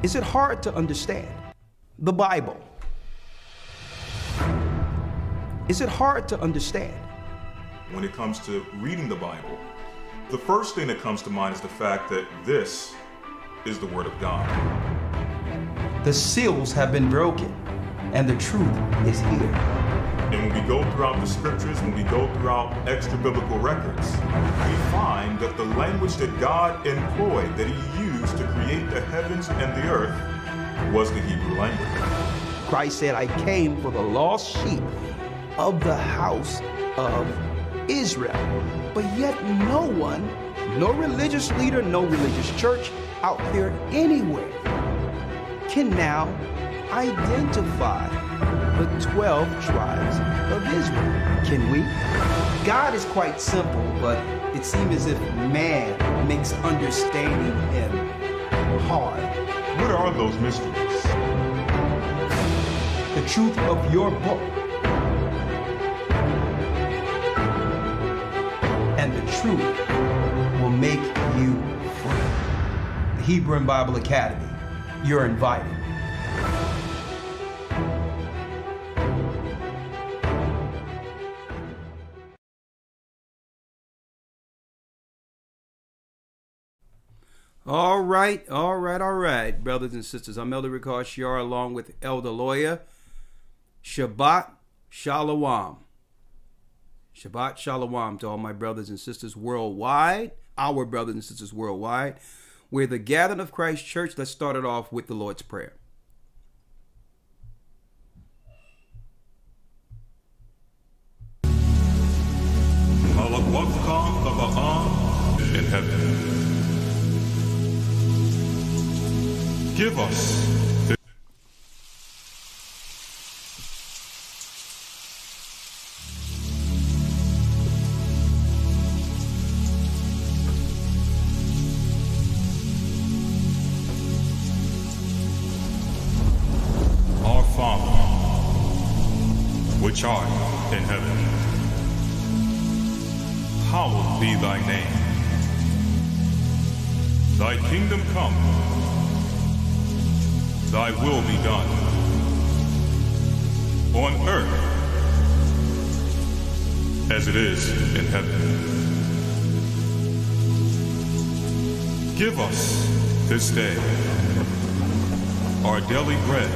Is it hard to understand the Bible? Is it hard to understand? When it comes to reading the Bible, the first thing that comes to mind is the fact that this is the Word of God. The seals have been broken, and the truth is here. And when we go throughout the scriptures, when we go throughout extra biblical records, we find that the language that God employed, that He used to create the heavens and the earth, was the Hebrew language. Christ said, I came for the lost sheep of the house of Israel. But yet no one, no religious leader, no religious church out there anywhere can now identify the 12 tribes of Israel. Can we? God is quite simple, but it seems as if man makes understanding Him hard. What are those mysteries? The truth of your book and the truth will make you free. The Hebrew and Bible Academy, you're invited. All right, brothers and sisters. I'm Elder Ricard Shiar along with Elder Lawyer. Shabbat Shalom. Shabbat Shalom to all my brothers and sisters worldwide, our brothers and sisters worldwide. We're the gathering of Christ Church. Let's start it off with the Lord's Prayer. In heaven. Give us this Our Father, which art in heaven, hallowed be thy name. Thy kingdom come. Thy will be done, on earth as it is in heaven. Give us this day our daily bread,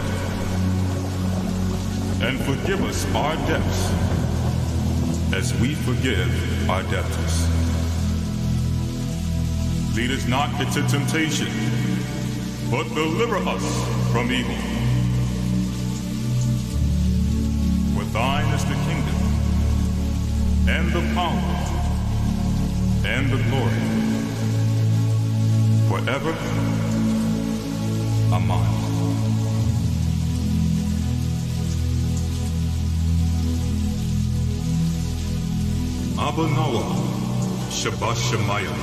and forgive us our debts as we forgive our debtors. Lead us not into temptation, but deliver us from evil. For thine is the kingdom, and the power, and the glory, forever. Amen. Abba Noah, Shabbat Shemayah,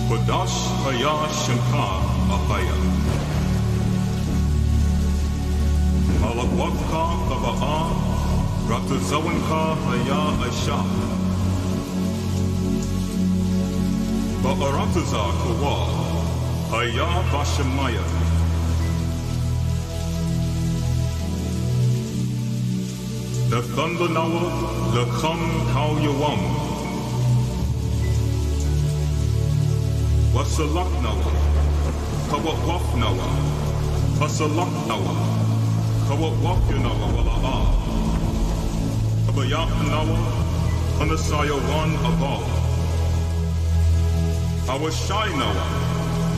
Kodash Haya Shemka AHAYAH. Malawaka Baba'a, Ratazawanka Haya Aisha. Ba'arataza Kawa, Haya Bashamaya. The thunder Nawa, the Kham Kau Yawam. Wasalak Nawa, Kawawaf Nawa, Wasalak Nawa, Kawawaf Nawa Wala'a, Kabayak Nawa, Hanasaya Wan Abal, Awashai Nawa,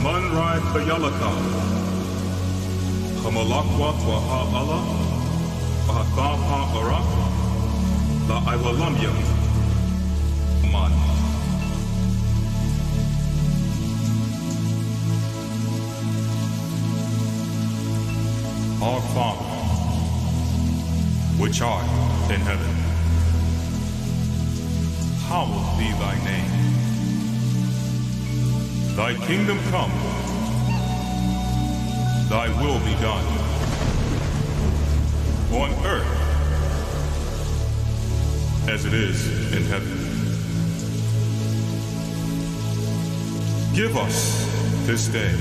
Manrai Kayalaka, Kamalakwa Waha Allah, Wahatha Ara, La Iwalamya, Man. Our Father, which art in heaven, hallowed be thy name. Thy kingdom come, thy will be done, on earth as it is in heaven. Give us this day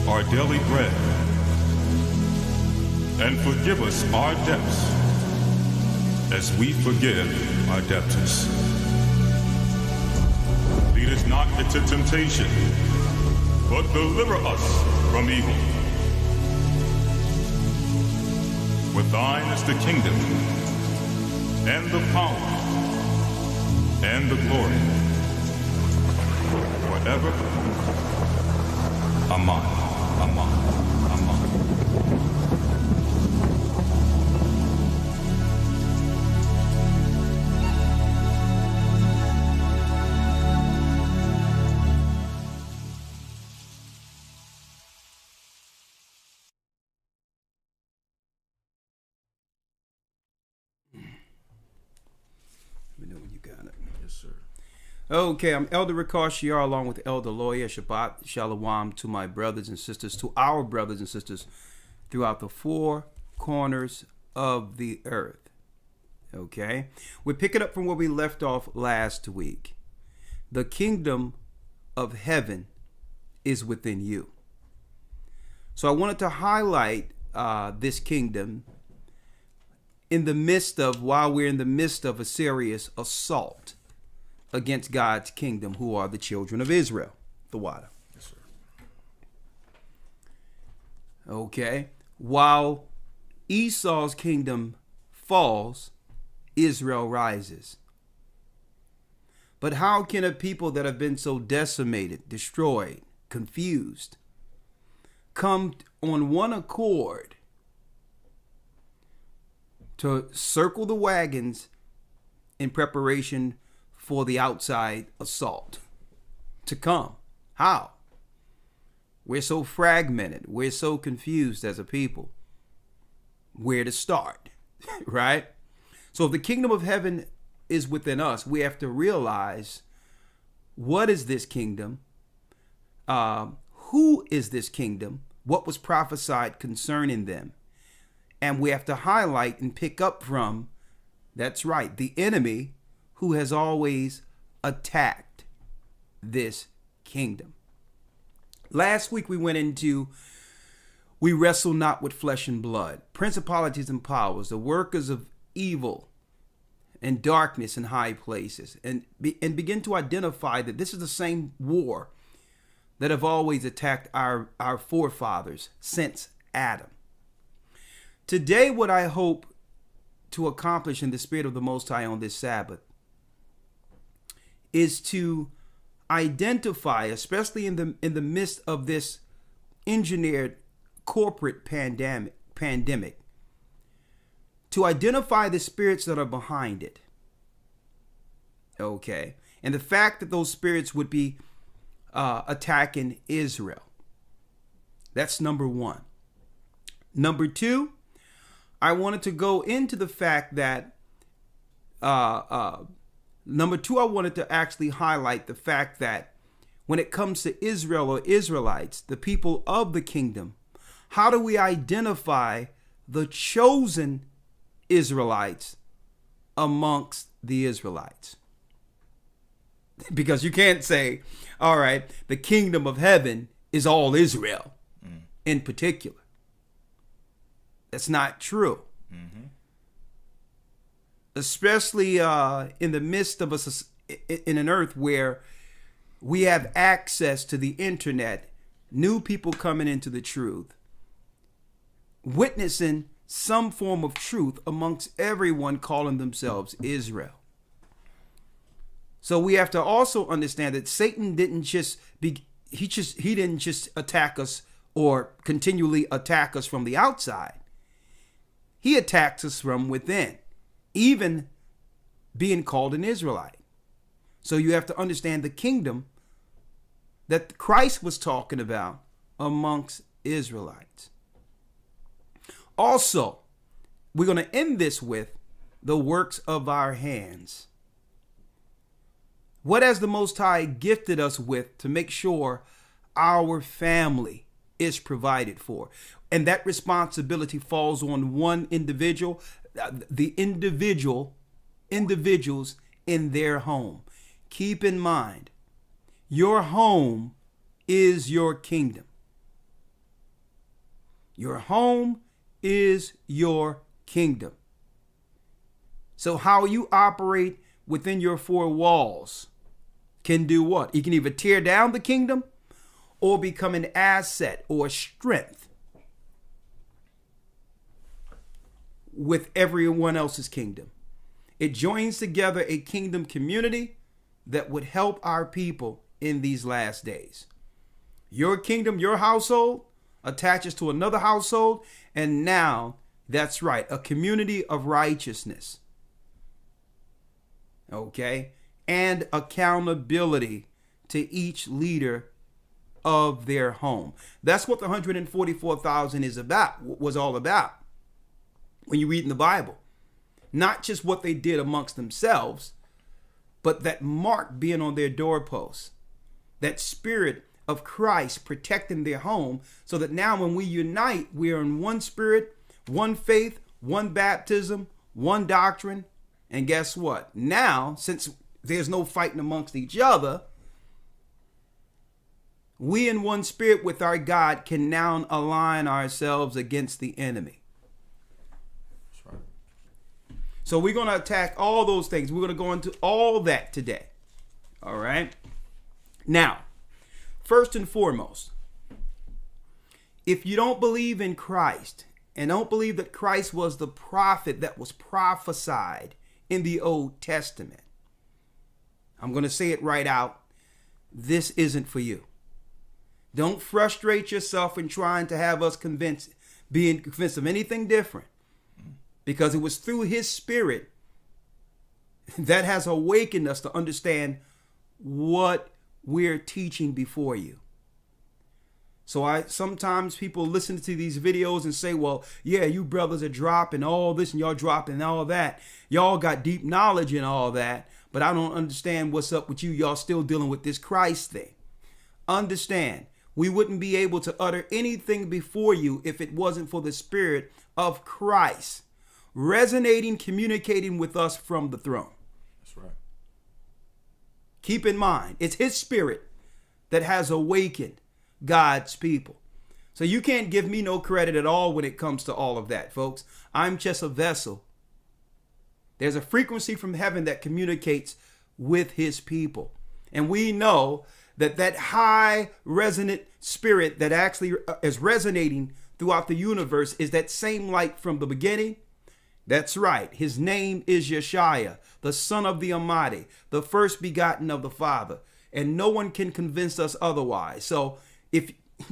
our daily bread, and forgive us our debts, as we forgive our debtors. Lead us not into temptation, but deliver us from evil. For thine is the kingdom, and the power, and the glory, forever. Amen. Amen. Amen. Let me know when you got it. Yes, sir. Okay, I'm Elder Ricard Shiar along with Elder Lawyer. Shabbat Shalom to my brothers and sisters, to our brothers and sisters throughout the four corners of the earth. Okay, we're picking up from where we left off last week. The kingdom of heaven is within you. So I wanted to highlight this kingdom while we're in the midst of a serious assault against God's kingdom, who are the children of Israel. The water. Yes, sir. Okay. While Esau's kingdom falls, Israel rises. But how can a people that have been so decimated, destroyed, confused, come on one accord to circle the wagons in preparation for the outside assault to come? How? We're so fragmented. We're so confused as a people. Where to start, right? So if the kingdom of heaven is within us, we have to realize, what is this kingdom? Who is this kingdom? What was prophesied concerning them? And we have to highlight and pick up from, that's right, the enemy who has always attacked this kingdom. Last week we wrestle not with flesh and blood, principalities and powers, the workers of evil and darkness in high places, and begin to identify that this is the same war that have always attacked our forefathers since Adam. Today, what I hope to accomplish in the Spirit of the Most High on this Sabbath is to identify, especially in the midst of this engineered corporate pandemic, to identify the spirits that are behind it. Okay, and the fact that those spirits would be attacking Israel. That's number one. Number two, I wanted to go into the fact that number two, I wanted to actually highlight the fact that when it comes to Israel or Israelites, the people of the kingdom, how do we identify the chosen Israelites amongst the Israelites? Because you can't say, all right, the kingdom of heaven is all Israel in particular. That's not true. Mm-hmm. Especially in the midst of us in an earth where we have access to the internet, new people coming into the truth, witnessing some form of truth amongst everyone calling themselves Israel. So we have to also understand that Satan didn't just he didn't just attack us or continually attack us from the outside. He attacks us from within, even being called an Israelite. So you have to understand the kingdom that Christ was talking about amongst Israelites. Also, we're going to end this with the works of our hands. What has the Most High gifted us with to make sure our family is provided for? And that responsibility falls on one individual, the individuals in their home. Keep in mind, your home is your kingdom. Your home is your kingdom. So how you operate within your four walls can do what? You can either tear down the kingdom or become an asset or strength with everyone else's kingdom. It joins together a kingdom community that would help our people in these last days. Your kingdom, your household, attaches to another household, and now, that's right, a community of righteousness. Okay? And accountability to each leader of their home. That's what the 144,000 was all about when you read in the Bible. Not just what they did amongst themselves, but that mark being on their doorposts. That spirit of Christ protecting their home, so that now when we unite, we are in one spirit, one faith, one baptism, one doctrine. And guess what? Now, since there's no fighting amongst each other, we in one spirit with our God can now align ourselves against the enemy. That's right. So we're going to attack all those things. We're going to go into all that today. All right. Now, first and foremost, if you don't believe in Christ and don't believe that Christ was the prophet that was prophesied in the Old Testament, I'm going to say it right out. This isn't for you. Don't frustrate yourself in trying to have us being convinced of anything different, because it was through his spirit that has awakened us to understand what we're teaching before you. So sometimes people listen to these videos and say, well, yeah, you brothers are dropping all this and y'all dropping all that. Y'all got deep knowledge and all that, but I don't understand what's up with you. Y'all still dealing with this Christ thing. Understand, we wouldn't be able to utter anything before you if it wasn't for the Spirit of Christ resonating, communicating with us from the throne. That's right. Keep in mind, it's his spirit that has awakened God's people. So you can't give me no credit at all when it comes to all of that, folks. I'm just a vessel. There's a frequency from heaven that communicates with his people. And we know that high resonant spirit that actually is resonating throughout the universe is that same light from the beginning. That's right. His name is Yeshua, the Son of the Almighty, the first begotten of the Father. And no one can convince us otherwise. So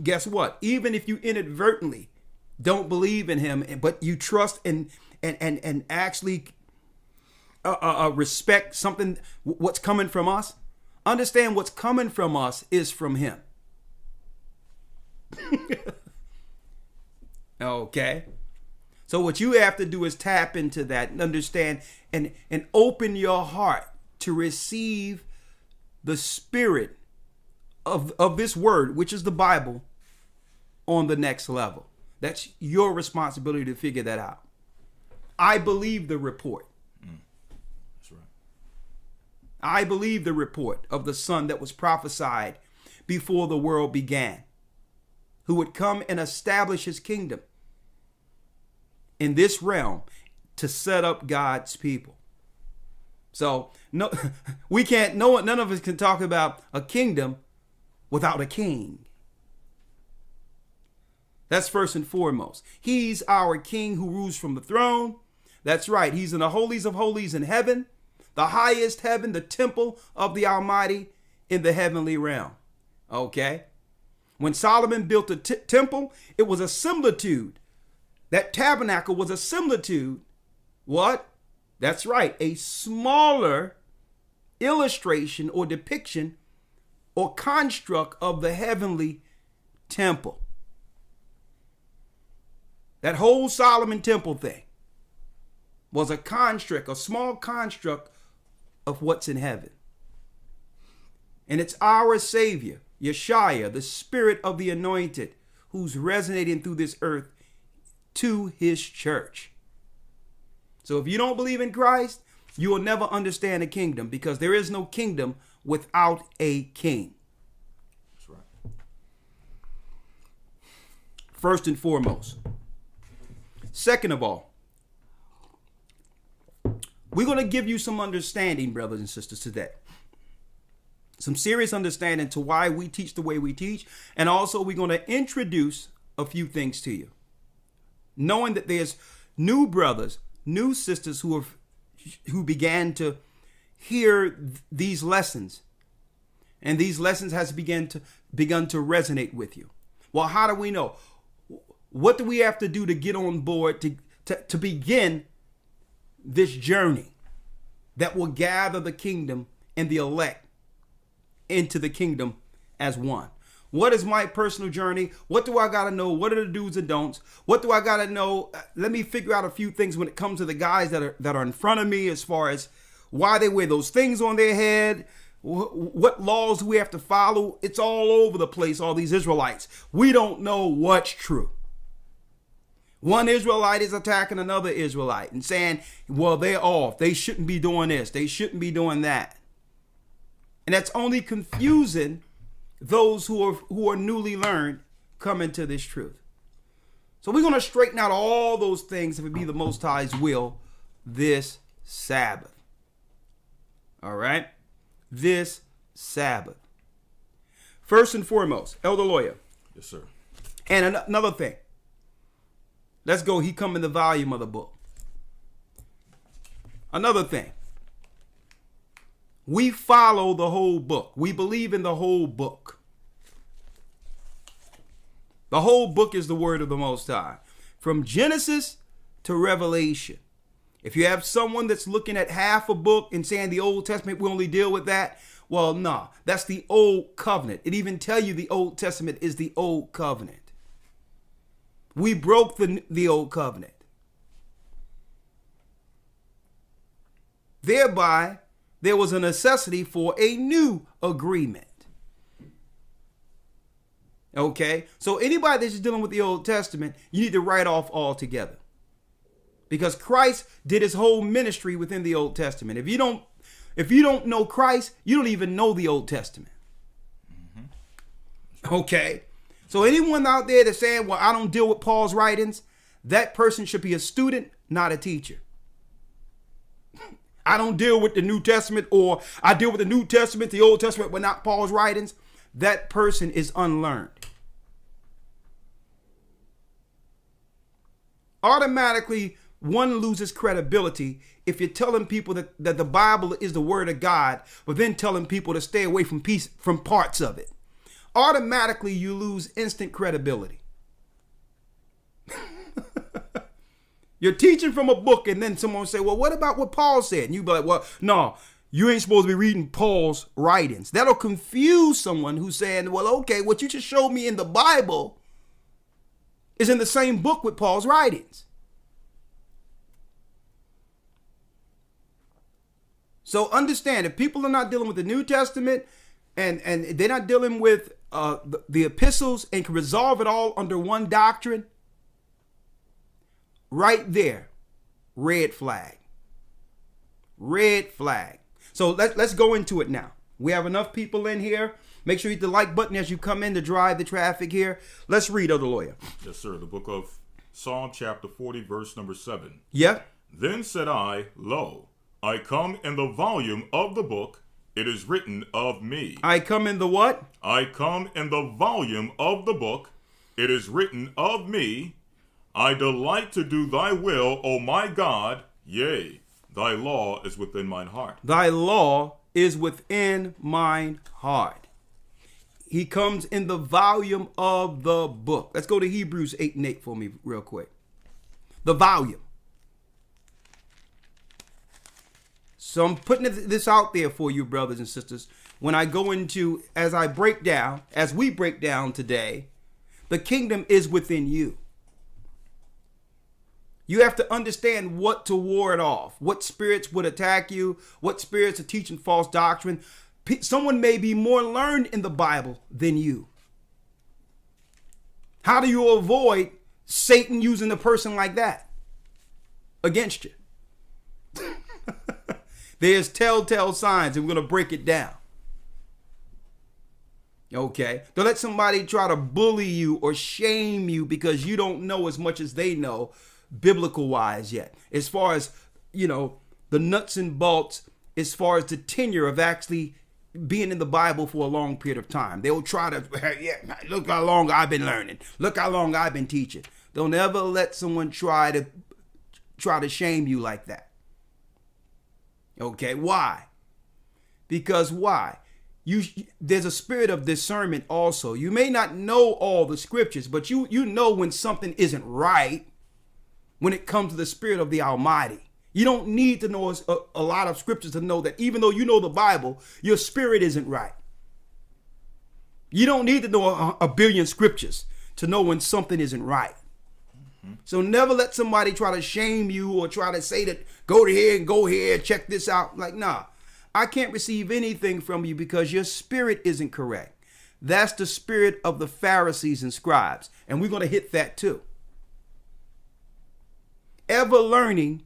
guess what? Even if you inadvertently don't believe in him, but you trust and actually respect something, what's coming from us, understand what's coming from us is from him. Okay. So what you have to do is tap into that and understand and open your heart to receive the spirit of this word, which is the Bible, on the next level. That's your responsibility to figure that out. I believe the report. That's right. I believe the report of the Son that was prophesied before the world began, who would come and establish his kingdom in this realm to set up God's people. So no, none of us can talk about a kingdom without a king. That's first and foremost. He's our king who rules from the throne. That's right. He's in the holies of holies in heaven, the highest heaven, the temple of the Almighty in the heavenly realm. Okay. When Solomon built the temple, it was a similitude. That tabernacle was a similitude. What? That's right. A smaller illustration or depiction or construct of the heavenly temple. That whole Solomon temple thing was a construct, a small construct of what's in heaven. And it's our Savior, Yeshua, the Spirit of the Anointed, who's resonating through this earth to his church. So if you don't believe in Christ, you will never understand a kingdom, because there is no kingdom without a king. That's right. first and foremost. Second of all, we're going to give you some understanding, brothers and sisters, today. Some serious understanding to why we teach the way we teach. And also we're going to introduce a few things to you. Knowing that there's new brothers, new sisters who began to hear these lessons. And these lessons has begun to resonate with you. Well, how do we know? What do we have to do to get on board to begin this journey that will gather the kingdom and the elect into the kingdom as one? What is my personal journey? What do I got to know? What are the do's and don'ts? What do I got to know? Let me figure out a few things when it comes to the guys that are in front of me, as far as why they wear those things on their head. What laws do we have to follow? It's all over the place, all these Israelites. We don't know what's true. One Israelite is attacking another Israelite and saying, well, they're off. They shouldn't be doing this. They shouldn't be doing that. And that's only confusing those who are newly learned coming to this truth. So we're going to straighten out all those things, if it be the Most High's will, this Sabbath. All right? This Sabbath. First and foremost, Elder Lawyer. Yes, sir. And another thing. Let's go. He come in the volume of the book. Another thing. We follow the whole book. We believe in the whole book. The whole book is the word of the Most High. From Genesis to Revelation. If you have someone that's looking at half a book and saying the Old Testament, we only deal with that. Well, no, that's the Old Covenant. It even tell you the Old Testament is the Old Covenant. We broke the Old Covenant. Thereby, there was a necessity for a new agreement. Okay? So anybody that's just dealing with the Old Testament, you need to write off altogether. Because Christ did his whole ministry within the Old Testament. If you don't know Christ, you don't even know the Old Testament. Mm-hmm. Okay? So anyone out there that's saying, well, I don't deal with Paul's writings, that person should be a student, not a teacher. I don't deal with the New Testament, or I deal with the New Testament, the Old Testament, but not Paul's writings. That person is unlearned. Automatically, one loses credibility if you're telling people that the Bible is the word of God, but then telling people to stay away from parts of it. Automatically, you lose instant credibility. You're teaching from a book, and then someone say, well, what about what Paul said? And you be like, well, no, you ain't supposed to be reading Paul's writings. That'll confuse someone who's saying, well, okay, what you just showed me in the Bible is in the same book with Paul's writings. So understand, if people are not dealing with the New Testament and they're not dealing with the epistles and can resolve it all under one doctrine, right there, red flag. Red flag. So let's go into it now. We have enough people in here. Make sure you hit the like button as you come in to drive the traffic here. Let's read, Elder Lawyer. Yes, sir. The book of Psalm chapter 40, verse number 7. Yeah. Then said I, lo, I come in the volume of the book, it is written of me. I come in the what? I come in the volume of the book, it is written of me. I delight to do thy will, O my God. Yea, thy law is within mine heart. Thy law is within mine heart. He comes in the volume of the book. Let's go to Hebrews 8:8 for me real quick. The volume. So I'm putting this out there for you, brothers and sisters. When I go into, as we break down today, the kingdom is within you. You have to understand what to ward off, what spirits would attack you, what spirits are teaching false doctrine. Someone may be more learned in the Bible than you. How do you avoid Satan using a person like that against you? There's telltale signs, and we're going to break it down. Okay? Don't let somebody try to bully you or shame you because you don't know as much as they know biblical wise yet. As far as, the nuts and bolts, as far as the tenure of actually being in the Bible for a long period of time. They'll try to, yeah, look how long I've been learning. Look how long I've been teaching. Don't ever let someone try to shame you like that. Okay, why? Because why? There's a spirit of discernment also. You may not know all the scriptures, but you know when something isn't right when it comes to the Spirit of the Almighty. You don't need to know a lot of scriptures to know that even though you know the Bible, your spirit isn't right. You don't need to know a billion scriptures to know when something isn't right. So never let somebody try to shame you or try to say that go here, check this out. Like, nah, I can't receive anything from you because your spirit isn't correct. That's the spirit of the Pharisees and scribes. And we're going to hit that too. Ever learning,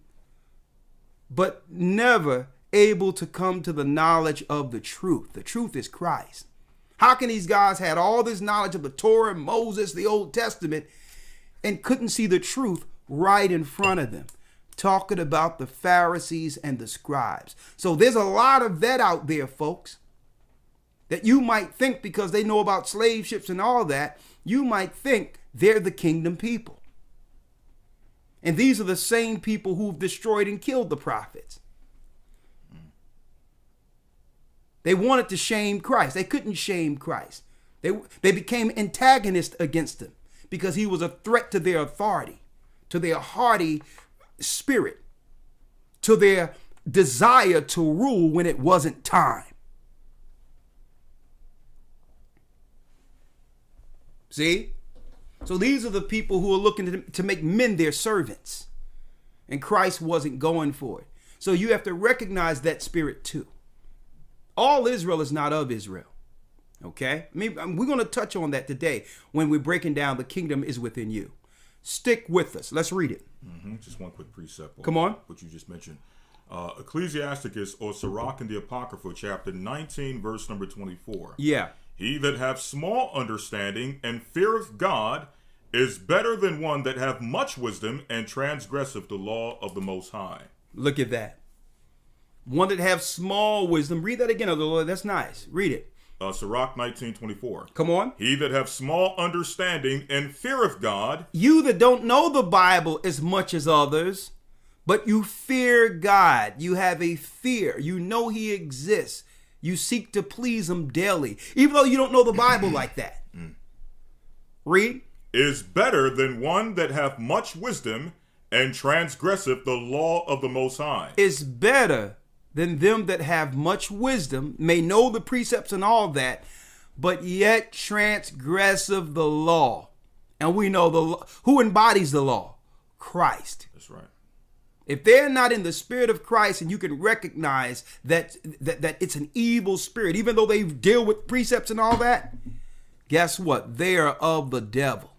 but never able to come to the knowledge of the truth. The truth is Christ. How can these guys had all this knowledge of the Torah, Moses, the Old Testament, and couldn't see the truth right in front of them? Talking about the Pharisees and the scribes. So there's a lot of that out there, folks, that you might think because they know about slave ships and all that, you might think they're the kingdom people. And these are the same people who've destroyed and killed the prophets. They wanted to shame Christ. They couldn't shame Christ. They became antagonists against him because he was a threat to their authority, to their haughty spirit, to their desire to rule when it wasn't time. See? So these are the people who are looking to make men their servants. And Christ wasn't going for it. So you have to recognize that spirit too. All Israel is not of Israel. Okay? We're going to touch on that today when we're breaking down the kingdom is within you. Stick with us. Let's read it. Just one quick precept. Come on. What you just mentioned. Ecclesiasticus or Sirach in the Apocrypha, chapter 19, verse number 24. Yeah. He that hath small understanding and feareth God is better than one that hath much wisdom and transgresseth the law of the Most High. Look at that. One that have small wisdom. Read that again, Lord. That's nice. Read it. Sirach 19:24. Come on. He that hath small understanding and feareth God. You that don't know the Bible as much as others, but you fear God. You have a fear. You know he exists. You seek to please him daily, even though you don't know the Bible like that. Read. Is better than one that hath much wisdom and transgresseth the law of the Most High. Is better than them that have much wisdom, may know the precepts and all that, but yet transgressive the law. And we know the law. Who embodies the law? Christ. That's right. If they're not in the spirit of Christ, and you can recognize that it's an evil spirit, even though they deal with precepts and all that, guess what? They are of the devil.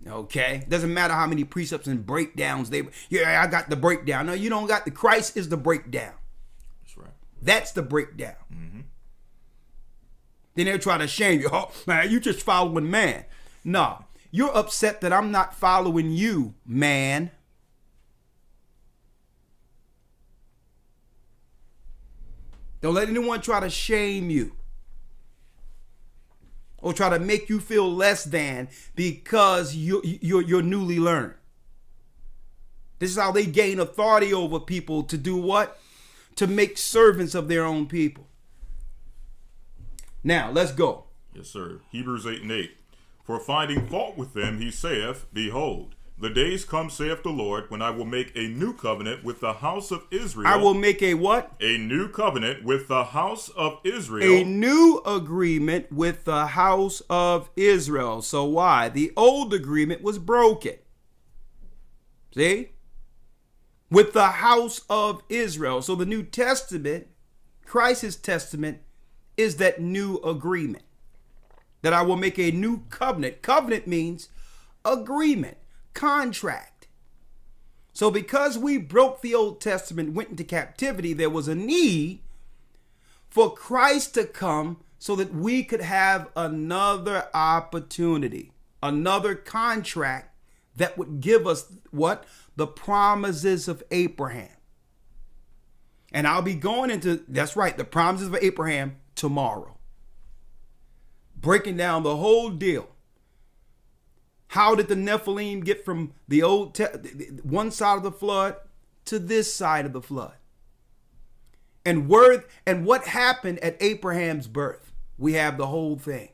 Okay? Doesn't matter how many precepts and breakdowns I got the breakdown. No, you don't got the Christ is the breakdown. That's right. That's the breakdown. Then they're trying to shame you. Oh, man, you just following man. No. You're upset that I'm not following you, man. Don't let anyone try to shame you or try to make you feel less than because you're newly learned. This is how they gain authority over people to do what? To make servants of their own people. Now, let's go. Yes, sir. Hebrews 8:8. For finding fault with them, he saith, Behold, the days come, saith the Lord, when I will make a new covenant with the house of Israel. I will make a what? A new covenant with the house of Israel. A new agreement with the house of Israel. So why? The old agreement was broken. See? With the house of Israel. So the New Testament, Christ's testament, is that new agreement. That I will make a new covenant. Covenant means agreement, contract. So because we broke the Old Testament, went into captivity, there was a need for Christ to come so that we could have another opportunity, another contract that would give us what? The promises of Abraham. And I'll be going into, that's right, the promises of Abraham tomorrow. Breaking down the whole deal. How did the Nephilim get from the one side of the flood to this side of the flood? And what happened at Abraham's birth? We have the whole thing.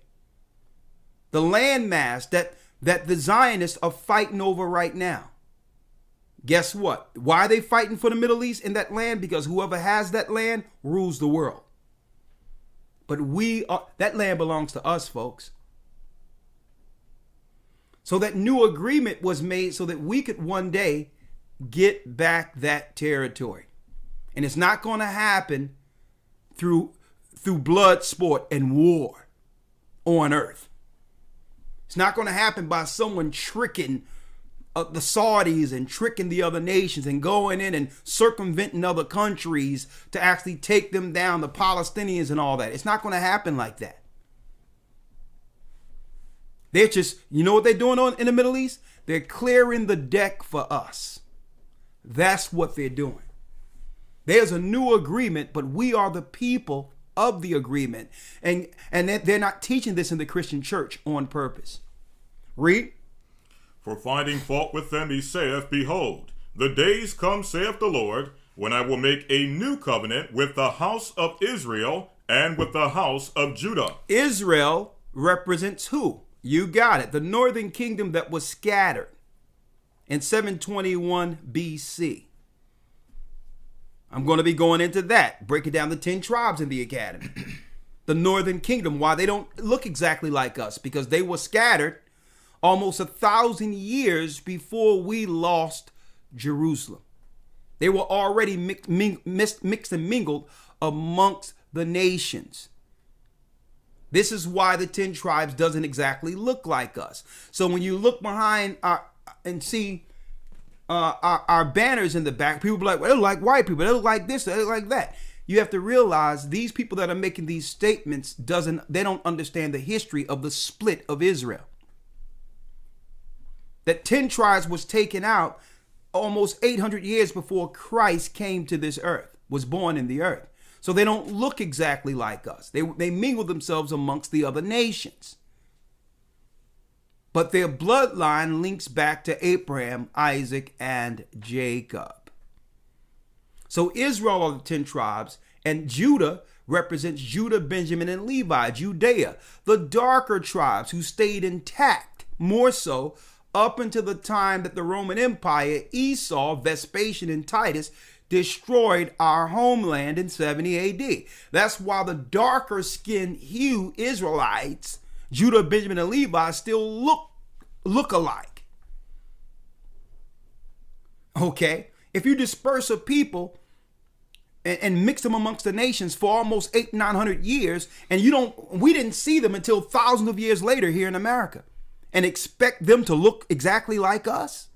The landmass that the Zionists are fighting over right now. Guess what? Why are they fighting for the Middle East in that land? Because whoever has that land rules the world. But that land belongs to us, folks. So that new agreement was made so that we could one day get back that territory. And it's not going to happen through blood sport and war on earth. It's not going to happen by someone tricking the Saudis and tricking the other nations and going in and circumventing other countries to actually take them down, the Palestinians and all that. It's not going to happen like that. They're just, you know what they're doing in the Middle East? They're clearing the deck for us. That's what they're doing. There's a new agreement, but we are the people of the agreement. And they're not teaching this in the Christian church on purpose. Read. For finding fault with them, he saith, Behold, the days come, saith the Lord, when I will make a new covenant with the house of Israel and with the house of Judah. Israel represents who? You got it. The northern kingdom that was scattered in 721 BC. I'm going to be going into that, breaking down the 10 tribes in the academy. The northern kingdom, why they don't look exactly like us, because they were scattered almost 1,000 years before we lost Jerusalem. They were already mixed and mingled amongst the nations. This is why the 10 tribes doesn't exactly look like us. So when you look behind and see our banners in the back, people be like, well, they look like white people, they look like this, they look like that. You have to realize these people that are making these statements they don't understand the history of the split of Israel. That 10 tribes was taken out almost 800 years before Christ came to this earth, was born in the earth. So they don't look exactly like us. They mingle themselves amongst the other nations. But their bloodline links back to Abraham, Isaac, and Jacob. So Israel are the 10 tribes, and Judah represents Judah, Benjamin, and Levi, Judea, the darker tribes who stayed intact, more so, up until the time that the Roman Empire, Esau, Vespasian, and Titus destroyed our homeland in 70 AD. That's why the darker skinned hue Israelites, Judah, Benjamin, and Levi, still look alike. Okay? If you disperse a people and mix them amongst the nations for almost 800-900 years, and we didn't see them until thousands of years later here in America, and expect them to look exactly like us.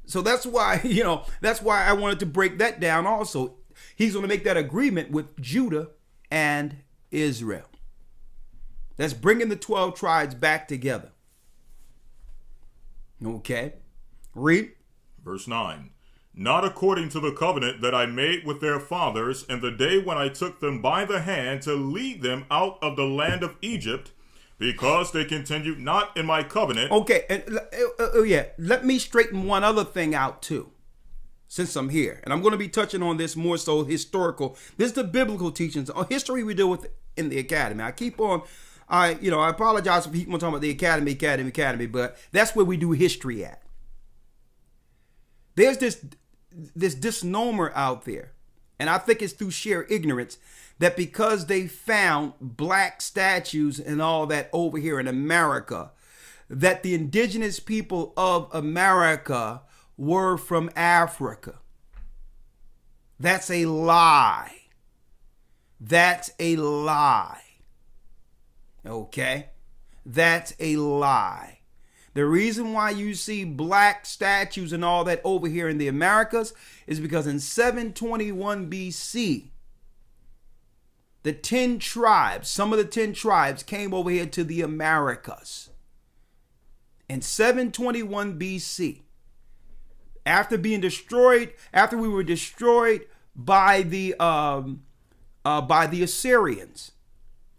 So that's why, that's why I wanted to break that down also. He's going to make that agreement with Judah and Israel. That's bringing the 12 tribes back together. Okay. Read. Verse 9. Not according to the covenant that I made with their fathers in the day when I took them by the hand to lead them out of the land of Egypt, because they continued not in my covenant. Okay, and let me straighten one other thing out too, since I'm here. And I'm going to be touching on this more so historical. This is the biblical teachings. History we deal with in the academy. I keep on, I apologize for people talking about the academy, but that's where we do history at. There's this misnomer out there, and I think it's through sheer ignorance, that because they found black statues and all that over here in America, that the indigenous people of America were from Africa. That's a lie. That's a lie. Okay? That's a lie. The reason why you see black statues and all that over here in the Americas is because in 721 BC, the 10 tribes, some of the 10 tribes came over here to the Americas. In 721 BC, after being destroyed, after we were destroyed by the Assyrians,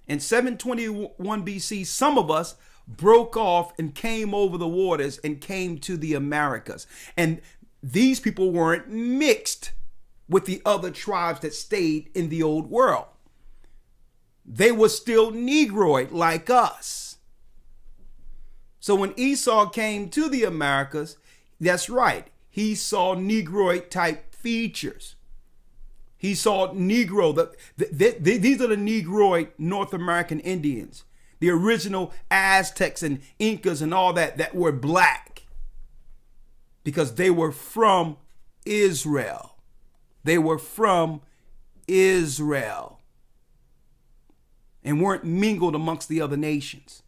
in 721 BC, some of us broke off and came over the waters and came to the Americas. And these people weren't mixed with the other tribes that stayed in the old world. They were still Negroid like us. So when Esau came to the Americas, that's right, he saw Negroid type features. He saw Negro. These are the Negroid North American Indians, the original Aztecs and Incas and all that were black, because they were from Israel. They were from Israel and weren't mingled amongst the other nations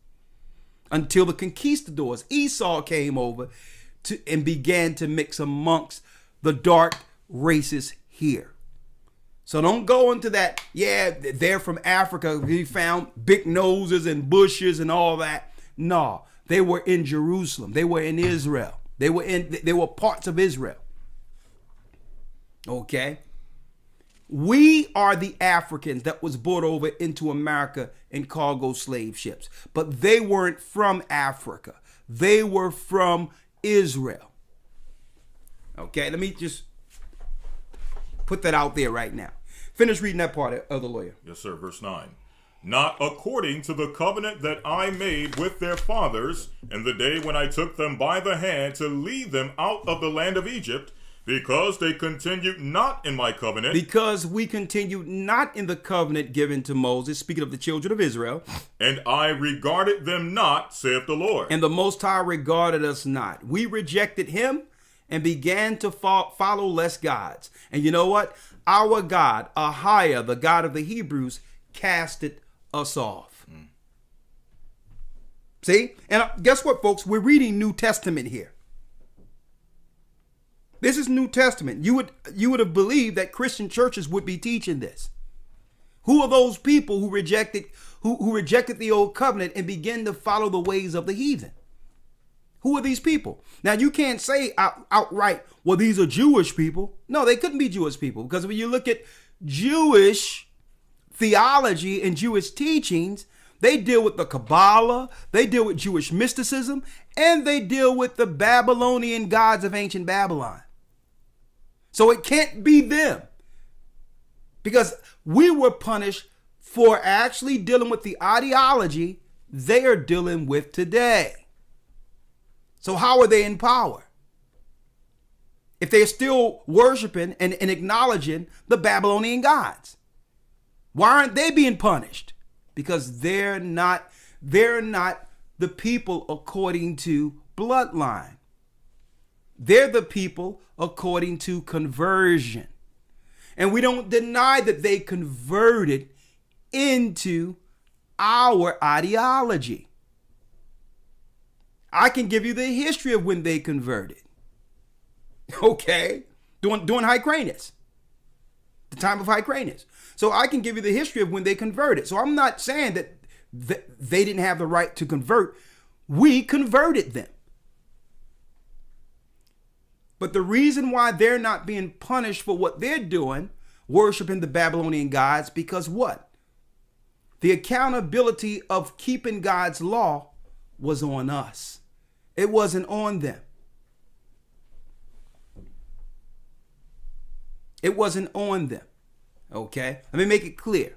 until the conquistadors, Esau, came over and began to mix amongst the dark races here. So don't go into that, yeah, they're from Africa. We found big noses and bushes and all that. No, they were in Jerusalem. They were in Israel. They were parts of Israel. Okay? We are the Africans that was brought over into America in cargo slave ships. But they weren't from Africa. They were from Israel. Okay, let me just put that out there right now. Finish reading that part of the lawyer. Yes, sir. Verse 9. Not according to the covenant that I made with their fathers in the day when I took them by the hand to lead them out of the land of Egypt, because they continued not in my covenant. Because we continued not in the covenant given to Moses, speaking of the children of Israel. And I regarded them not, saith the Lord. And the Most High regarded us not. We rejected him and began to follow less gods. And you know what? Our God, AHAYAH, the God of the Hebrews, casted us off. See? And guess what, folks? We're reading New Testament here. This is New Testament. You would have believed that Christian churches would be teaching this. Who are those people who rejected the old covenant and began to follow the ways of the heathen? Who are these people? Now, you can't say outright, well, these are Jewish people. No, they couldn't be Jewish people, because when you look at Jewish theology and Jewish teachings, they deal with the Kabbalah, they deal with Jewish mysticism, and they deal with the Babylonian gods of ancient Babylon. So it can't be them, because we were punished for actually dealing with the ideology they are dealing with today. So how are they in power if they're still worshiping and acknowledging the Babylonian gods? Why aren't they being punished? Because they're not the people according to bloodline. They're the people according to conversion. And we don't deny that they converted into our ideology. I can give you the history of when they converted. Okay? During Hyrcanus. The time of Hyrcanus. So I can give you the history of when they converted. So I'm not saying that they didn't have the right to convert. We converted them. But the reason why they're not being punished for what they're doing, worshiping the Babylonian gods, because what? The accountability of keeping God's law was on us. It wasn't on them. It wasn't on them. Okay? Let me make it clear.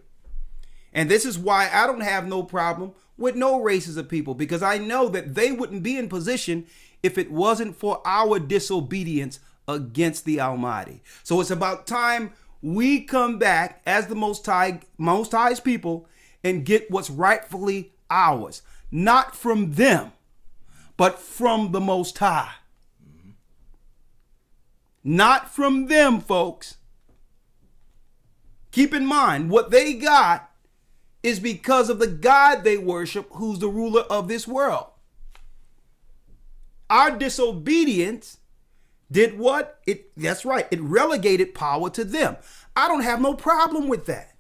And this is why I don't have no problem with no races of people, because I know that they wouldn't be in position if it wasn't for our disobedience against the Almighty. So it's about time we come back as the Most High's people and get what's rightfully ours. Not from them, but from the Most High. Not from them, folks. Keep in mind, what they got is because of the God they worship, who's the ruler of this world. our disobedience did what? That's right. It relegated power to them. I don't have no problem with that.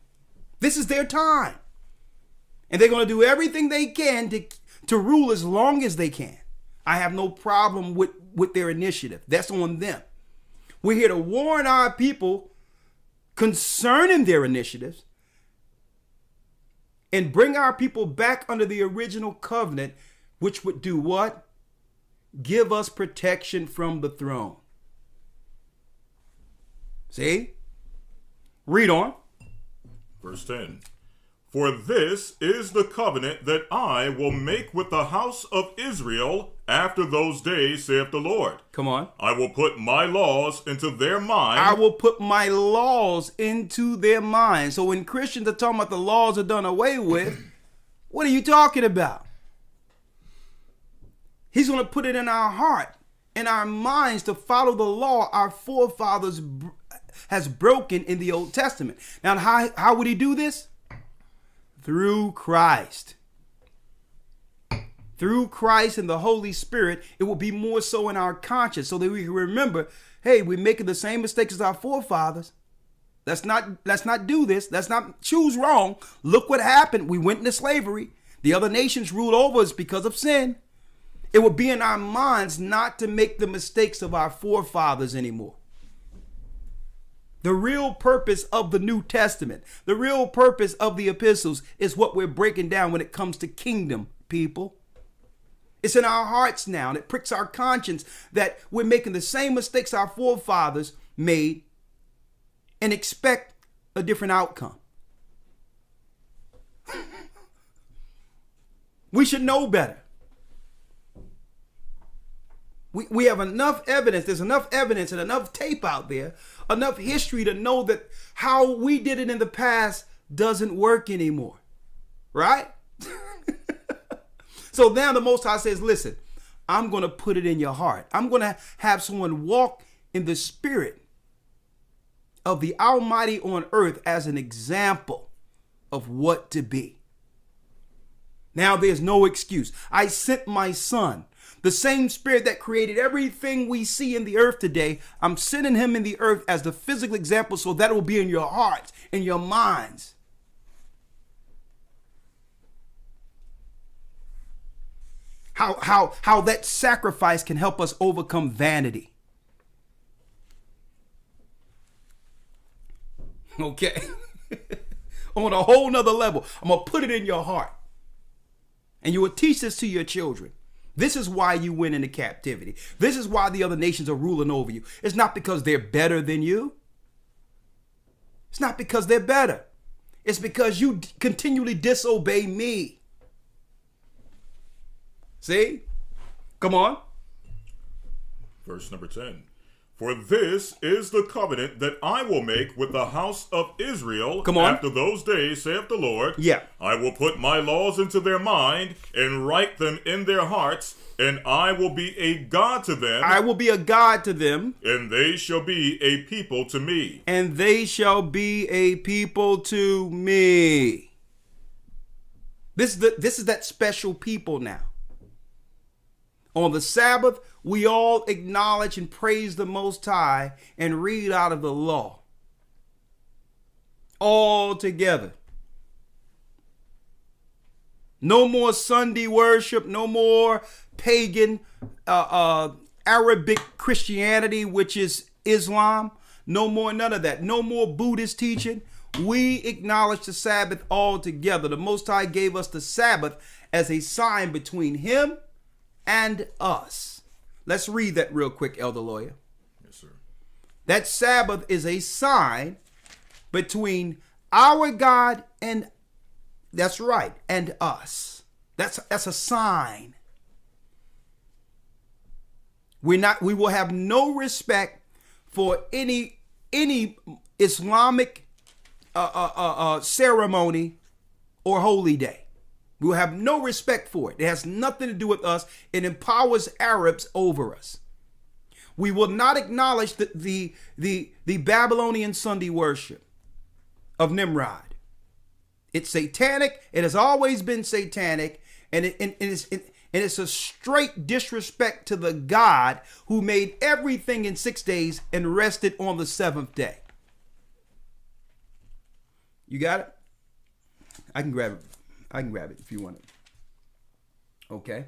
This is their time. And they're going to do everything they can to rule as long as they can. I have no problem with their initiative. That's on them. We're here to warn our people concerning their initiatives and bring our people back under the original covenant, which would do what? Give us protection from the throne. See? Read on. Verse 10. For this is the covenant that I will make with the house of Israel after those days, saith the Lord. Come on. I will put my laws into their mind. I will put my laws into their mind. So when Christians are talking about the laws are done away with, what are you talking about? He's going to put it in our heart, in our minds, to follow the law our forefathers has broken in the Old Testament. Now, how would he do this? Through Christ. Through Christ and the Holy Spirit, it will be more so in our conscience so that we can remember, hey, we're making the same mistakes as our forefathers. Let's not do this. Let's not choose wrong. Look what happened. We went into slavery. The other nations ruled over us because of sin. It will be in our minds not to make the mistakes of our forefathers anymore. The real purpose of the New Testament, the real purpose of the epistles is what we're breaking down when it comes to kingdom, people. It's in our hearts now, and it pricks our conscience that we're making the same mistakes our forefathers made and expect a different outcome. We should know better. We have enough evidence. There's enough evidence and enough tape out there, enough history to know that how we did it in the past doesn't work anymore. Right? So now the Most High says, listen, I'm going to put it in your heart. I'm going to have someone walk in the spirit of the Almighty on earth as an example of what to be. Now there's no excuse. I sent my son. The same spirit that created everything we see in the earth today, I'm sending him in the earth as the physical example so that it will be in your hearts, in your minds. How that sacrifice can help us overcome vanity. Okay? On a whole nother level, I'm going to put it in your heart. And you will teach this to your children. This is why you went into captivity. This is why the other nations are ruling over you. It's not because they're better than you. It's not because they're better. It's because you continually disobey me. See? Come on. Verse number 10. For this is the covenant that I will make with the house of Israel. Come on. After those days, saith the Lord. Yeah. I will put my laws into their mind and write them in their hearts, and I will be a God to them. I will be a God to them. And they shall be a people to me. And they shall be a people to me. This is that special people now. On the Sabbath, we all acknowledge and praise the Most High and read out of the law. All together. No more Sunday worship, no more pagan Arabic Christianity, which is Islam. No more none of that. No more Buddhist teaching. We acknowledge the Sabbath all together. The Most High gave us the Sabbath as a sign between him and us. Let's read that real quick, Elder Lawyer. Yes, sir. That Sabbath is a sign between our God and, that's right, and us. That's a sign. We will have no respect for any Islamic ceremony or holy day. We will have no respect for it. It has nothing to do with us. It empowers Arabs over us. We will not acknowledge the Babylonian Sunday worship of Nimrod. It's satanic. It has always been satanic, and And it's a straight disrespect to the God who made everything in 6 days and rested on the seventh day. You got it? I can grab it. I can grab it if you want it. Okay.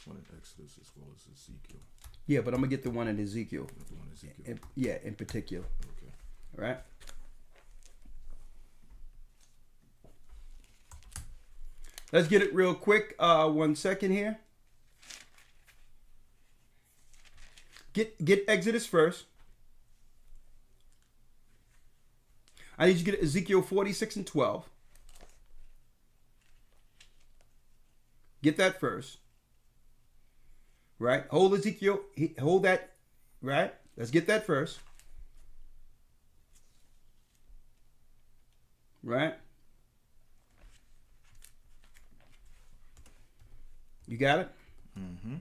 One in Exodus as well as Ezekiel. Yeah, but I'm going to get the one in Ezekiel. The one in Ezekiel. Yeah, in particular. Okay. All right. Let's get it real quick. 1 second here. Get Exodus first. I need you to get Ezekiel 46 and 12. Get that first. Right? Hold Ezekiel. Hold that. Right? Let's get that first. Right? You got it? Mm-hmm.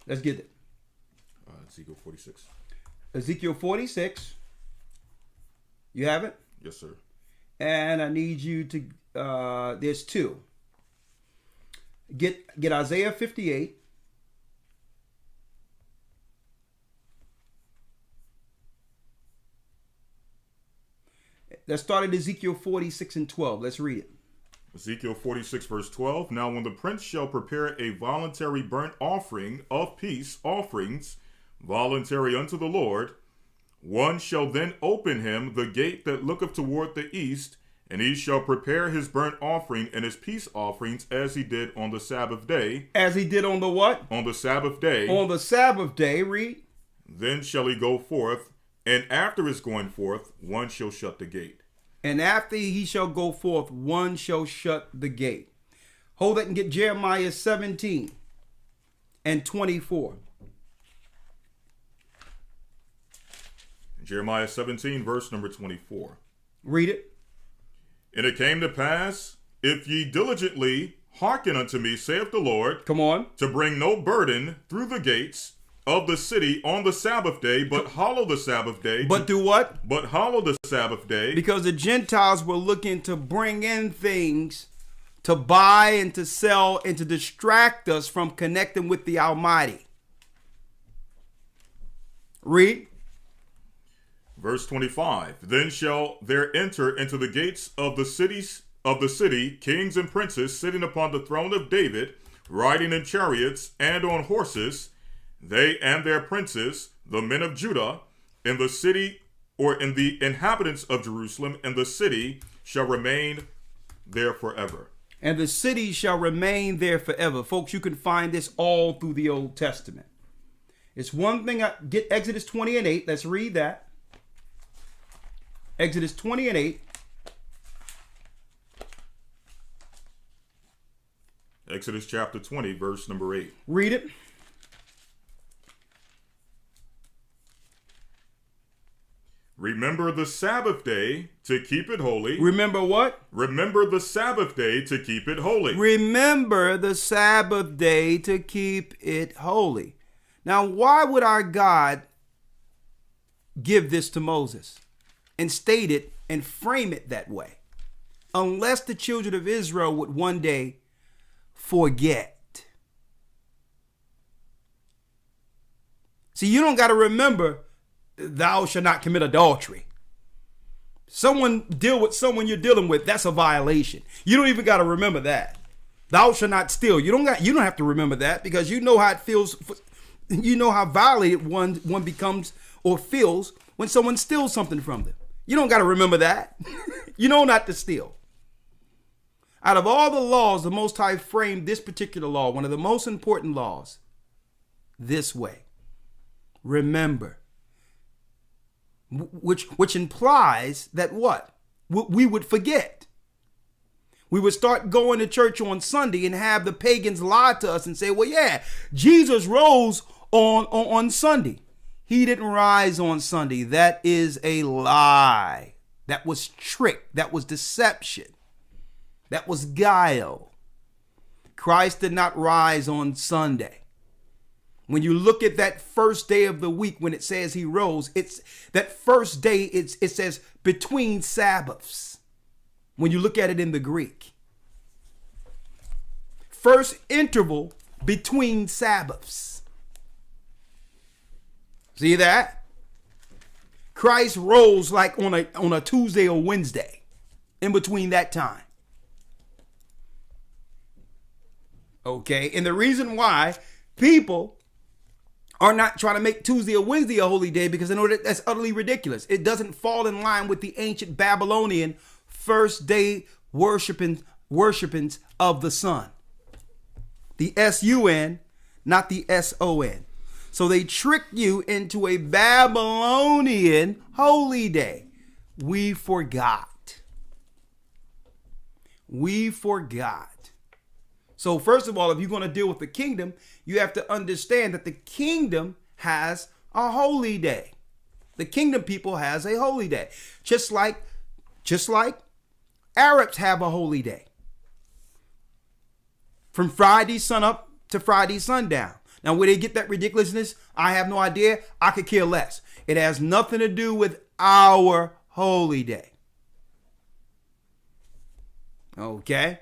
Let's get it. Ezekiel 46. Ezekiel 46. You have it? Yes, sir. And I need you to, there's two. Get Isaiah 58. Let's start at Ezekiel 46 and 12. Let's read it. Ezekiel 46 verse 12. Now when the prince shall prepare a voluntary burnt offering of peace offerings, voluntary unto the Lord, one shall then open him the gate that looketh toward the east, and he shall prepare his burnt offering and his peace offerings as he did on the Sabbath day. As he did on the what? On the Sabbath day. On the Sabbath day, read. Then shall he go forth, and after his going forth, one shall shut the gate. And after he shall go forth, one shall shut the gate. Hold that and get Jeremiah 17 and 24. Jeremiah 17, verse number 24. Read it. And it came to pass, if ye diligently hearken unto me, saith the Lord, Come on. to bring no burden through the gates of the city on the Sabbath day, but hallow the Sabbath day. But do what? But hallow the Sabbath day. Because the Gentiles were looking to bring in things to buy and to sell and to distract us from connecting with the Almighty. Read. Verse 25. Then shall there enter into the gates of the city kings and princes sitting upon the throne of David, riding in chariots and on horses, they and their princes, the men of Judah, in the city, or in the inhabitants of Jerusalem, and the city shall remain there forever. And the city shall remain there forever. Folks, you can find this all through the Old Testament. It's one thing, get Exodus 20 and 8. Let's read that. Exodus 20 and 8. Exodus chapter 20, verse number 8. Read it. Remember the Sabbath day to keep it holy. Remember what? Remember the Sabbath day to keep it holy. Remember the Sabbath day to keep it holy. Now, why would our God give this to Moses and state it and frame it that way? Unless the children of Israel would one day forget. See, you don't got to remember, thou shalt not commit adultery. Someone deal with someone you're dealing with, that's a violation. You don't even got to remember that. Thou shalt not steal. You don't have to remember that, because you know how it feels. You know how violated one becomes or feels when someone steals something from them. You don't got to remember that. You know not to steal. Out of all the laws, the Most High framed this particular law, one of the most important laws, this way. Remember. Which implies that what? We would forget. We would start going to church on Sunday and have the pagans lie to us and say, well, yeah, Jesus rose on Sunday. He didn't rise on Sunday. That is a lie. That was trick. That was deception. That was guile. Christ did not rise on Sunday. When you look at that first day of the week, when it says he rose, it's that first day, it says between Sabbaths. when you look at it in the Greek. First interval between Sabbaths. See that? Christ rose like on a Tuesday or Wednesday, in between that time. Okay, and the reason why people are not trying to make Tuesday or Wednesday a holy day, because they know that that's utterly ridiculous. It doesn't fall in line with the ancient Babylonian first day worshipings of the sun. The S-U-N, not the S-O-N. So they trick you into a Babylonian holy day. We forgot. We forgot. So first of all, if you're going to deal with the kingdom, you have to understand that the kingdom has a holy day. The kingdom people has a holy day. Just like Arabs have a holy day. From Friday sun up to Friday sundown. Now, where they get that ridiculousness, I have no idea. I could care less. It has nothing to do with our holy day. Okay?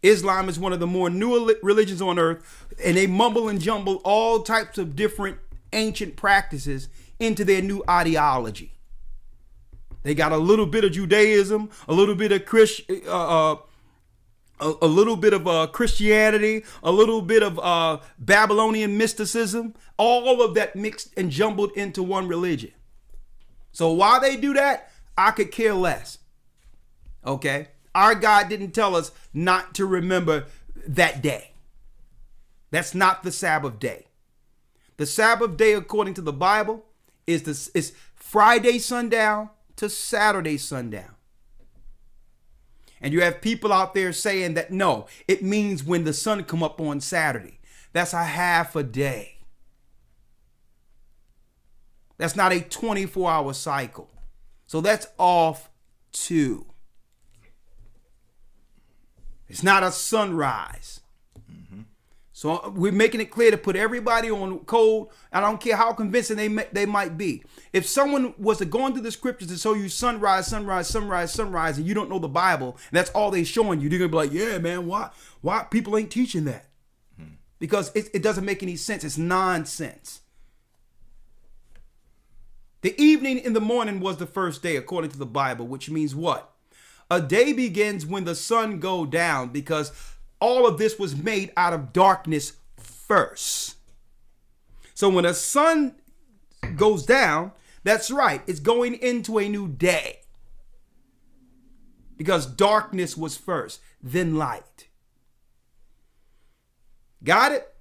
Islam is one of the more newer religions on earth, and they mumble and jumble all types of different ancient practices into their new ideology. They got a little bit of Judaism, a little bit of a little bit of Christianity, a little bit of Babylonian mysticism, all of that mixed and jumbled into one religion. So while they do that, I could care less. Okay? Our God didn't tell us not to remember that day. That's not the Sabbath day. The Sabbath day, according to the Bible, is Friday sundown to Saturday sundown. And you have people out there saying that, no, it means when the sun come up on Saturday. That's a half a day. That's not a 24-hour cycle. So that's off too. It's not a sunrise. So we're making it clear to put everybody on code. I don't care how convincing they might be. If someone was to go into the scriptures to show you sunrise, sunrise, sunrise, sunrise, and you don't know the Bible, and that's all they're showing you, you're going to be like, yeah, man, why people ain't teaching that? Because it doesn't make any sense. It's nonsense. The evening in the morning was the first day, according to the Bible, which means what? A day begins when the sun go down, because all of this was made out of darkness first. So when the sun goes down, that's right, it's going into a new day. Because darkness was first, then light. Got it?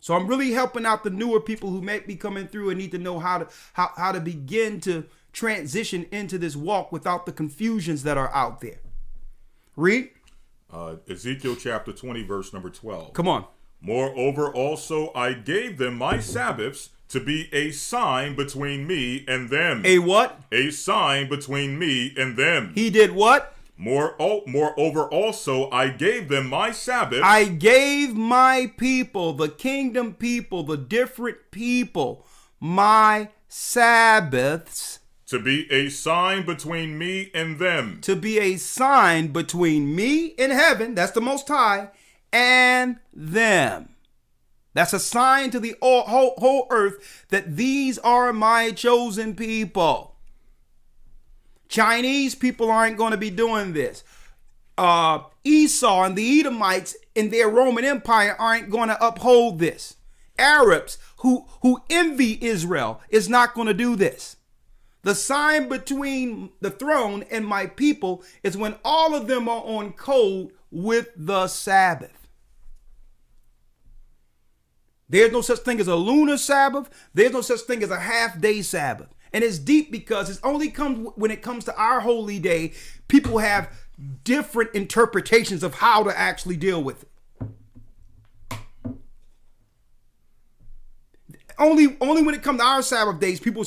So I'm really helping out the newer people who may be coming through and need to know how to begin to transition into this walk without the confusions that are out there. Read. Ezekiel chapter 20, verse number 12. Come on. Moreover, also I gave them my Sabbaths to be a sign between me and them. A what? A sign between me and them. He did what? Moreover, also I gave them my Sabbaths. I gave my people, the kingdom people, the different people, my Sabbaths. To be a sign between me and them. To be a sign between me in heaven, that's the Most High, and them. That's a sign to the whole earth that these are my chosen people. Chinese people aren't going to be doing this. Esau and the Edomites in their Roman Empire aren't going to uphold this. Arabs who envy Israel is not going to do this. The sign between the throne and my people is when all of them are on code with the Sabbath. There's no such thing as a lunar Sabbath. There's no such thing as a half-day Sabbath. And it's deep because it's only comes when it comes to our holy day, people have different interpretations of how to actually deal with it. Only when it comes to our Sabbath days, people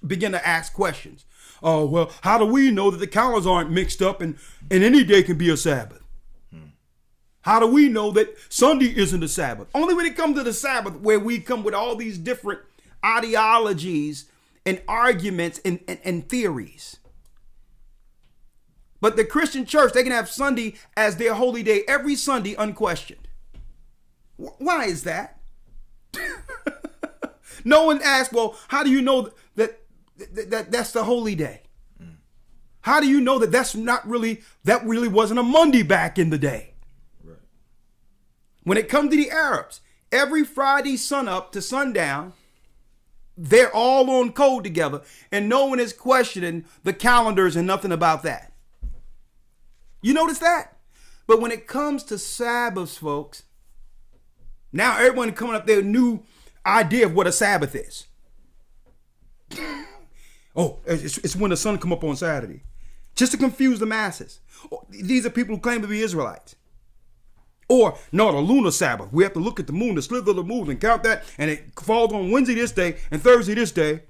begin to ask questions. Oh, well, how do we know that the calendars aren't mixed up and any day can be a Sabbath? How do we know that Sunday isn't a Sabbath? Only when it comes to the Sabbath, where we come with all these different ideologies and arguments and theories. But the Christian church, they can have Sunday as their holy day every Sunday unquestioned. Why is that? No one asks, well, how do you know that that's the holy day? How do you know that that really wasn't a Monday back in the day? Right. When it comes to the Arabs, every Friday sun up to sundown, they're all on code together, and no one is questioning the calendars and nothing about that. You notice that? But when it comes to Sabbaths, folks, now everyone coming up with their new idea of what a Sabbath is. Oh, it's when the sun come up on Saturday. Just to confuse the masses. These are people who claim to be Israelites. Or, no, the lunar Sabbath. We have to look at the moon, the slither of the moon, and count that, and it falls on Wednesday this day and Thursday this day.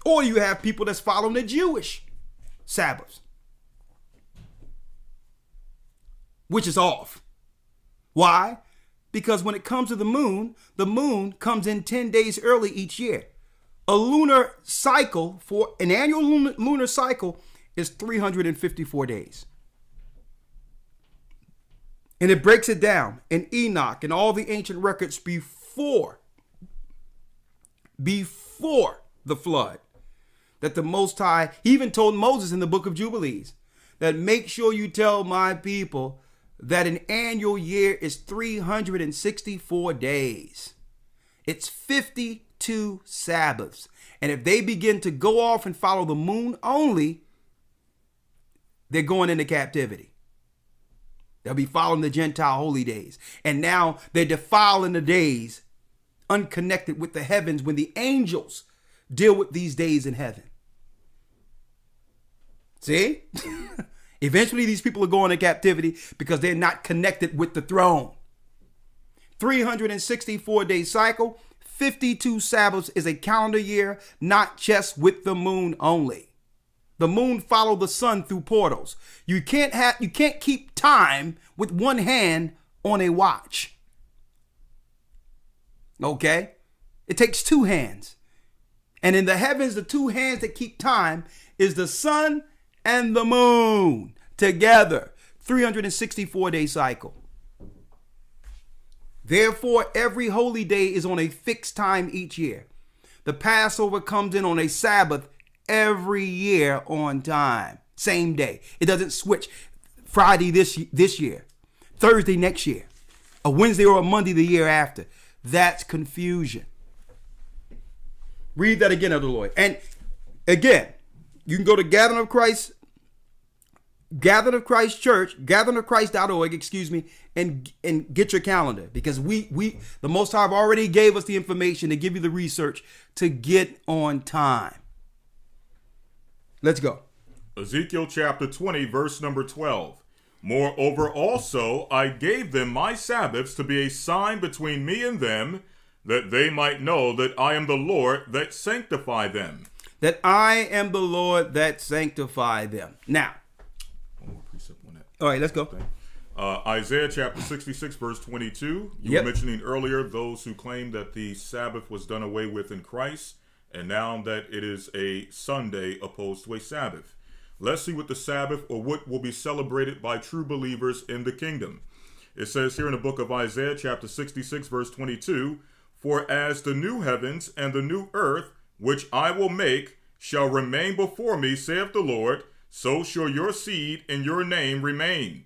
Or you have people that's following the Jewish Sabbaths, which is off. Why? Because when it comes to the moon comes in 10 days early each year. A lunar cycle, for an annual lunar cycle, is 354 days. And it breaks it down in Enoch and all the ancient records before the flood, that the Most High, he even told Moses in the book of Jubilees, that make sure you tell my people that an annual year is 364 days. It's 52 Sabbaths. And if they begin to go off and follow the moon only, they're going into captivity. They'll be following the Gentile holy days. And now they're defiling the days unconnected with the heavens when the angels deal with these days in heaven. See? Eventually these people are going into captivity because they're not connected with the throne. 364-day cycle, 52 Sabbaths is a calendar year, not just with the moon only. The moon follows the sun through portals. You can't keep time with one hand on a watch. Okay? It takes two hands. And in the heavens, the two hands that keep time is the sun and the moon together. 364-day cycle. Therefore, every holy day is on a fixed time each year. The Passover comes in on a Sabbath every year on time. Same day. It doesn't switch. Friday this year, Thursday next year, a Wednesday or a Monday the year after. That's confusion. Read that again, Elder Lloyd. And again, you can go to Gathering of Christ Church, gatheringofchrist.org, and get your calendar, because the Most High already gave us the information to give you the research to get on time. Let's go. Ezekiel chapter 20, verse number 12. Moreover also I gave them my Sabbaths to be a sign between me and them, that they might know that I am the Lord that sanctify them. That I am the Lord that sanctify them. Now, one more precept on that. All right, let's go. Isaiah chapter 66, verse 22. You were mentioning earlier those who claim that the Sabbath was done away with in Christ, and now that it is a Sunday opposed to a Sabbath. Let's see what the Sabbath, or what will be celebrated by true believers in the kingdom. It says here in the book of Isaiah chapter 66, verse 22, for as the new heavens and the new earth, which I will make, shall remain before me, saith the Lord, so shall your seed and your name remain.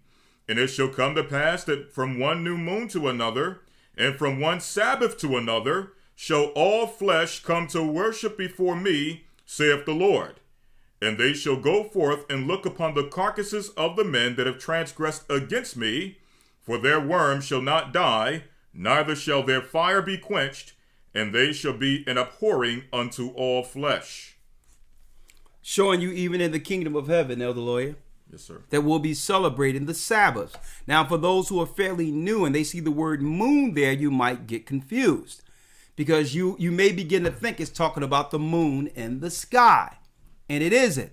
And it shall come to pass that from one new moon to another, and from one Sabbath to another, shall all flesh come to worship before me, saith the Lord. And they shall go forth and look upon the carcasses of the men that have transgressed against me, for their worm shall not die, neither shall their fire be quenched, and they shall be an abhorring unto all flesh. Showing you even in the kingdom of heaven, Elder Lawyer. Yes, sir. That we'll be celebrating the Sabbath. Now, for those who are fairly new and they see the word moon there, you might get confused, because you may begin to think it's talking about the moon in the sky. And it isn't.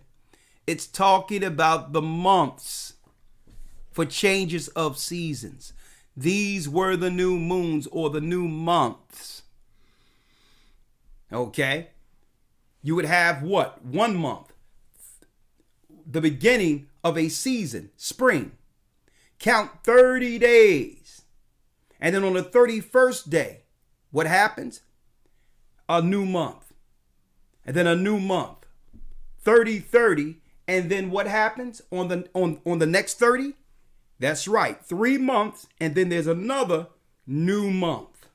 It's talking about the months for changes of seasons. These were the new moons, or the new months. Okay? You would have what? 1 month. the beginning of a season, spring. Count 30 days. And then on the 31st day, what happens? A new month. And then a new month. 30, 30. And then what happens on the next 30? That's right. 3 months. And then there's another new month.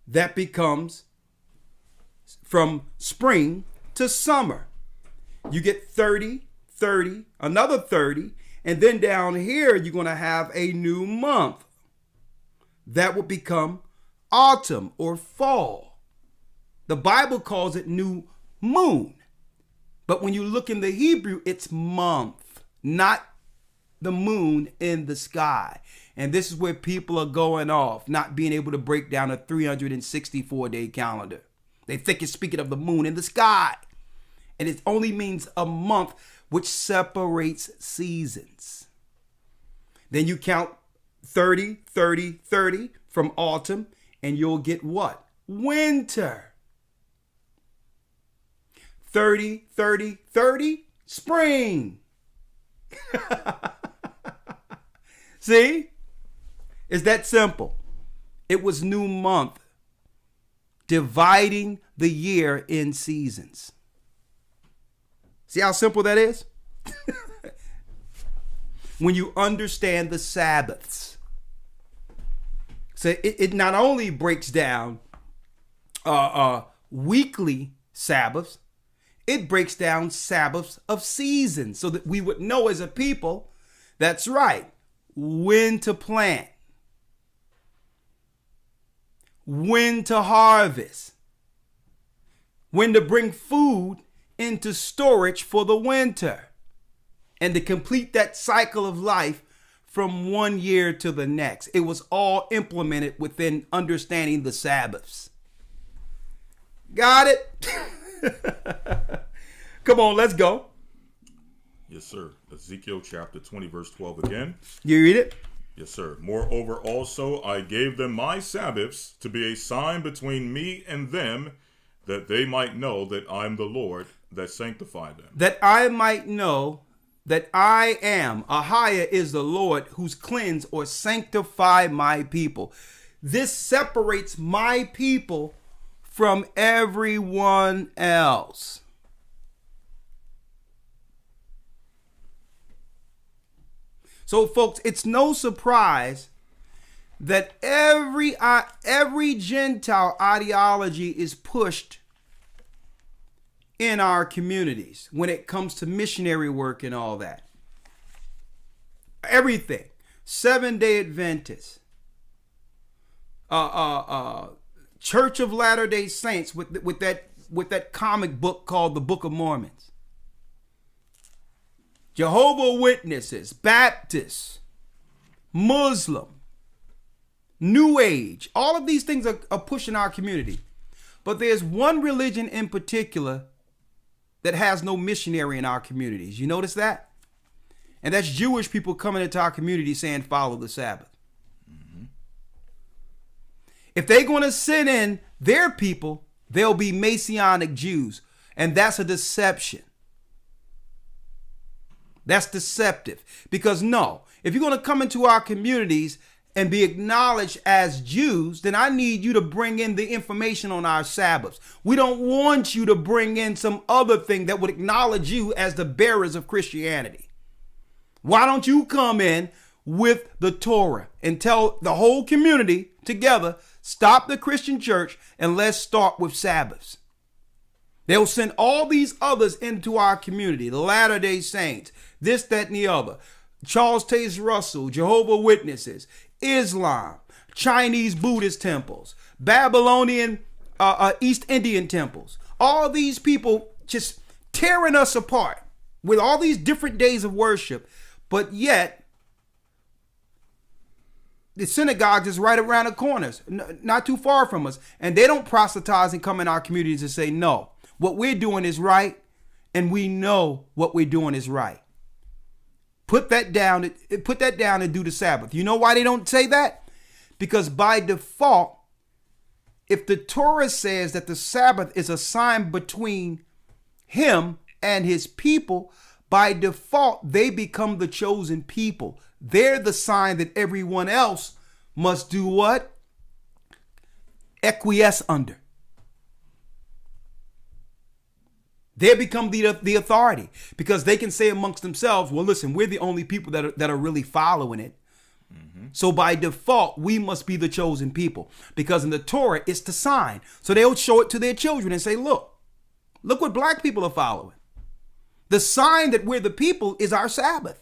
That becomes from spring to summer. You get 30, 30, another 30. And then down here, you're going to have a new month. That will become autumn or fall. The Bible calls it new moon. But when you look in the Hebrew, it's month, not the moon in the sky. And this is where people are going off, not being able to break down a 364-day calendar. They think it's speaking of the moon in the sky. And it only means a month, which separates seasons. Then you count 30, 30, 30 from autumn, and you'll get what? Winter. 30, 30, 30, spring. See? It's that simple. It was new month, dividing the year in seasons. See how simple that is? When you understand the Sabbaths. So it not only breaks down weekly Sabbaths, it breaks down Sabbaths of seasons so that we would know as a people, that's right, when to plant, when to harvest, when to bring food into storage for the winter, and to complete that cycle of life from one year to the next. It was all implemented within understanding the Sabbaths. Got it? Come on, let's go. Yes, sir. Ezekiel chapter 20, verse 12 again. You read it? Yes, sir. Moreover, also I gave them my Sabbaths to be a sign between me and them, that they might know that I am the Lord that sanctified them. That I might know that I am, AHAYAH is the Lord who's cleansed or sanctified my people. This separates my people from everyone else. So, folks, it's no surprise that every Gentile ideology is pushed in our communities when it comes to missionary work and all that. Everything. Seventh-day Adventists. Church of Latter-day Saints with that comic book called the Book of Mormons. Jehovah's Witnesses, Baptists, Muslim, New Age. All of these things are pushing our community. But there's one religion in particular that has no missionary in our communities. You notice that? And that's Jewish people coming into our community saying, follow the Sabbath. Mm-hmm. If they're going to send in their people, they'll be Messianic Jews. And that's a deception. That's deceptive. Because no, if you're going to come into our communities and be acknowledged as Jews, then I need you to bring in the information on our Sabbaths. We don't want you to bring in some other thing that would acknowledge you as the bearers of Christianity. Why don't you come in with the Torah and tell the whole community together, stop the Christian church and let's start with Sabbaths. They'll send all these others into our community, the Latter-day Saints, this, that, and the other. Charles Taze Russell, Jehovah's Witnesses, Islam, Chinese Buddhist temples, Babylonian East Indian temples. All these people just tearing us apart with all these different days of worship. But yet, the synagogue is right around the corners, not too far from us. And they don't proselytize and come in our communities and say, no, what we're doing is right. And we know what we're doing is right. Put that down and do the Sabbath. You know why they don't say that? Because by default, if the Torah says that the Sabbath is a sign between him and his people, by default, they become the chosen people. They're the sign that everyone else must do what? Acquiesce under. They become the authority because they can say amongst themselves, well, listen, we're the only people that are really following it. Mm-hmm. So by default, we must be the chosen people because in the Torah, it's the sign. So they'll show it to their children and say, look what black people are following. The sign that we're the people is our Sabbath.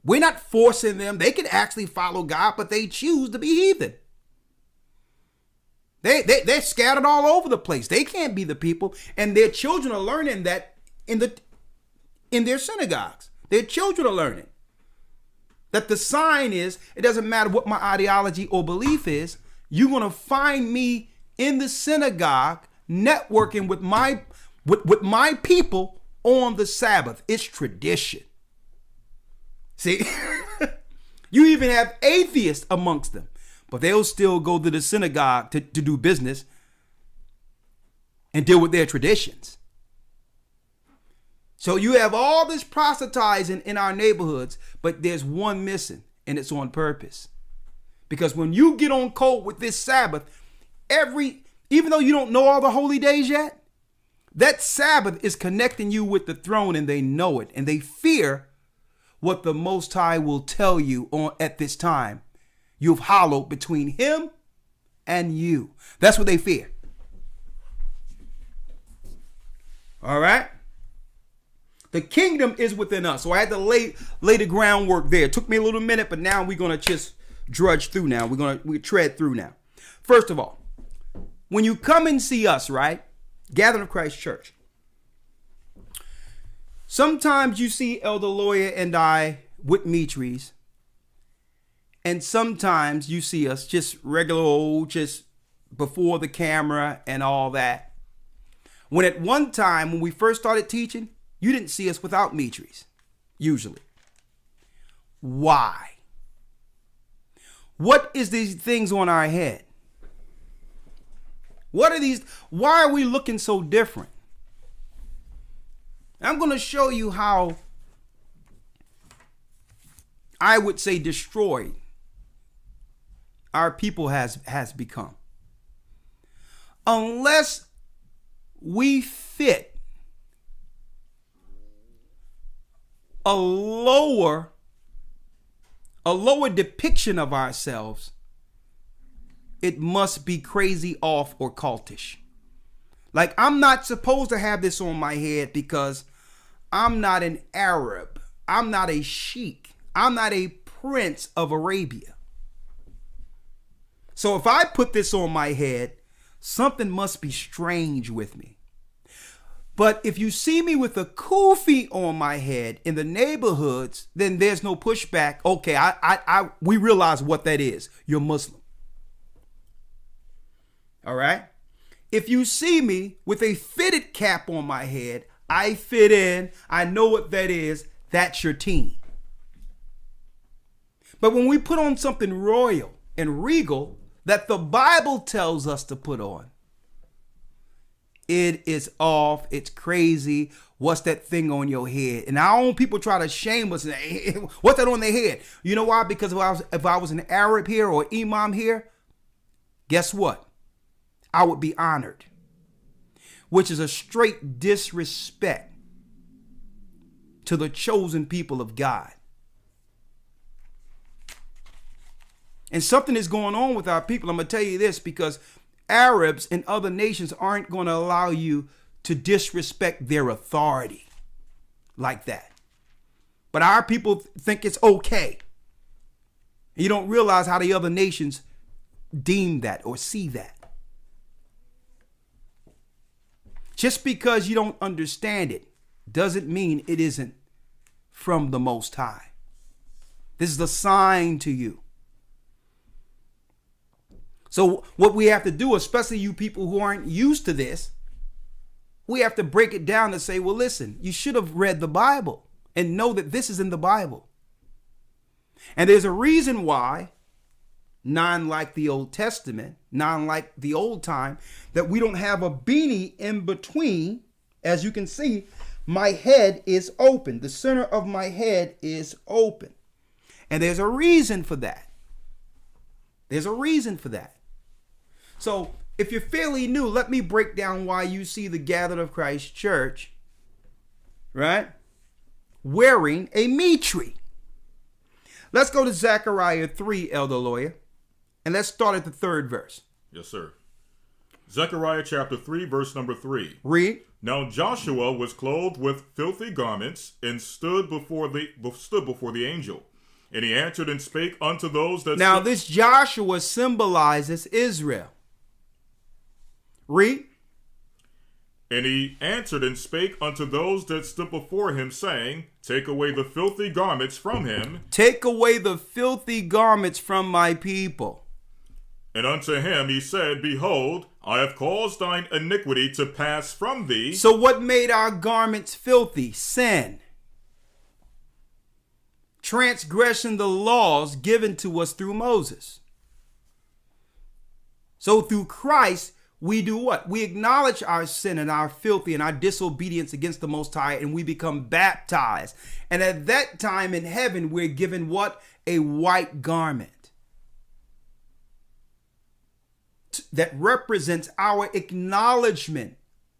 We're not forcing them. They can actually follow God, but they choose to be heathen. They're scattered all over the place. They can't be the people. And their children are learning that in their synagogues. Their children are learning that the sign is, it doesn't matter what my ideology or belief is, you're going to find me in the synagogue networking with my people on the Sabbath. It's tradition. See, you even have atheists amongst them. But they'll still go to the synagogue to do business and deal with their traditions. So you have all this proselytizing in our neighborhoods, but there's one missing, and it's on purpose. Because when you get on code with this Sabbath, even though you don't know all the holy days yet, that Sabbath is connecting you with the throne, and they know it, and they fear what the Most High will tell you at this time. You've hollowed between him and you. That's what they fear. All right. The kingdom is within us. So I had to lay the groundwork there. It took me a little minute, but now we're going to just drudge through now. We tread through now. First of all, when you come and see us, right? Gathering of Christ Church. Sometimes you see Elder Lawyer and I with Mitris. And sometimes you see us just regular old, just before the camera and all that. When at one time, when we first started teaching, you didn't see us without Mitris, usually. Why? What is these things on our head? What are these? Why are we looking so different? I'm going to show you how I would say destroyed our people has become. Unless we fit a lower depiction of ourselves, it must be crazy off or cultish. Like, I'm not supposed to have this on my head because I'm not an Arab. I'm not a sheik. I'm not a prince of Arabia. So if I put this on my head, something must be strange with me. But if you see me with a kufi on my head in the neighborhoods, then there's no pushback. Okay, we realize what that is. You're Muslim. All right? If you see me with a fitted cap on my head, I fit in. I know what that is. That's your team. But when we put on something royal and regal that the Bible tells us to put on, it is off. It's crazy. What's that thing on your head? And our own people try to shame us. What's that on their head? You know why? Because if I was an Arab here or imam here, guess what? I would be honored, which is a straight disrespect to the chosen people of God. And something is going on with our people. I'm going to tell you this because Arabs and other nations aren't going to allow you to disrespect their authority like that. But our people think it's okay. And you don't realize how the other nations deem that or see that. Just because you don't understand it doesn't mean it isn't from the Most High. This is a sign to you. So what we have to do, especially you people who aren't used to this, we have to break it down and say, well, listen, you should have read the Bible and know that this is in the Bible. And there's a reason why, not like the Old Testament, not like the old time, that we don't have a beanie in between. As you can see, My head is open. The center of my head is open. And there's a reason for that. There's a reason for that. So if you're fairly new, let me break down why you see the Gathered of Christ Church, right, wearing a mitre. Let's go to Zechariah 3, Elder Lawyer, and let's start at the 3rd verse. Yes, sir. Zechariah chapter 3, verse number 3. Read. Now Joshua was clothed with filthy garments and stood before the angel. And he answered and spake unto those that... Now this Joshua symbolizes Israel. Read. And he answered and spake unto those that stood before him, saying, Take away the filthy garments from him. Take away the filthy garments from my people. And unto him he said, Behold, I have caused thine iniquity to pass from thee. So what made our garments filthy? Sin. Transgression the laws given to us through Moses. So through Christ, we do what? We acknowledge our sin and our filthy and our disobedience against the Most High, and we become baptized. And at that time in heaven, we're given what? A white garment that represents our acknowledgement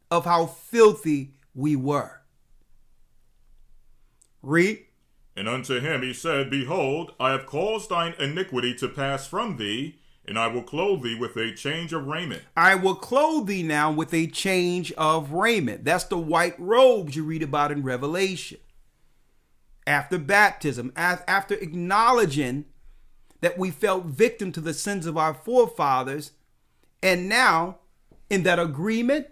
of how filthy we were. Read. And unto him he said, Behold, I have caused thine iniquity to pass from thee, and I will clothe thee with a change of raiment. I will clothe thee now with a change of raiment. That's the white robes you read about in Revelation. After baptism, after acknowledging that we fell victim to the sins of our forefathers, and now in that agreement,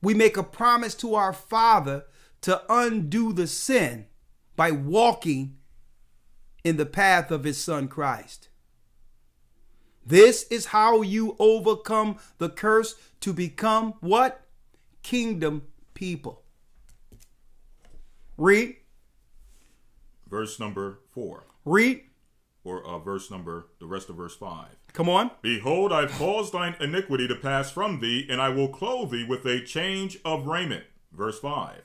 we make a promise to our Father to undo the sin by walking in the path of his Son Christ. This is how you overcome the curse to become what? Kingdom people. Read. Verse number 4. Read. Or the rest of verse 5. Come on. Behold, I have caused thine iniquity to pass from thee, and I will clothe thee with a change of raiment. Verse 5.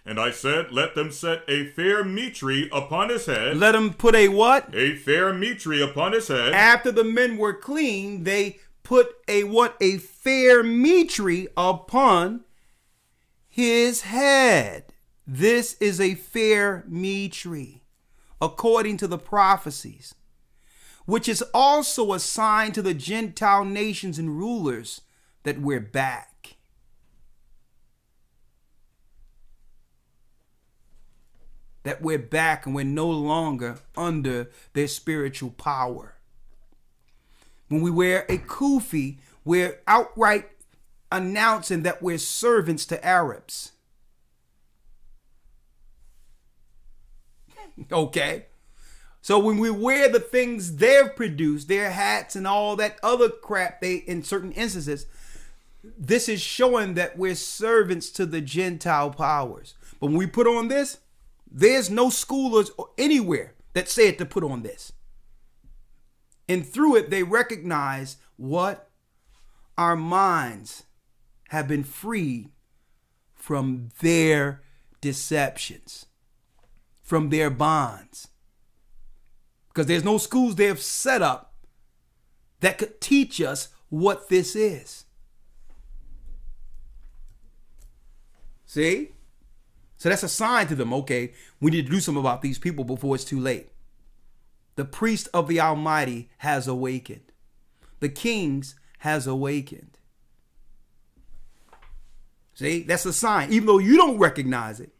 And I said, Let them set a fair mitre upon his head. Let him put a what? A fair mitre upon his head. After the men were clean, they put a what? A fair mitre upon his head. This is a fair mitre, according to the prophecies, which is also a sign to the Gentile nations and rulers that we're back. That we're back and we're no longer under their spiritual power. When we wear a kufi, we're outright announcing that we're servants to Arabs. Okay? So when we wear the things they've produced, their hats and all that other crap they, in certain instances, this is showing that we're servants to the Gentile powers. But when we put on this, there's no scholars anywhere that said to put on this. And through it, they recognize what? Our minds have been freed from their deceptions, from their bonds. Because there's no schools they have set up that could teach us what this is. See? So that's a sign to them, okay, we need to do something about these people before it's too late. The priest of the Almighty has awakened. The kings has awakened. See, that's a sign, even though you don't recognize it.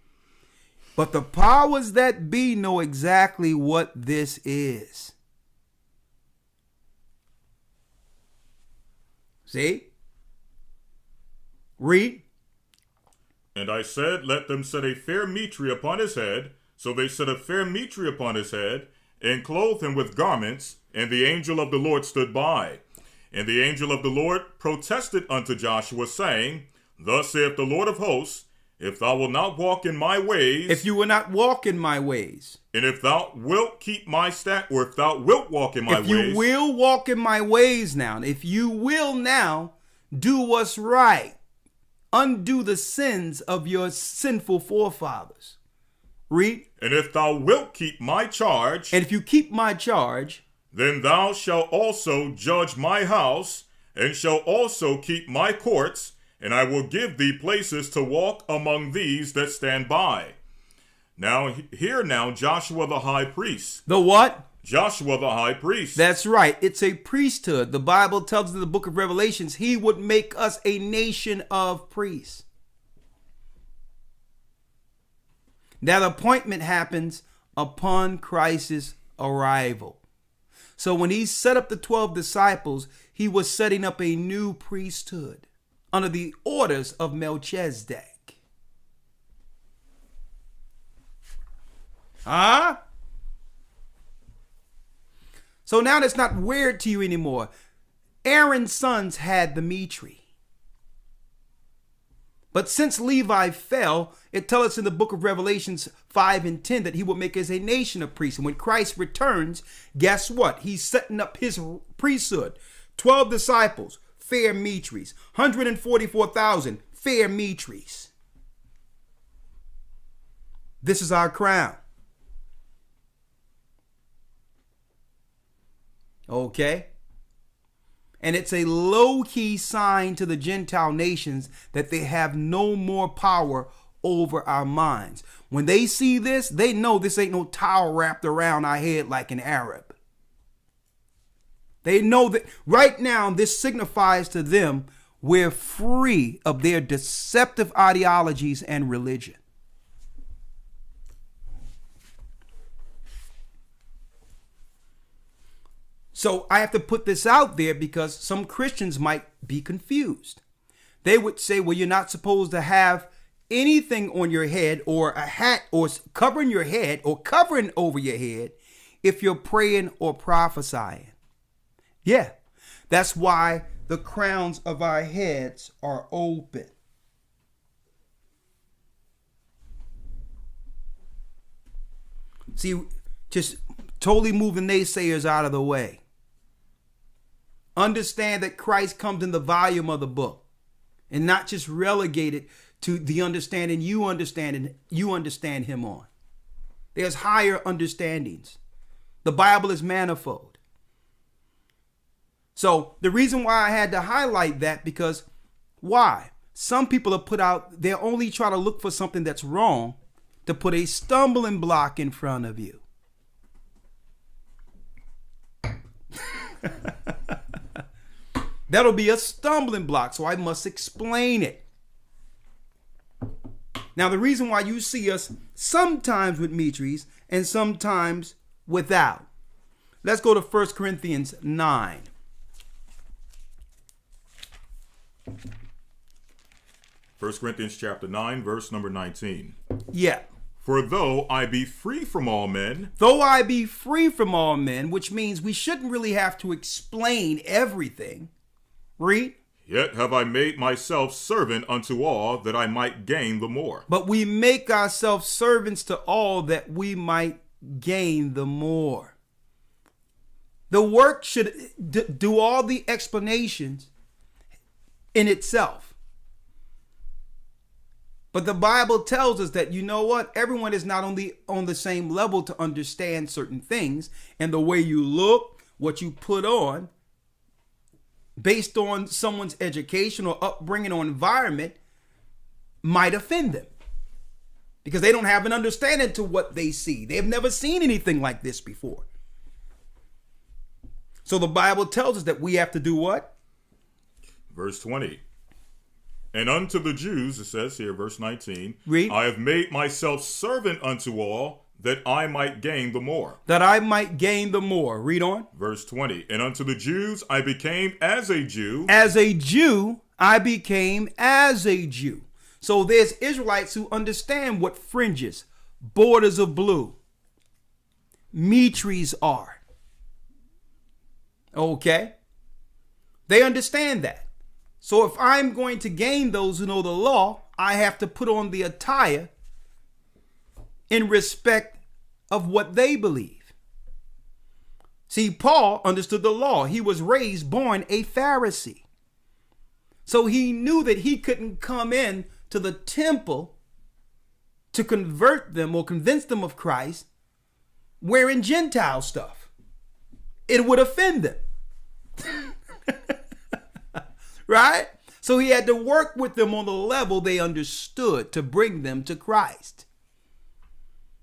But the powers that be know exactly what this is. See? Read. And I said, Let them set a fair mitre upon his head. So they set a fair mitre upon his head, and clothed him with garments. And the angel of the Lord stood by. And the angel of the Lord protested unto Joshua, saying, Thus saith the Lord of hosts, If thou wilt not walk in my ways, if you will not walk in my ways, and if thou wilt keep my or if thou wilt walk in my ways, if you will walk in my ways now, if you will now do what's right, undo the sins of your sinful forefathers. Read. And if thou wilt keep my charge, And if you keep my charge, then thou shalt also judge my house, and shalt also keep my courts, and I will give thee places to walk among these that stand by. Now, hear now Joshua the high priest. the what? Joshua the high priest. That's right. It's a priesthood. The Bible tells us in the book of Revelations, he would make us a nation of priests. That appointment happens upon Christ's arrival. So when he set up the 12 disciples, he was setting up a new priesthood under the orders of Melchizedek. So now that's not weird to you anymore. Aaron's sons had the Mitri. But since Levi fell, it tells us in the book of Revelations 5 and 10 that he will make us a nation of priests. And when Christ returns, guess what? He's setting up his priesthood. 12 disciples, fair Mitris. 144,000, fair Mitris. This is our crown. Okay? And it's a low-key sign to the Gentile nations that they have no more power over our minds. When they see this, they know this ain't no towel wrapped around our head like an Arab. They know that right now this signifies to them we're free of their deceptive ideologies and religion. So I have to put this out there because some Christians might be confused. They would say, well, you're not supposed to have anything on your head or a hat or covering your head or covering over your head if you're praying or prophesying. Yeah, that's why the crowns of our heads are open. See, just totally move the naysayers out of the way. Understand that Christ comes in the volume of the book and not just relegated to the understanding you understand him on. There's higher understandings. The Bible is manifold. So the reason why I had to highlight that, because why? Some people have put out, they're only trying to look for something that's wrong to put a stumbling block in front of you. That'll be a stumbling block, so I must explain it. Now, the reason why you see us sometimes with Mitris and sometimes without. Let's go to 1 Corinthians 9. 1 Corinthians chapter 9, verse number 19. Yeah. For though I be free from all men, which means we shouldn't really have to explain everything. Read. Yet have I made myself servant unto all, that I might gain the more. But we make ourselves servants to all, that we might gain the more. The work should do all the explanations in itself. But the Bible tells us that, you know what? Everyone is not only on the same level to understand certain things, and the way you look, what you put on, based on someone's education or upbringing or environment, might offend them because they don't have an understanding to what they see. They've never seen anything like this before. So the Bible tells us that we have to do what? Verse 20. And unto the Jews, it says here, verse 19, Read. I have made myself servant unto all, that I might gain the more. That I might gain the more. Read on. Verse 20. And unto the Jews I became as a Jew. As a Jew, I became as a Jew. So there's Israelites who understand what fringes, borders of blue, Mitris are. Okay? They understand that. So if I'm going to gain those who know the law, I have to put on the attire in respect of what they believe. See, Paul understood the law. He was born a Pharisee. So he knew that he couldn't come in to the temple to convert them or convince them of Christ wearing Gentile stuff. It would offend them. Right? So he had to work with them on the level they understood to bring them to Christ.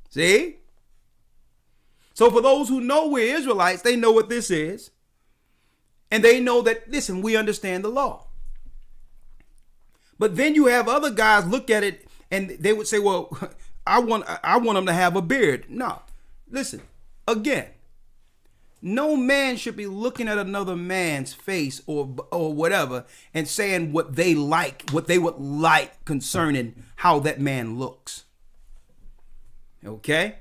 See? So for those who know we're Israelites, they know what this is. And they know that, listen, we understand the law. But then you have other guys look at it and they would say, well, I want them to have a beard. No, listen, again, no man should be looking at another man's face or whatever and saying what they like, what they would like concerning how that man looks. Okay?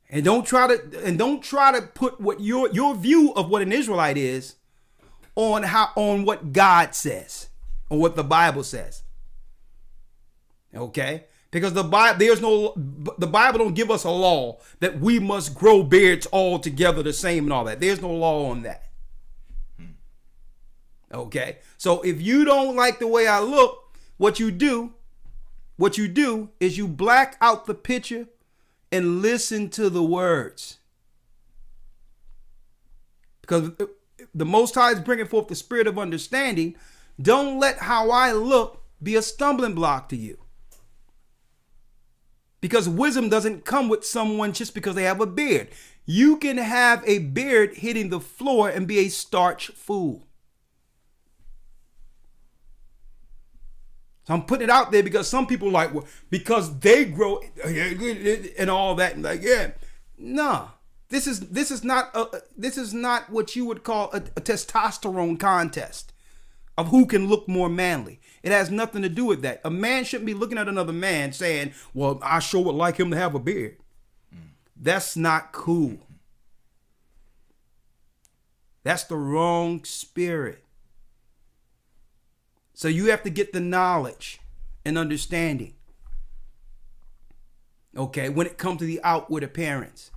And don't try to put what your view of what an Israelite is on what God says or what the Bible says. Okay? Because the Bible don't give us a law that we must grow beards all together the same and all that. There's no law on that. Okay? So if you don't like the way I look, what you do is you black out the picture and listen to the words. Because the Most High is bringing forth the spirit of understanding. Don't let how I look be a stumbling block to you. Because wisdom doesn't come with someone just because they have a beard. You can have a beard hitting the floor and be a starch fool. So I'm putting it out there because some people like, well, because they grow and all that. And like, yeah, no, this is not what you would call a testosterone contest of who can look more manly. It has nothing to do with that. A man shouldn't be looking at another man saying, well, I sure would like him to have a beard. That's not cool. That's the wrong spirit. So you have to get the knowledge and understanding. Okay, when it comes to the outward appearance.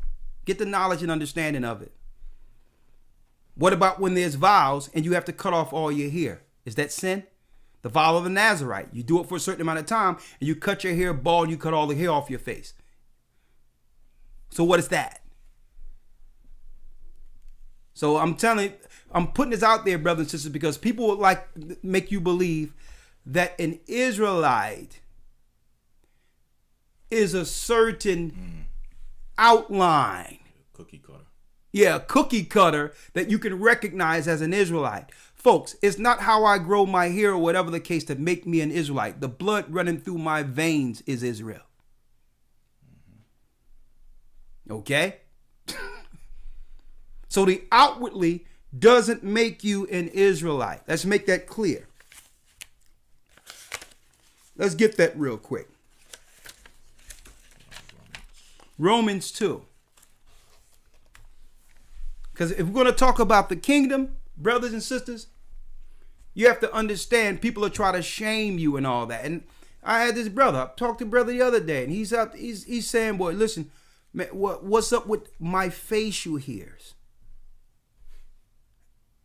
Get the knowledge and understanding of it. What about when there's vows and you have to cut off all your hair? Is that sin? The vow of the Nazarite. You do it for a certain amount of time and you cut your hair bald and you cut all the hair off your face. So what is that? So I'm putting this out there, brothers and sisters, because people would like make you believe that an Israelite is a certain outline. Cookie cutter. Yeah, cookie cutter that you can recognize as an Israelite. Folks, it's not how I grow my hair or whatever the case that make me an Israelite. The blood running through my veins is Israel. Okay? So the outwardly doesn't make you an Israelite. Let's make that clear. Let's get that real quick. Romans 2. Because if we're going to talk about the kingdom, brothers and sisters, you have to understand people are trying to shame you and all that. And I had this brother, I talked to a brother the other day, and he's saying, boy, listen, man, what's up with my facial hairs?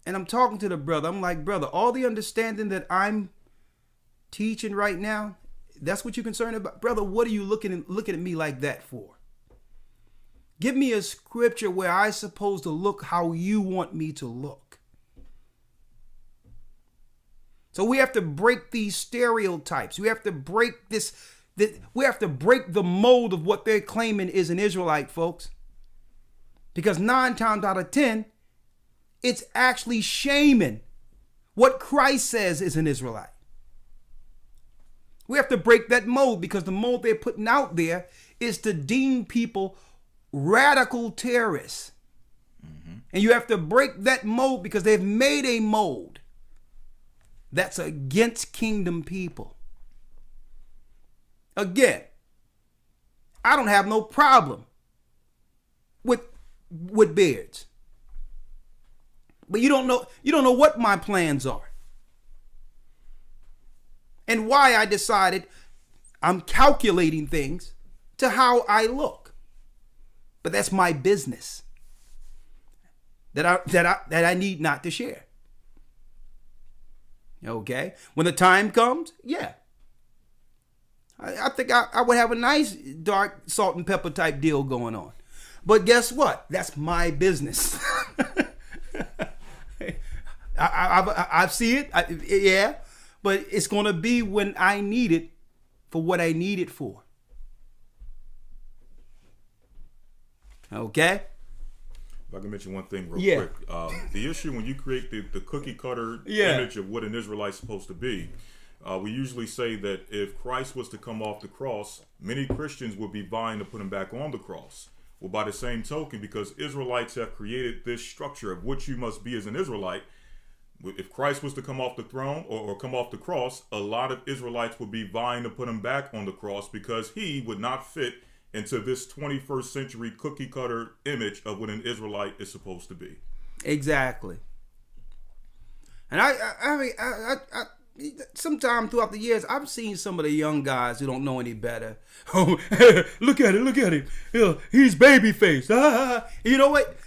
And I'm talking to the brother. I'm like, brother, all the understanding that I'm teaching right now, that's what you're concerned about? Brother, what are you looking at me like that for? Give me a scripture where I'm supposed to look how you want me to look. So we have to break these stereotypes. We have to break we have to break the mold of what they're claiming is an Israelite, folks. Because 9 times out of 10, it's actually shaming what Christ says is an Israelite. We have to break that mold because the mold they're putting out there is to deem people radical terrorists. And you have to break that mold because they've made a mold that's against kingdom people. Again, I don't have no problem with beards. But you don't know what my plans are. And why I decided I'm calculating things to how I look. But that's my business that I need not to share. Okay. When the time comes, yeah. I think I would have a nice dark salt and pepper type deal going on. But guess what? That's my business. I see it. Yeah. But it's going to be when I need it for what I need it for. Okay? If I can mention one thing real quick. The issue when you create the cookie cutter image of what an Israelite's supposed to be, we usually say that if Christ was to come off the cross, many Christians would be vying to put him back on the cross. Well, by the same token, because Israelites have created this structure of what you must be as an Israelite, if Christ was to come off the throne or come off the cross, a lot of Israelites would be vying to put him back on the cross because he would not fit into this 21st century cookie cutter image of what an Israelite is supposed to be. Exactly. And I mean, sometime throughout the years, I've seen some of the young guys who don't know any better. Oh, look at him. Yeah, he's babyface. You know what?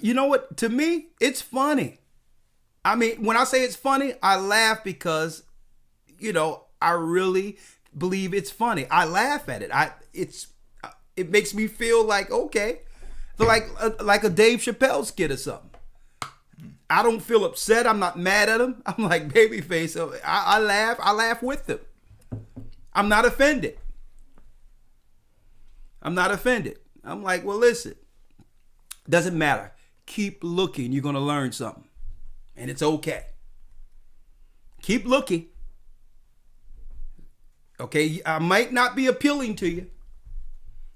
You know what? To me, it's funny. I mean, when I say it's funny, I laugh because, I really believe it's funny. I laugh at it. It makes me feel like, okay, like a Dave Chappelle skit or something. I don't feel upset. I'm not mad at him. I'm like, babyface. So I laugh with them. I'm not offended. I'm like, well, listen, doesn't matter. Keep looking. You're going to learn something. And it's okay. Keep looking. Okay, I might not be appealing to you.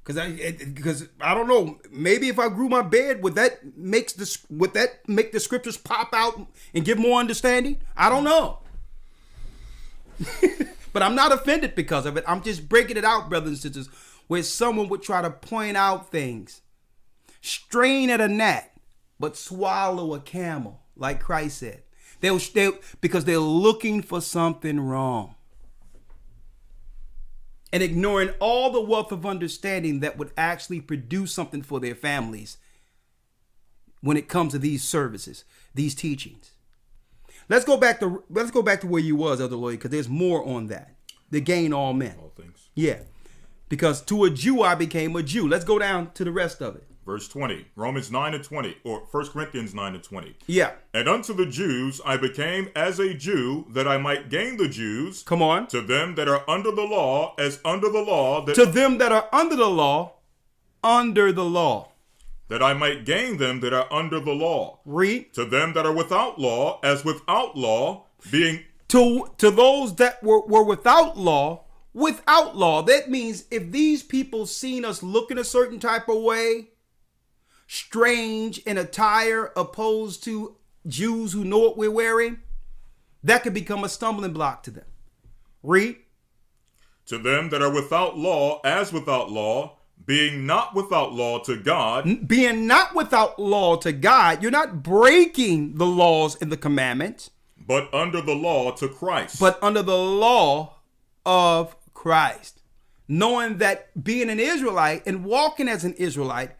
Because I don't know, maybe if I grew my beard, would that make the scriptures pop out and give more understanding? I don't know. But I'm not offended because of it. I'm just breaking it out, brothers and sisters, where someone would try to point out things. Strain at a gnat, but swallow a camel, like Christ said. Because they're looking for something wrong. And ignoring all the wealth of understanding that would actually produce something for their families when it comes to these services, these teachings. Let's go back to where you was, Elder Lloyd, because there's more on that. To gain all men. All things. Yeah. Because to a Jew I became a Jew. Let's go down to the rest of it. Verse 20, Romans 9:20, or 1 Corinthians 9:20. Yeah. And unto the Jews I became as a Jew, that I might gain the Jews. Come on. To them that are under the law, as under the law. To them that are under the law, That I might gain them that are under the law. Read. To them that are without law, as without law, being... To those that were without law. That means if these people seen us looking a certain type of way, strange in attire opposed to Jews who know what we're wearing, that could become a stumbling block to them. Read. To them that are without law, as without law, being not without law to God. Being not without law to God, you're not breaking the laws and the commandments. But under the law to Christ. But under the law of Christ. Knowing that being an Israelite and walking as an Israelite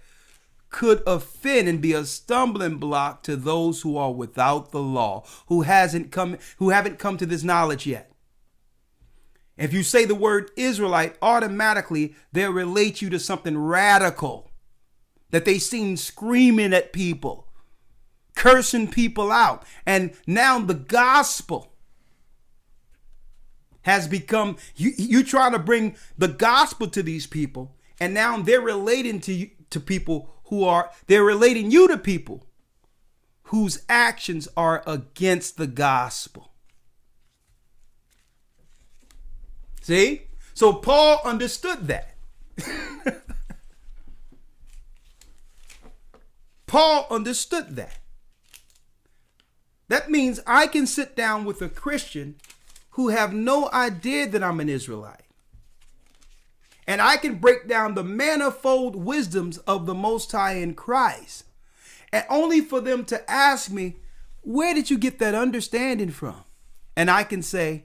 could offend and be a stumbling block to those who are without the law, who haven't come to this knowledge yet. If you say the word Israelite, automatically they'll relate you to something radical that they seen screaming at people, cursing people out. And now the gospel has become, you trying to bring the gospel to these people, and now they're relating to people they're relating you to people whose actions are against the gospel. See? So Paul understood that. Paul understood that. That means I can sit down with a Christian who have no idea that I'm an Israelite. And I can break down the manifold wisdoms of the Most High in Christ. And only for them to ask me, where did you get that understanding from? And I can say,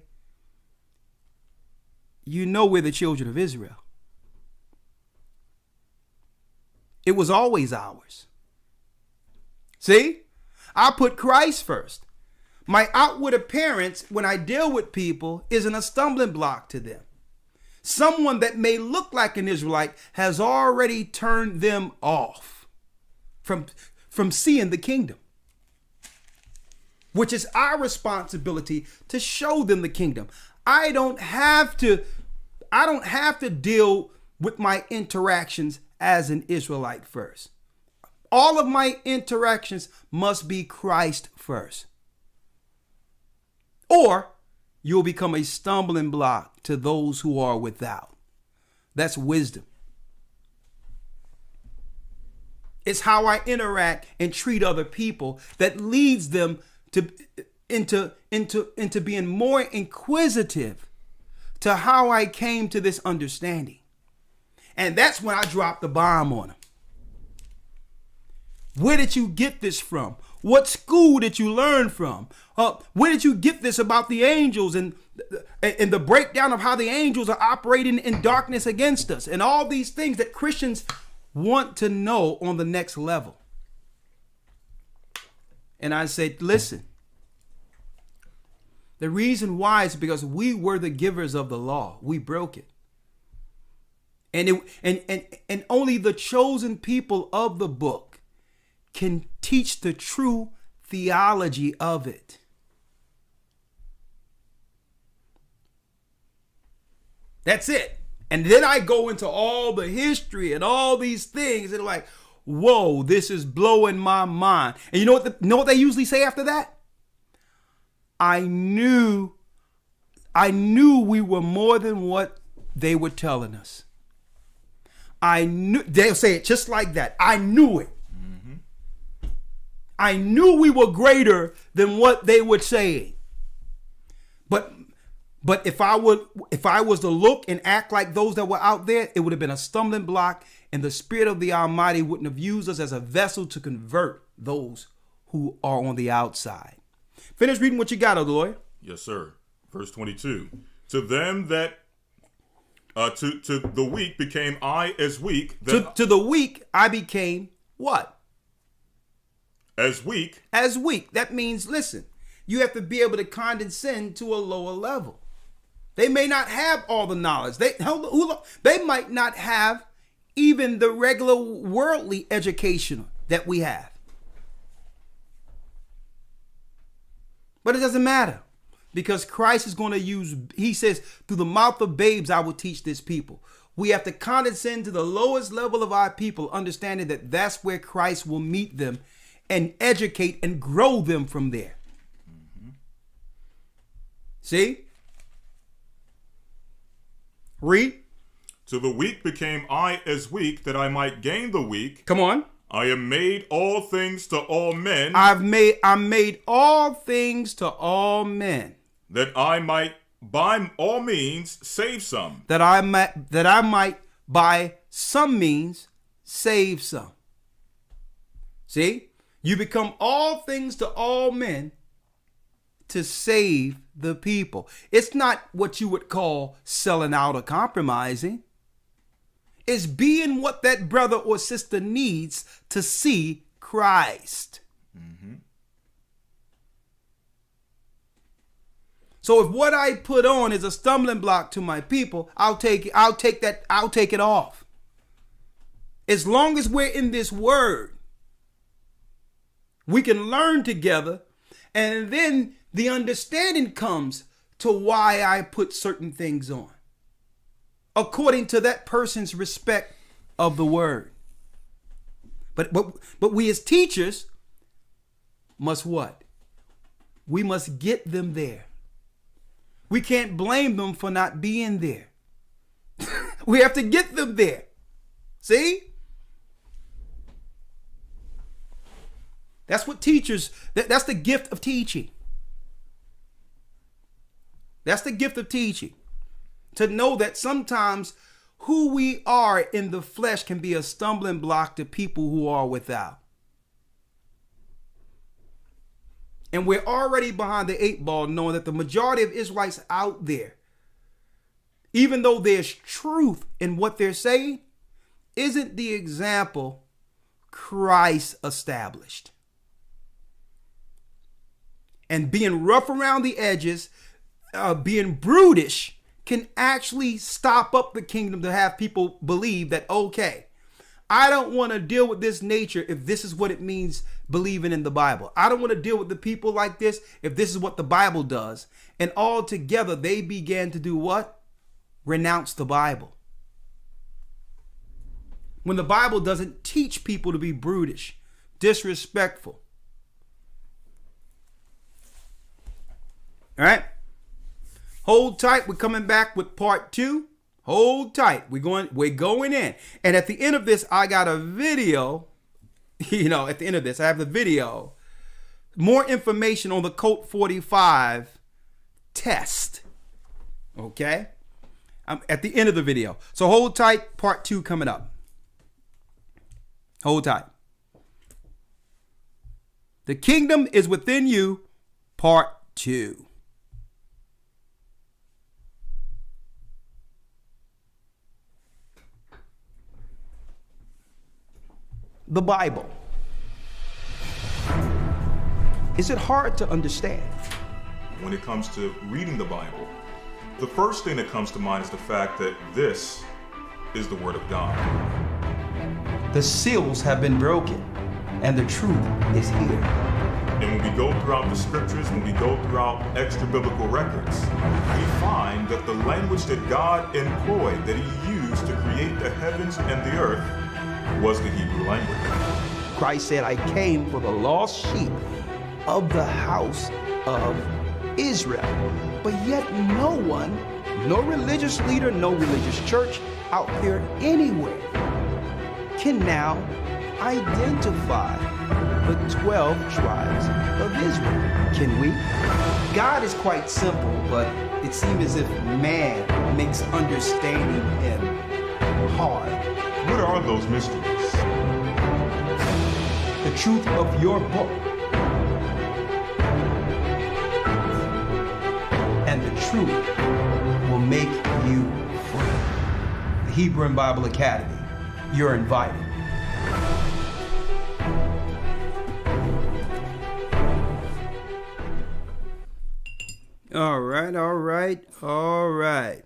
we're the children of Israel. It was always ours. See? I put Christ first. My outward appearance when I deal with people isn't a stumbling block to them. Someone that may look like an Israelite has already turned them off from seeing the kingdom, which is our responsibility to show them the kingdom. I don't have to deal with my interactions as an Israelite first. All of my interactions must be Christ first. Or you'll become a stumbling block to those who are without. That's wisdom. It's how I interact and treat other people that leads them into being more inquisitive to how I came to this understanding. And that's when I dropped the bomb on them. Where did you get this from? What school did you learn from? Where did you get this about the angels and the breakdown of how the angels are operating in darkness against us and all these things that Christians want to know on the next level? And I said, listen, the reason why is because we were the givers of the law. We broke it. And only the chosen people of the book can teach the true theology of it. That's it. And then I go into all the history and all these things and like, whoa, this is blowing my mind. And you know what they usually say after that? I knew we were more than what they were telling us. I knew, they'll say it just like that. I knew it. Mm-hmm. I knew we were greater than what they were saying. But if I was to look and act like those that were out there, it would have been a stumbling block, and the Spirit of the Almighty wouldn't have used us as a vessel to convert those who are on the outside. Finish reading what you got, Lord. Yes, sir. Verse 22. To them that to the weak became I as weak. To the weak I became what? As weak. As weak. That means, listen, you have to be able to condescend to a lower level. They may not have all the knowledge. They might not have even the regular worldly education that we have. But it doesn't matter, because Christ is going to use, he says, through the mouth of babes, I will teach this people. We have to condescend to the lowest level of our people, understanding that that's where Christ will meet them and educate and grow them from there. Mm-hmm. See? Read. To the weak became I as weak, that I might gain the weak. Come on. I am made all things to all men. I'm made all things to all men. That I might by all means save some. That I might by some means save some. See? You become all things to all men to save the people. It's not what you would call selling out or compromising. Is being what that brother or sister needs to see Christ. Mm-hmm. So if what I put on is a stumbling block to my people, I'll take it off. As long as we're in this word, we can learn together, and then the understanding comes to why I put certain things on, according to that person's respect of the word. But we as teachers must what? We must get them there. We can't blame them for not being there. We have to get them there. See? That's what teachers, that's the gift of teaching. That's the gift of teaching. To know that sometimes who we are in the flesh can be a stumbling block to people who are without. And we're already behind the 8 ball, knowing that the majority of Israelites out there, even though there's truth in what they're saying, isn't the example Christ established. And being rough around the edges, being brutish, can actually stop up the kingdom to have people believe that, okay, I don't want to deal with this nature if this is what it means believing in the Bible. I don't want to deal with the people like this if this is what the Bible does. And all together they began to do what? Renounce the Bible. When the Bible doesn't teach people to be brutish, disrespectful. All right. Hold tight. We're coming back with part 2. Hold tight. We're going in. And at the end of this, I got a video. At the end of this, I have the video. More information on the Code 45 test. Okay? I'm at the end of the video. So hold tight. Part 2 coming up. Hold tight. The kingdom is within you. Part 2. The Bible. Is it hard to understand? When it comes to reading the Bible, the first thing that comes to mind is the fact that this is the Word of God. The seals have been broken, and the truth is here. And when we go throughout the scriptures, when we go throughout extra biblical records, we find that the language that God employed, that He used to create the heavens and the earth, was the Hebrew language. Christ said, I came for the lost sheep of the house of Israel. But yet no one, no religious leader, no religious church out there anywhere can now identify the 12 tribes of Israel. Can we? God is quite simple, but it seems as if man makes understanding Him hard. What are those mysteries? The truth of your book. And the truth will make you free. The Hebrew and Bible Academy. You're invited. All right.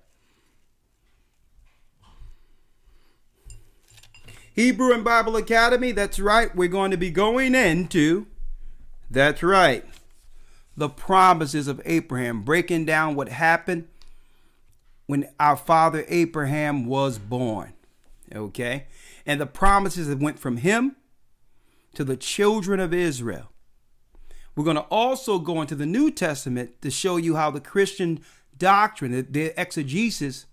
Hebrew and Bible Academy, that's right. We're going to be going into, that's right, the promises of Abraham, breaking down what happened when our father Abraham was born. Okay? And the promises that went from him to the children of Israel. We're going to also go into the New Testament to show you how the Christian doctrine, the exegesis,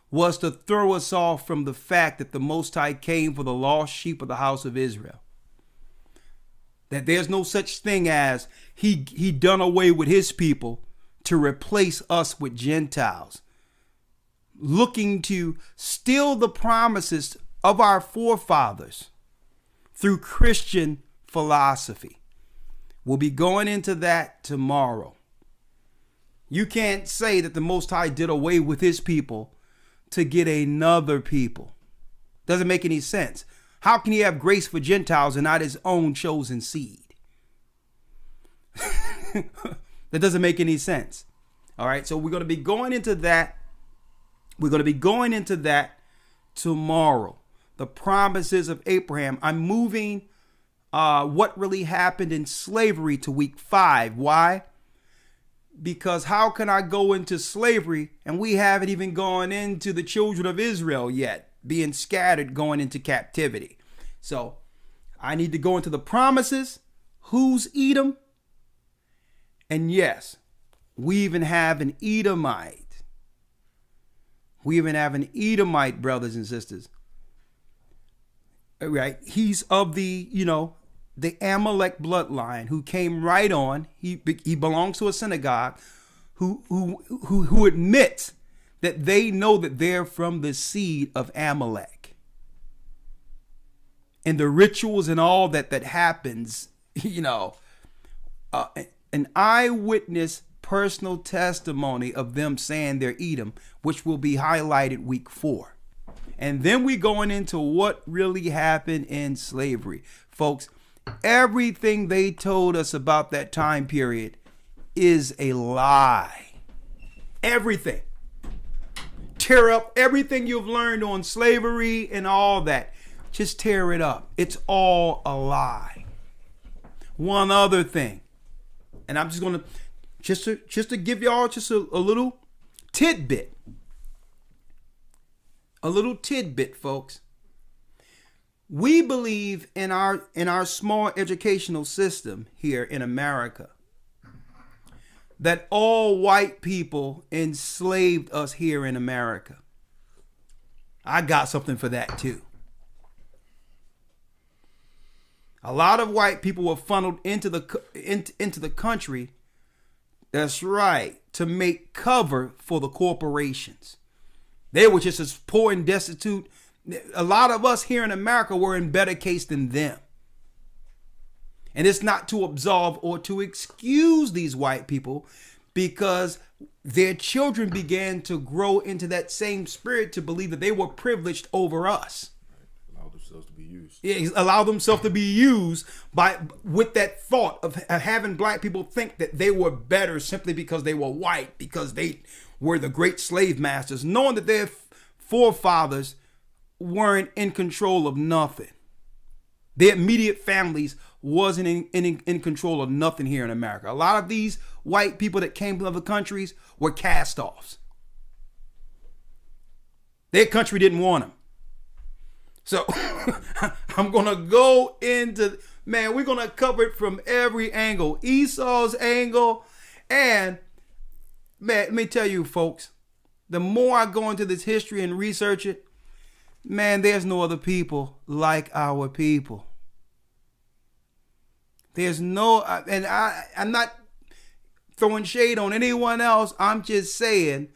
was to throw us off from the fact that the Most High came for the lost sheep of the house of Israel. That there's no such thing as he done away with his people to replace us with Gentiles, looking to steal the promises of our forefathers through Christian philosophy. We'll be going into that tomorrow. You can't say that the Most High did away with his people to get another people. Doesn't make any sense. How can he have grace for Gentiles and not his own chosen seed? That doesn't make any sense. All right, so we're going to be going into that. We're going to be going into that tomorrow. The promises of Abraham. I'm moving what really happened in slavery to week 5. Why? Because how can I go into slavery and we haven't even gone into the children of Israel yet, being scattered, going into captivity. So I need to go into the promises. Who's Edom? And yes, we even have an Edomite. We even have an Edomite, brothers and sisters. Right? He's of the, the Amalek bloodline who came right on. He belongs to a synagogue who admits that they know that they're from the seed of Amalek. And the rituals and all that happens, an eyewitness personal testimony of them saying they're Edom, which will be highlighted week 4. And then we going into what really happened in slavery. Folks, everything they told us about that time period is a lie. Everything. Tear up everything you've learned on slavery and all that. Just tear it up. It's all a lie. One other thing, and I'm just gonna just to give y'all just a little tidbit. A little tidbit, folks. We believe in our small educational system here in America that all white people enslaved us here in America. I got something for that too. A lot of white people were funneled into the country. That's right, to make cover for the corporations. They were just as poor and destitute. A lot of us here in America were in better case than them. And it's not to absolve or to excuse these white people, because their children began to grow into that same spirit to believe that they were privileged over us. Allow themselves to be used. Yeah, allow themselves to be used with that thought of having black people think that they were better simply because they were white, because they were the great slave masters, knowing that their forefathers weren't in control of nothing. Their immediate families wasn't in control of nothing here in America. A lot of these white people that came from other countries were cast-offs. Their country didn't want them. So I'm going to go into, man, we're going to cover it from every angle. Esau's angle. And, man, let me tell you, folks, the more I go into this history and research it, man, there's no other people like our people. There's no, and I'm not throwing shade on anyone else. I'm just saying,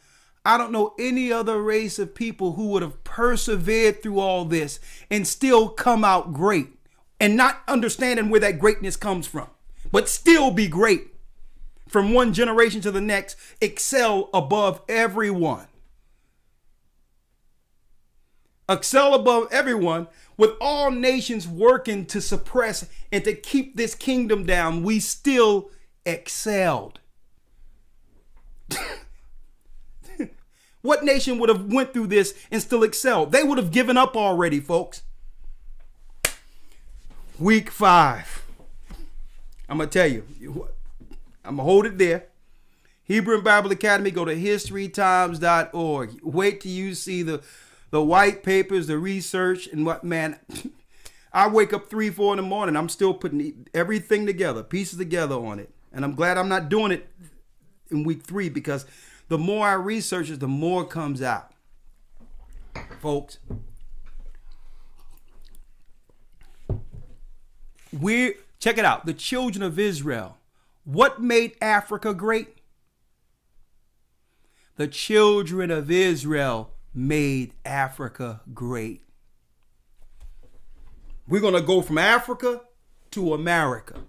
I don't know any other race of people who would have persevered through all this and still come out great, and not understanding where that greatness comes from, but still be great from one generation to the next, excel above everyone. Excel above everyone, with all nations working to suppress and to keep this kingdom down. We still excelled. What nation would have went through this and still excelled? They would have given up already, folks. Week 5. I'm going to tell you. I'm going to hold it there. Hebrew and Bible Academy, go to historytimes.org. Wait till you see the white papers, the research, and what, man. I wake up 3, 4 in the morning. I'm still putting everything together, pieces together on it. And I'm glad I'm not doing it in week 3, because the more I research it, the more comes out. Folks, check it out. The children of Israel. What made Africa great? The children of Israel made Africa great. We're going to go from Africa to America.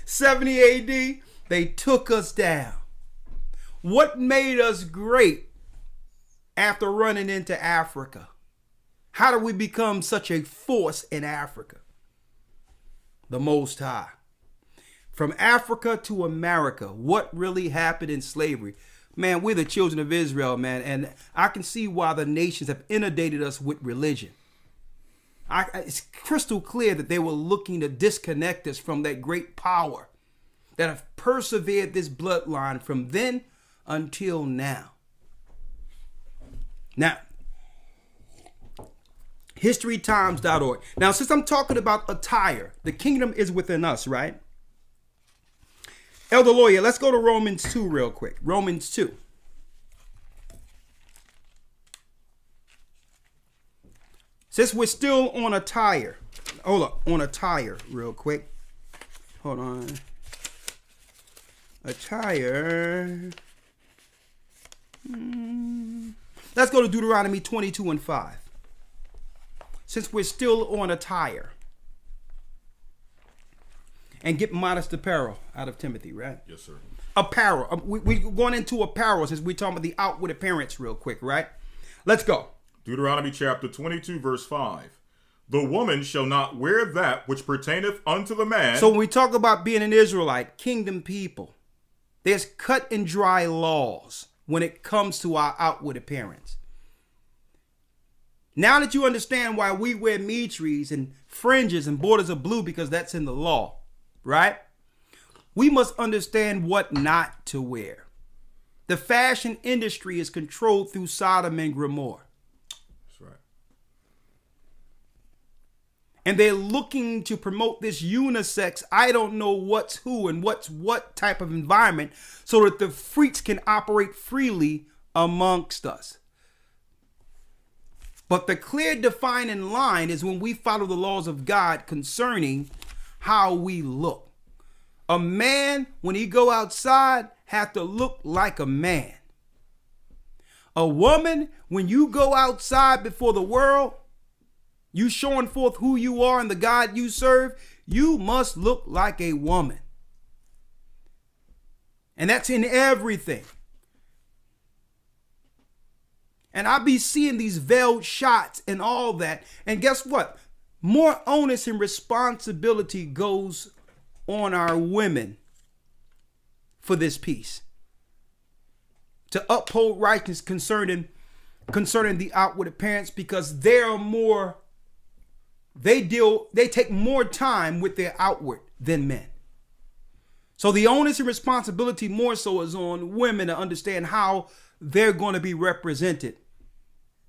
70 AD, they took us down. What made us great after running into Africa? How did we become such a force in Africa? The Most High. From Africa to America, what really happened in slavery? Man, we're the children of Israel, man, and I can see why the nations have inundated us with religion. It's crystal clear that they were looking to disconnect us from that great power that have persevered this bloodline from then until now. Now, historytimes.org. Now, since I'm talking about attire, the kingdom is within us, right? Elder Lawyer, let's go to Romans 2 real quick. Romans 2. Since we're still on attire, hold up, on attire real quick. Hold on. Attire. Let's go to Deuteronomy 22 and 5. Since we're still on attire. And get modest apparel out of Timothy, right? Yes, sir. Apparel. We're going into apparel since we're talking about the outward appearance real quick, right? Let's go. Deuteronomy chapter 22, verse 5. The woman shall not wear that which pertaineth unto the man. So when we talk about being an Israelite, kingdom people, there's cut and dry laws when it comes to our outward appearance. Now that you understand why we wear mitris and fringes and borders of blue, because that's in the law, right? We must understand what not to wear. The fashion industry is controlled through Sodom and Gomorrah. That's right. And they're looking to promote this unisex, I don't know what's who and what's what type of environment, so that the freaks can operate freely amongst us. But the clear defining line is when we follow the laws of God concerning how we look. A man, when he go outside, have to look like a man. A woman, when you go outside before the world, you showing forth who you are and the God you serve, you must look like a woman. And that's in everything. And I be seeing these veiled shots and all that. And guess what? More onus and responsibility goes on our women for this piece. To uphold righteousness concerning the outward appearance, because they take more time with their outward than men. So the onus and responsibility more so is on women to understand how they're going to be represented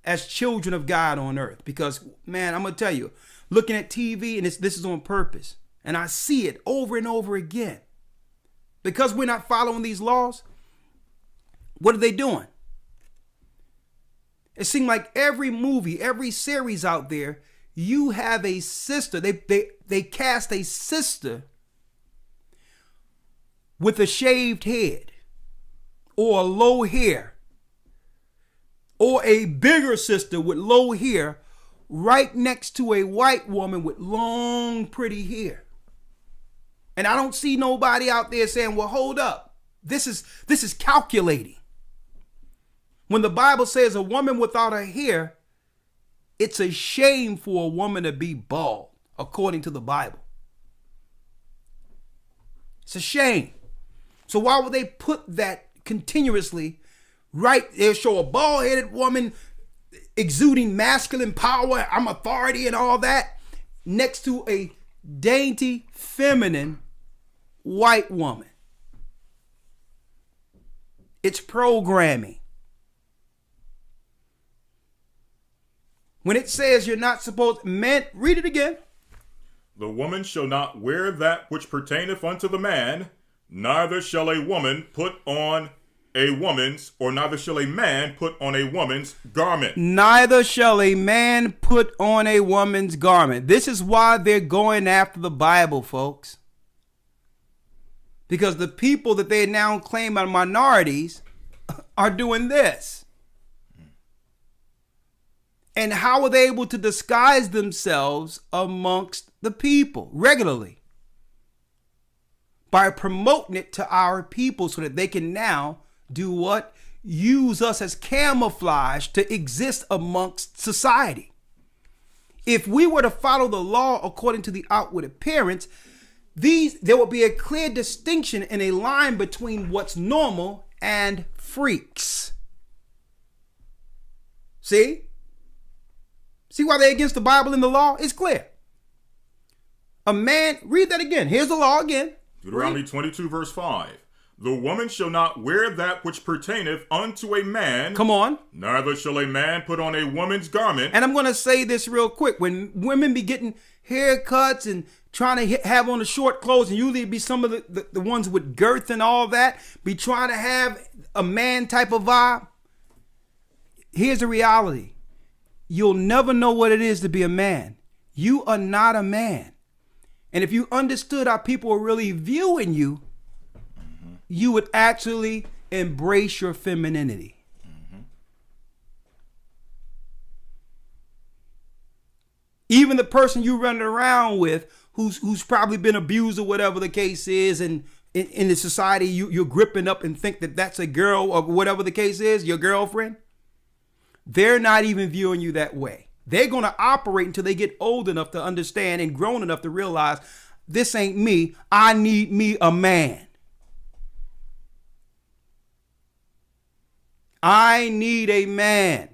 as children of God on earth. Because, man, I'm going to tell you, looking at TV, and this is on purpose, and I see it over and over again. Because we're not following these laws, what are they doing? It seems like every movie, every series out there, you have a sister. They cast a sister with a shaved head or low hair, or a bigger sister with low hair right next to a white woman with long, pretty hair. And I don't see nobody out there saying, well, hold up. This is calculating. When the Bible says a woman without a hair, it's a shame for a woman to be bald, according to the Bible. It's a shame. So why would they put that continuously right? They'll show a bald-headed woman exuding masculine power, I'm authority and all that, next to a dainty, feminine white woman. It's programming. When it says you're not supposed, men, read it again. The woman shall not wear that which pertaineth unto the man, neither shall a woman put on a woman's, or neither shall a man put on a woman's garment. Neither shall a man put on a woman's garment. This is why they're going after the Bible, folks. Because the people that they now claim are minorities are doing this. And how are they able to disguise themselves amongst the people regularly? By promoting it to our people so that they can now do what? Use us as camouflage to exist amongst society. If we were to follow the law according to the outward appearance, there would be a clear distinction and a line between what's normal and freaks. See? See why they're against the Bible and the law? It's clear. A man, read that again. Here's the law again. Deuteronomy 22 verse 5. The woman shall not wear that which pertaineth unto a man. Come on. Neither shall a man put on a woman's garment. And I'm going to say this real quick. When women be getting haircuts and trying to have on the short clothes, and usually be some of the ones with girth and all that, be trying to have a man type of vibe. Here's the reality. You'll never know what it is to be a man. You are not a man. And if you understood how people are really viewing you, you would actually embrace your femininity. Even the person you run around with who's probably been abused or whatever the case is, and in the society you're gripping up and think that that's a girl or whatever the case is, your girlfriend, they're not even viewing you that way. They're going to operate until they get old enough to understand and grown enough to realize this ain't me. I need me a man. I need a man.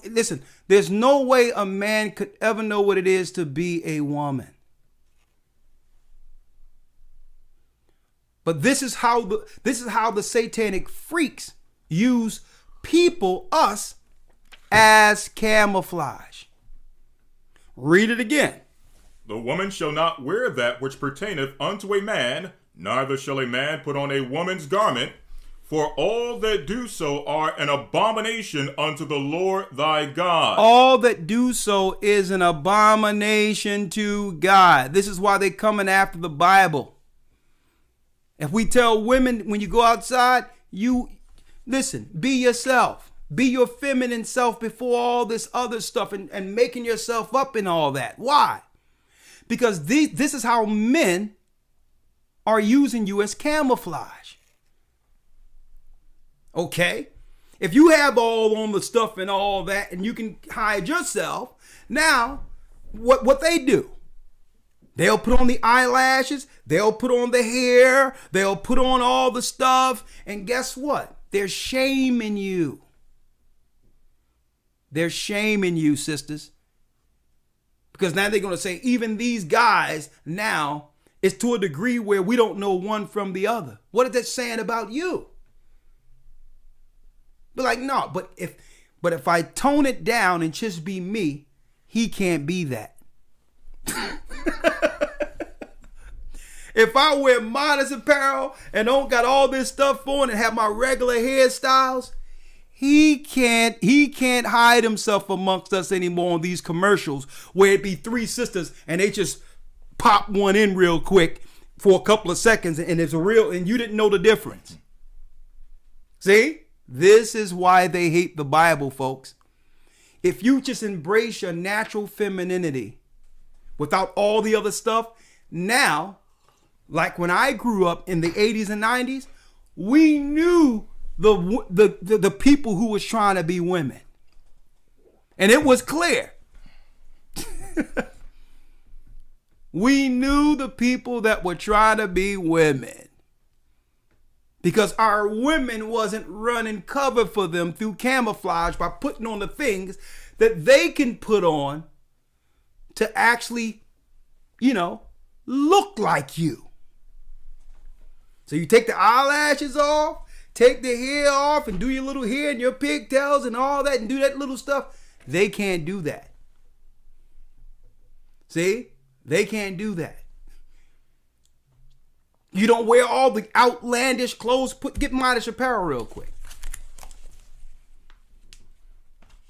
Listen, there's no way a man could ever know what it is to be a woman. But this is how the satanic freaks use people, us, as camouflage. Read it again. The woman shall not wear that which pertaineth unto a man, neither shall a man put on a woman's garment, for all that do so are an abomination unto the Lord thy God. All that do so is an abomination to God. This is why they're coming after the Bible. If we tell women when you go outside, listen, be yourself. Be your feminine self before all this other stuff and making yourself up and all that. Why? Because this is how men are using you as camouflage. Okay? If you have all on the stuff and all that and you can hide yourself, now what they do? They'll put on the eyelashes, they'll put on the hair, they'll put on all the stuff, and guess what? They're shaming you. They're shaming you, sisters. Because now they're going to say, even these guys now, it's to a degree where we don't know one from the other. What is that saying about you? Be like, no, but if I tone it down and just be me, he can't be that. If I wear modest apparel and don't got all this stuff on and have my regular hairstyles, he can't hide himself amongst us anymore on these commercials where it be three sisters and they just pop one in real quick for a couple of seconds and it's real and you didn't know the difference. See? This is why they hate the Bible, folks. If you just embrace your natural femininity without all the other stuff, now, like when I grew up in the 80s and 90s, we knew the people who was trying to be women. And it was clear. We knew the people that were trying to be women. Because our women wasn't running cover for them through camouflage by putting on the things that they can put on to actually, look like you. So you take the eyelashes off, take the hair off and do your little hair and your pigtails and all that and do that little stuff. They can't do that. See? They can't do that. You don't wear all the outlandish clothes. Get modest apparel real quick.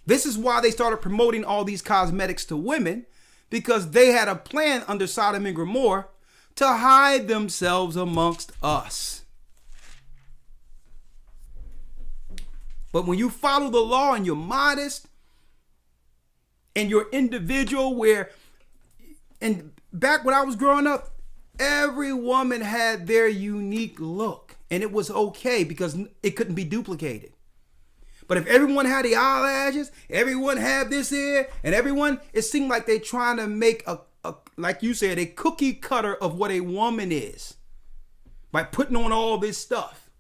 This is why they started promoting all these cosmetics to women, because they had a plan under Sodom and Gomorrah to hide themselves amongst us. But when you follow the law and you're modest and you're individual, and back when I was growing up, every woman had their unique look, and it was okay because it couldn't be duplicated. But if everyone had the eyelashes, everyone had this hair, and it seemed like they're trying to make like you said, a cookie cutter of what a woman is by putting on all this stuff,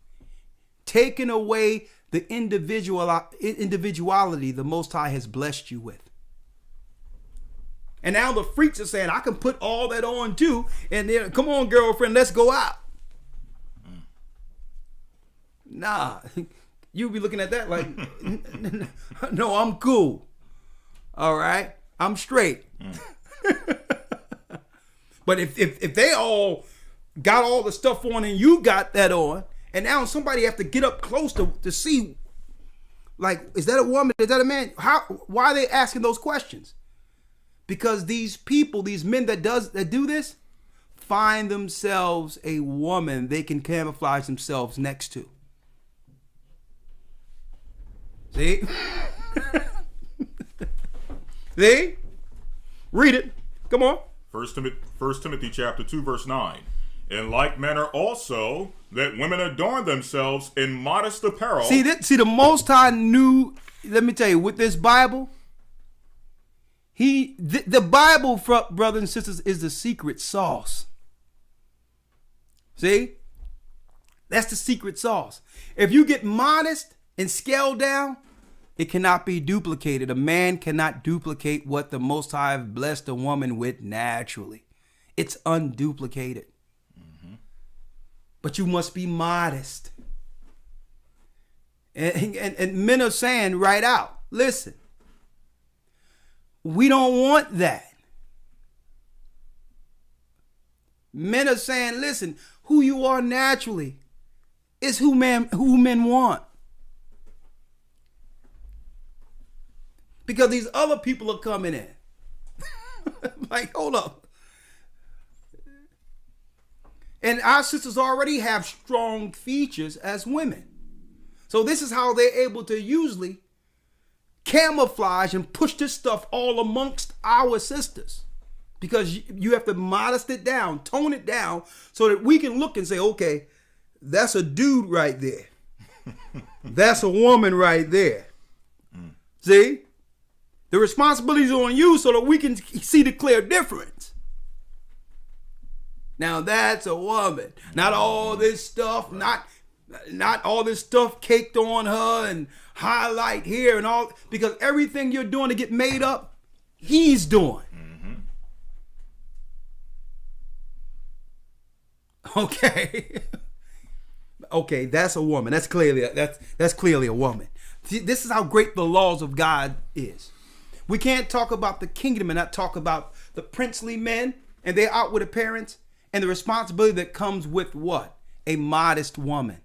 taking away the individuality the Most High has blessed you with. And now the freaks are saying, I can put all that on too. And then, come on, girlfriend, let's go out. Nah, you'll be looking at that like, no, I'm cool. All right, I'm straight. But if they all got all the stuff on and you got that on, and now somebody have to get up close to see, like, is that a woman? Is that a man? Why are they asking those questions? Because these people, these men that do this, find themselves a woman they can camouflage themselves next to. See? See? Read it. Come on. 1 Timothy chapter 2, verse 9. In like manner also, that women adorn themselves in modest apparel. See, the Most High knew, let me tell you, with this Bible, The Bible, brothers and sisters, is the secret sauce. See? That's the secret sauce. If you get modest and scaled down, it cannot be duplicated. A man cannot duplicate what the Most High have blessed a woman with naturally. It's unduplicated. Mm-hmm. But you must be modest. And men are saying right out, listen, we don't want that. Men are saying, listen, who you are naturally is who men want. Because these other people are coming in. Like, hold up. And our sisters already have strong features as women. So this is how they're able to usually camouflage and push this stuff all amongst our sisters. Because you have to modest it down, tone it down, so that we can look and say, okay, that's a dude right there. That's a woman right there. See? The responsibility is on you so that we can see the clear difference. Now that's a woman. Not all this stuff, not all this stuff caked on her and highlight here and all, because everything you're doing to get made up, he's doing. Okay. Okay, that's a woman. That's clearly a woman. See, this is how great the laws of God is. We can't talk about the kingdom and not talk about the princely men and their outward appearance and the responsibility that comes with what? A modest woman.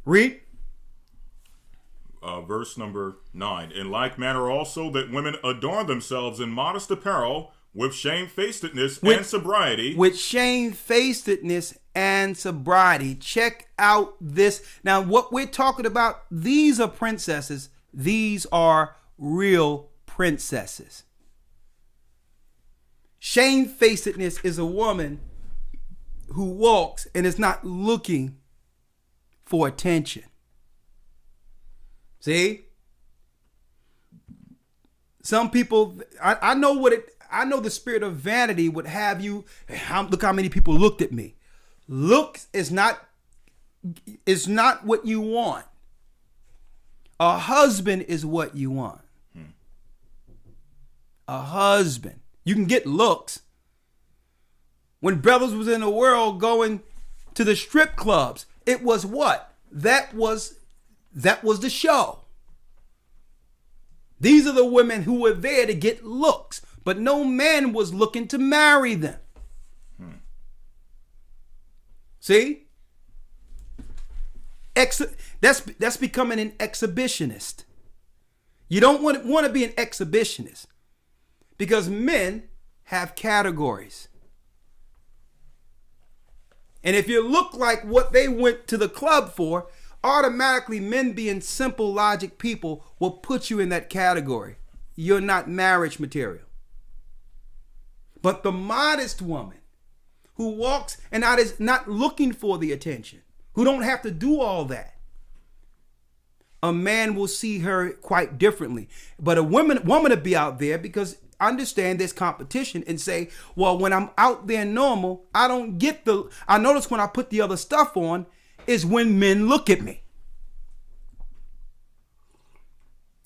Read. Verse number 9. In like manner also that women adorn themselves in modest apparel, with shamefacedness and sobriety. With shamefacedness and sobriety. Check out this. Now, what we're talking about, these are princesses. These are real princesses. Shamefacedness is a woman who walks and is not looking for attention. See? Some people, I know the spirit of vanity would have you, look how many people looked at me. Looks is not what you want. A husband is what you want. A husband. You can get looks. When brothers was in the world going to the strip clubs, it was what? That was the show. These are the women who were there to get looks, but no man was looking to marry them. See? That's becoming an exhibitionist. You don't want to be an exhibitionist because men have categories. And if you look like what they went to the club for, automatically men being simple logic people will put you in that category. You're not marriage material. But the modest woman who walks and is not looking for the attention, who don't have to do all that, a man will see her quite differently. But a woman to be out there because understand this competition and say, well, when I'm out there normal, I notice when I put the other stuff on is when men look at me.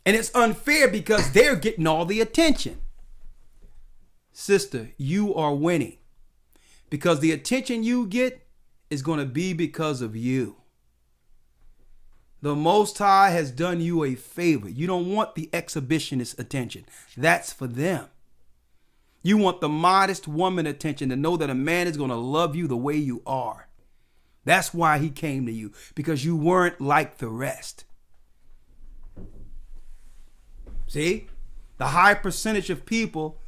And it's unfair because they're getting all the attention. Sister, you are winning because the attention you get is going to be because of you. The Most High has done you a favor. You don't want the exhibitionist attention. That's for them. You want the modest woman attention to know that a man is going to love you the way you are. That's why he came to you, because you weren't like the rest. See? The high percentage of people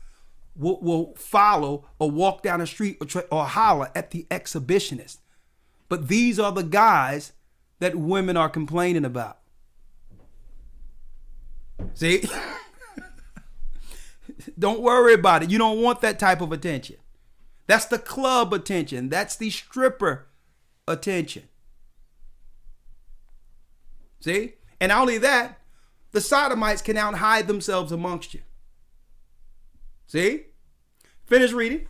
will follow or walk down the street or holler at the exhibitionist. But these are the guys that women are complaining about. See? Don't worry about it. You don't want that type of attention. That's the club attention. That's the stripper attention. See? And not only that, the sodomites can now hide themselves amongst you. See? Finish reading.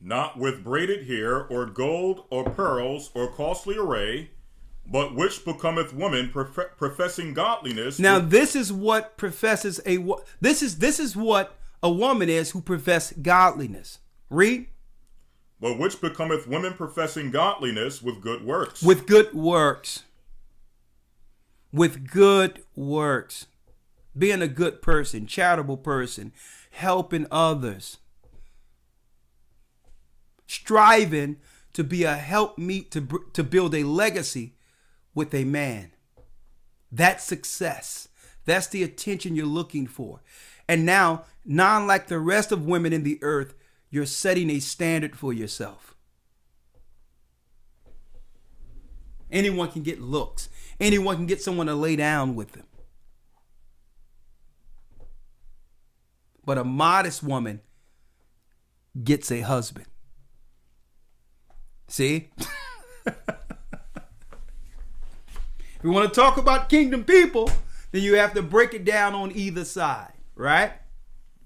Not with braided hair, or gold, or pearls, or costly array, but which becometh woman professing godliness. Now, this is what professes this is what a woman is who profess godliness. Read. But which becometh women professing godliness with good works. With good works. With good works. Being a good person, charitable person, helping others. Striving to be a helpmeet to build a legacy with a man. That's success. That's the attention you're looking for. And now, not like the rest of women in the earth, you're setting a standard for yourself. Anyone can get looks. Anyone can get someone to lay down with them. But a modest woman gets a husband. See? If you want to talk about kingdom people, then you have to break it down on either side, right?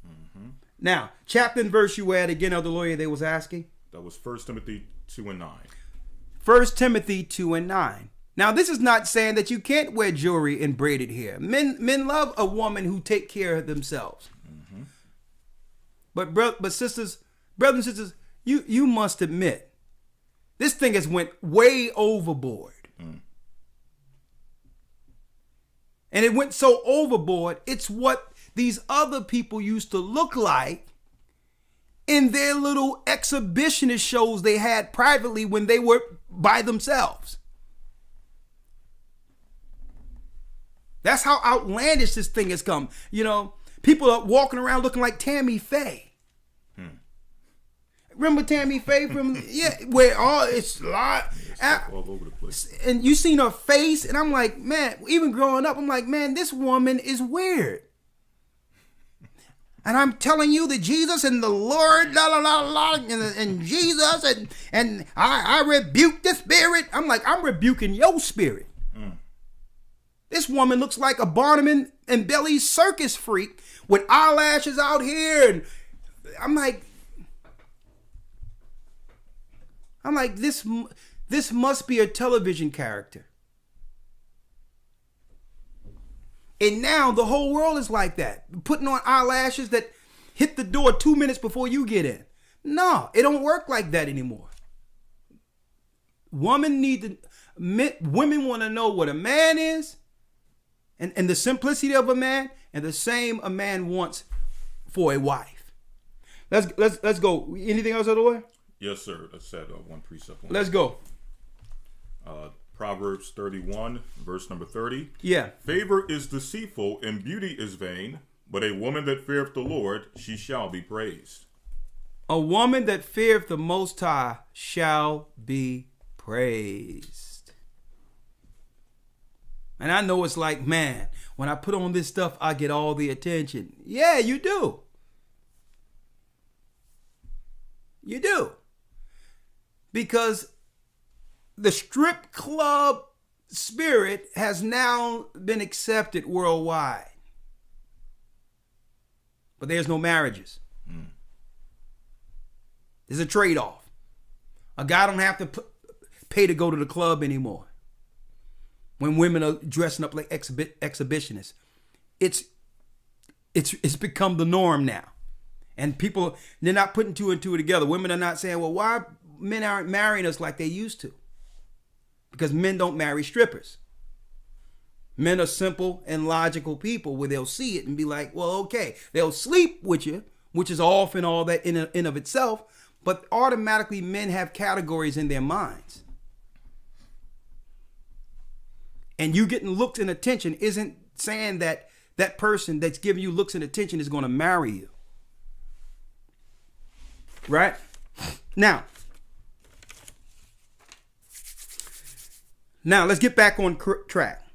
Mm-hmm. Now, chapter and verse you were at again, Elder Lawyer, they was asking? That was 1 Timothy 2:9. 1 Timothy 2:9. Now, this is not saying that you can't wear jewelry and braided hair. Men love a woman who take care of themselves. Mm-hmm. But brothers and sisters, you must admit, this thing has went way overboard. Mm. And it went so overboard, it's what these other people used to look like in their little exhibitionist shows they had privately when they were by themselves. That's how outlandish this thing has come. You know, people are walking around looking like Tammy Faye. Remember Tammy Faye from where it's a lot all over the place. And you seen her face, and I'm like, man, even growing up, I'm like, man, this woman is weird. And I'm telling you that Jesus and the Lord, and Jesus, and I rebuke the spirit. I'm like, I'm rebuking your spirit. Mm. This woman looks like a Barnum and Belly circus freak with eyelashes out here, and I'm like, this must be a television character. And now the whole world is like that. Putting on eyelashes that hit the door 2 minutes before you get in. No, it don't work like that anymore. Women want to know what a man is and the simplicity of a man, and the same a man wants for a wife. Let's go. Anything else, other way? Yes, sir. Let's add one precept. Let's go. Proverbs 31, verse number 30. Yeah. Favor is deceitful and beauty is vain, but a woman that feareth the Lord, she shall be praised. A woman that feareth the Most High shall be praised. And I know it's like, man, when I put on this stuff, I get all the attention. Yeah, you do. You do. Because the strip club spirit has now been accepted worldwide. But there's no marriages. Mm. There's a trade-off. A guy don't have to pay to go to the club anymore. When women are dressing up like exhibitionists. It's become the norm now. And people, they're not putting two and two together. Women are not saying, well, why men aren't marrying us like they used to? Because men don't marry strippers. Men are simple and logical people where they'll see it and be like, well, okay. They'll sleep with you, which is often all that in of itself. But automatically men have categories in their minds. And you getting looks and attention isn't saying that that person that's giving you looks and attention is going to marry you. Right? Now, let's get back on track.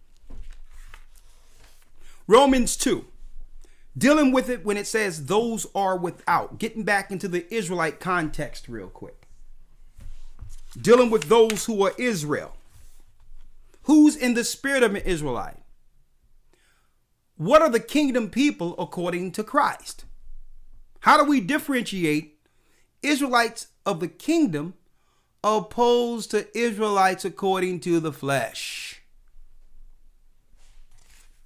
Romans 2. Dealing with it when it says those are without. Getting back into the Israelite context real quick. Dealing with those who are Israel. Who's in the spirit of an Israelite? what are the kingdom people according to Christ? How do we differentiate Israelites of the kingdom opposed to Israelites according to the flesh?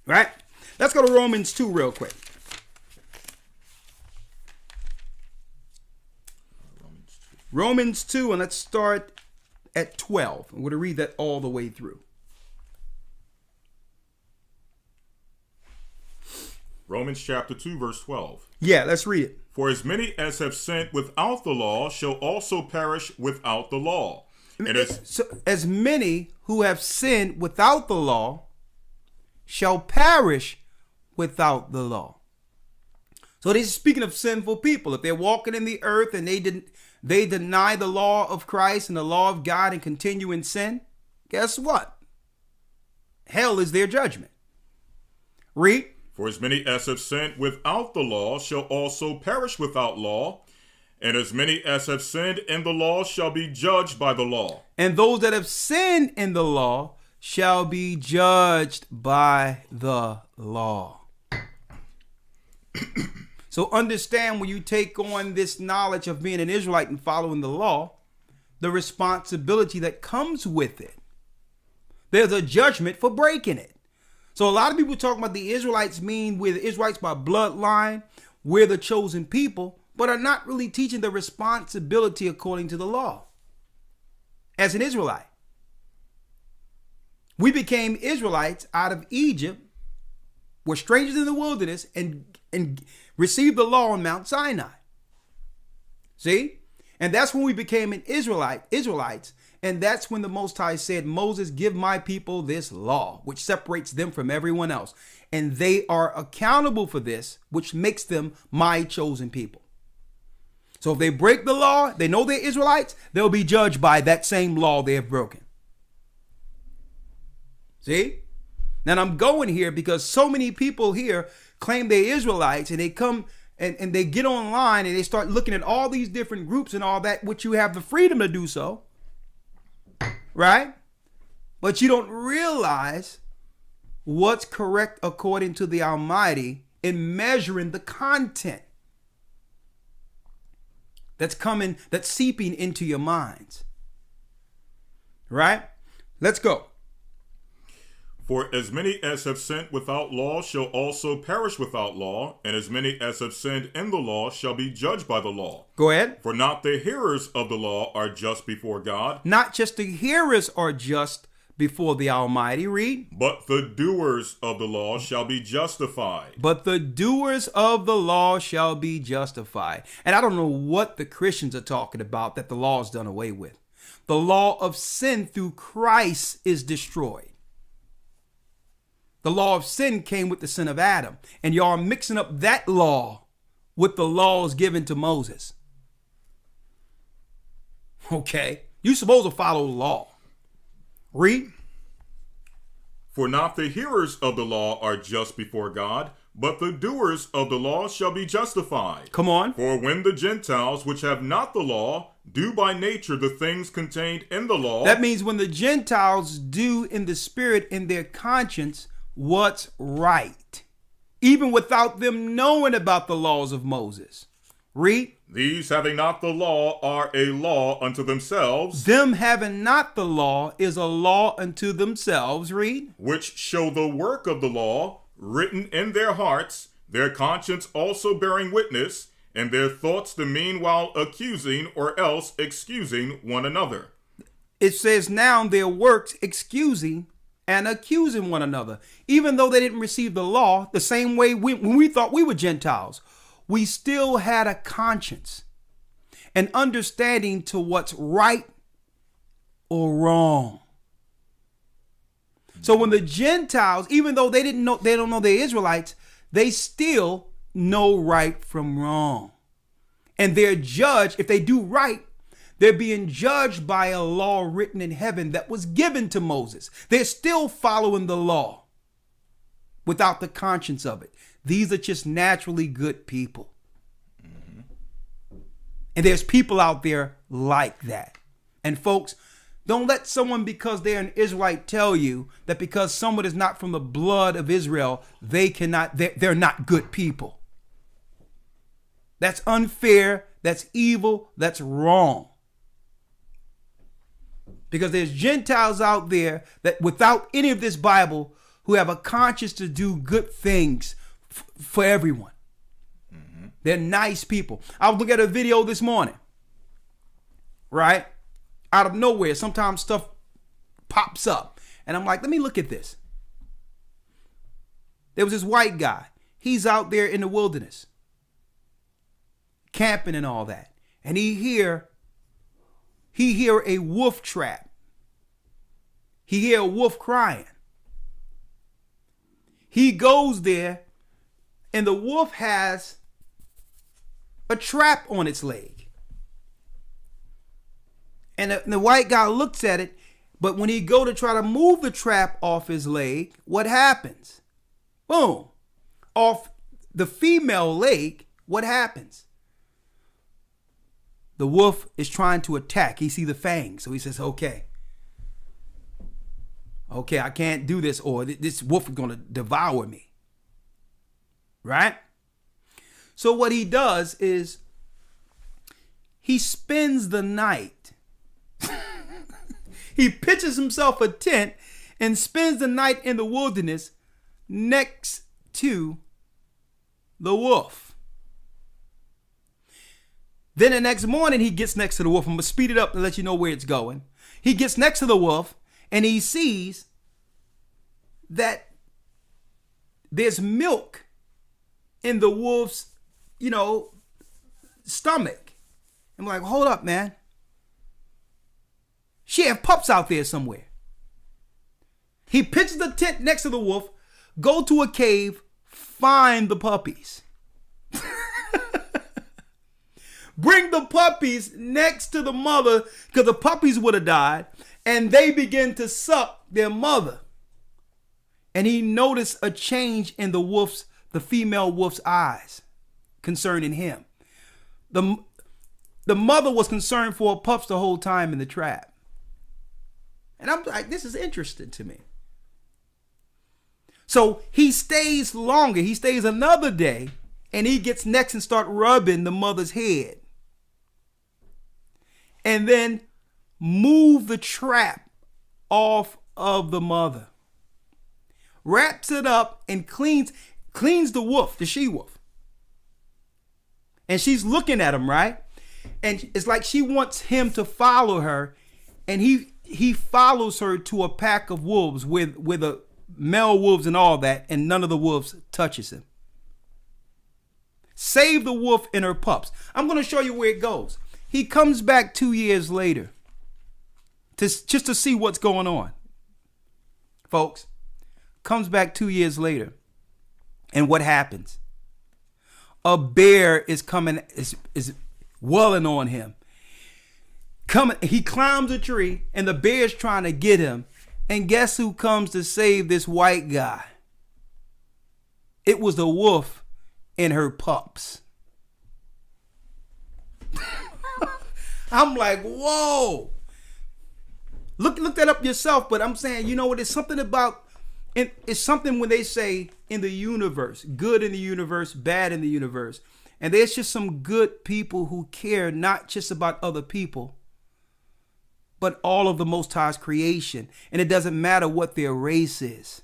Right? Let's go to Romans 2 real quick. Romans 2, and let's start at 12. I'm going to read that all the way through. Romans chapter 2, verse 12. Yeah, let's read it. For as many as have sinned without the law shall also perish without the law. So, as many who have sinned without the law shall perish without the law. So this is speaking of sinful people. If they're walking in the earth and they deny the law of Christ and the law of God and continue in sin, guess what? Hell is their judgment. Read. For as many as have sinned without the law shall also perish without law, and as many as have sinned in the law shall be judged by the law. And those that have sinned in the law shall be judged by the law. So understand, when you take on this knowledge of being an Israelite and following the law, the responsibility that comes with it. There's a judgment for breaking it. So a lot of people talk about the Israelites mean we're the Israelites by bloodline, we're the chosen people, but are not really teaching the responsibility according to the law. As an Israelite, we became Israelites out of Egypt, were strangers in the wilderness, and received the law on Mount Sinai. See? And that's when we became an Israelites. And that's when the Most High said, Moses, give my people this law, which separates them from everyone else. And they are accountable for this, which makes them my chosen people. So if they break the law, they know they're Israelites, they'll be judged by that same law they have broken. See? Now I'm going here because so many people here claim they're Israelites, and they come and they get online and they start looking at all these different groups and all that, which you have the freedom to do so. Right? But you don't realize what's correct according to the Almighty in measuring the content that's seeping into your minds. Right? Let's go. For as many as have sinned without law shall also perish without law, and as many as have sinned in the law shall be judged by the law. Go ahead. For not the hearers of the law are just before God. Not just the hearers are just before the Almighty. Read. But the doers of the law shall be justified. But the doers of the law shall be justified. And I don't know what the Christians are talking about that the law is done away with. The law of sin through Christ is destroyed. The law of sin came with the sin of Adam. And y'all are mixing up that law with the laws given to Moses. Okay. You're supposed to follow the law. Read. For not the hearers of the law are just before God, but the doers of the law shall be justified. Come on. For when the Gentiles, which have not the law, do by nature the things contained in the law. That means when the Gentiles do in the spirit, in their conscience, what's right, even without them knowing about the laws of Moses. Read. These having not the law are a law unto themselves. Them having not the law is a law unto themselves. Read. Which show the work of the law written in their hearts, their conscience also bearing witness, and their thoughts the meanwhile accusing or else excusing one another. It says now their works excusing and accusing one another. Even though they didn't receive the law, the same way when we thought we were Gentiles, we still had a conscience, an understanding to what's right or wrong. So when the Gentiles, even though they don't know they're Israelites, they still know right from wrong. And they're judged, if they do right, they're being judged by a law written in heaven that was given to Moses. They're still following the law without the conscience of it. These are just naturally good people. Mm-hmm. And there's people out there like that. And folks, Don't let someone, because they're an Israelite, tell you that because someone is not from the blood of Israel, they're not good people. That's unfair. That's evil. That's wrong. Because there's Gentiles out there that without any of this Bible who have a conscience to do good things for everyone. Mm-hmm. They're nice people. I was looking at a video this morning, right? Out of nowhere, sometimes stuff pops up. And I'm like, let me look at this. There was this white guy. He's out there in the wilderness, camping and all that. And he hear a wolf trap. He hear a wolf crying. He goes there, and the wolf has a trap on its leg. And the white guy looks at it, but when he go to try to move the trap off his leg, what happens? Boom. Off the female leg, what happens? The wolf is trying to attack. He see the fangs, so he says, okay, I can't do this, or this wolf is going to devour me. Right? So what he does is he spends the night. He pitches himself a tent and spends the night in the wilderness next to the wolf. Then the next morning he gets next to the wolf. I'm going to speed it up to let you know where it's going. He gets next to the wolf and he sees that there's milk in the wolf's, stomach. I'm like, hold up, man. She have pups out there somewhere. He pitches the tent next to the wolf, go to a cave, find the puppies. Bring the puppies next to the mother, because the puppies would have died, and they begin to suck their mother. And he noticed a change in the female wolf's eyes concerning him. The mother was concerned for her pups the whole time in the trap. And I'm like, this is interesting to me. So he stays longer. He stays another day, and he gets next and start rubbing the mother's head. And then move the trap off of the mother. Wraps it up and cleans the wolf, the she-wolf. And she's looking at him, right? And it's like she wants him to follow her. And he follows her to a pack of wolves with a male wolves and all that. And none of the wolves touches him. Save the wolf and her pups. I'm going to show you where it goes. He comes back 2 years later just to see what's going on. Folks, comes back 2 years later. And what happens? A bear is coming, is welling on him. He climbs a tree and the bear's trying to get him. And guess who comes to save this white guy? It was the wolf and her pups. I'm like, whoa. Look that up yourself. But I'm saying, you know what? It's something about, it's something when they say in the universe, good in the universe, bad in the universe. And there's just some good people who care not just about other people, but all of the Most High's creation. And it doesn't matter what their race is.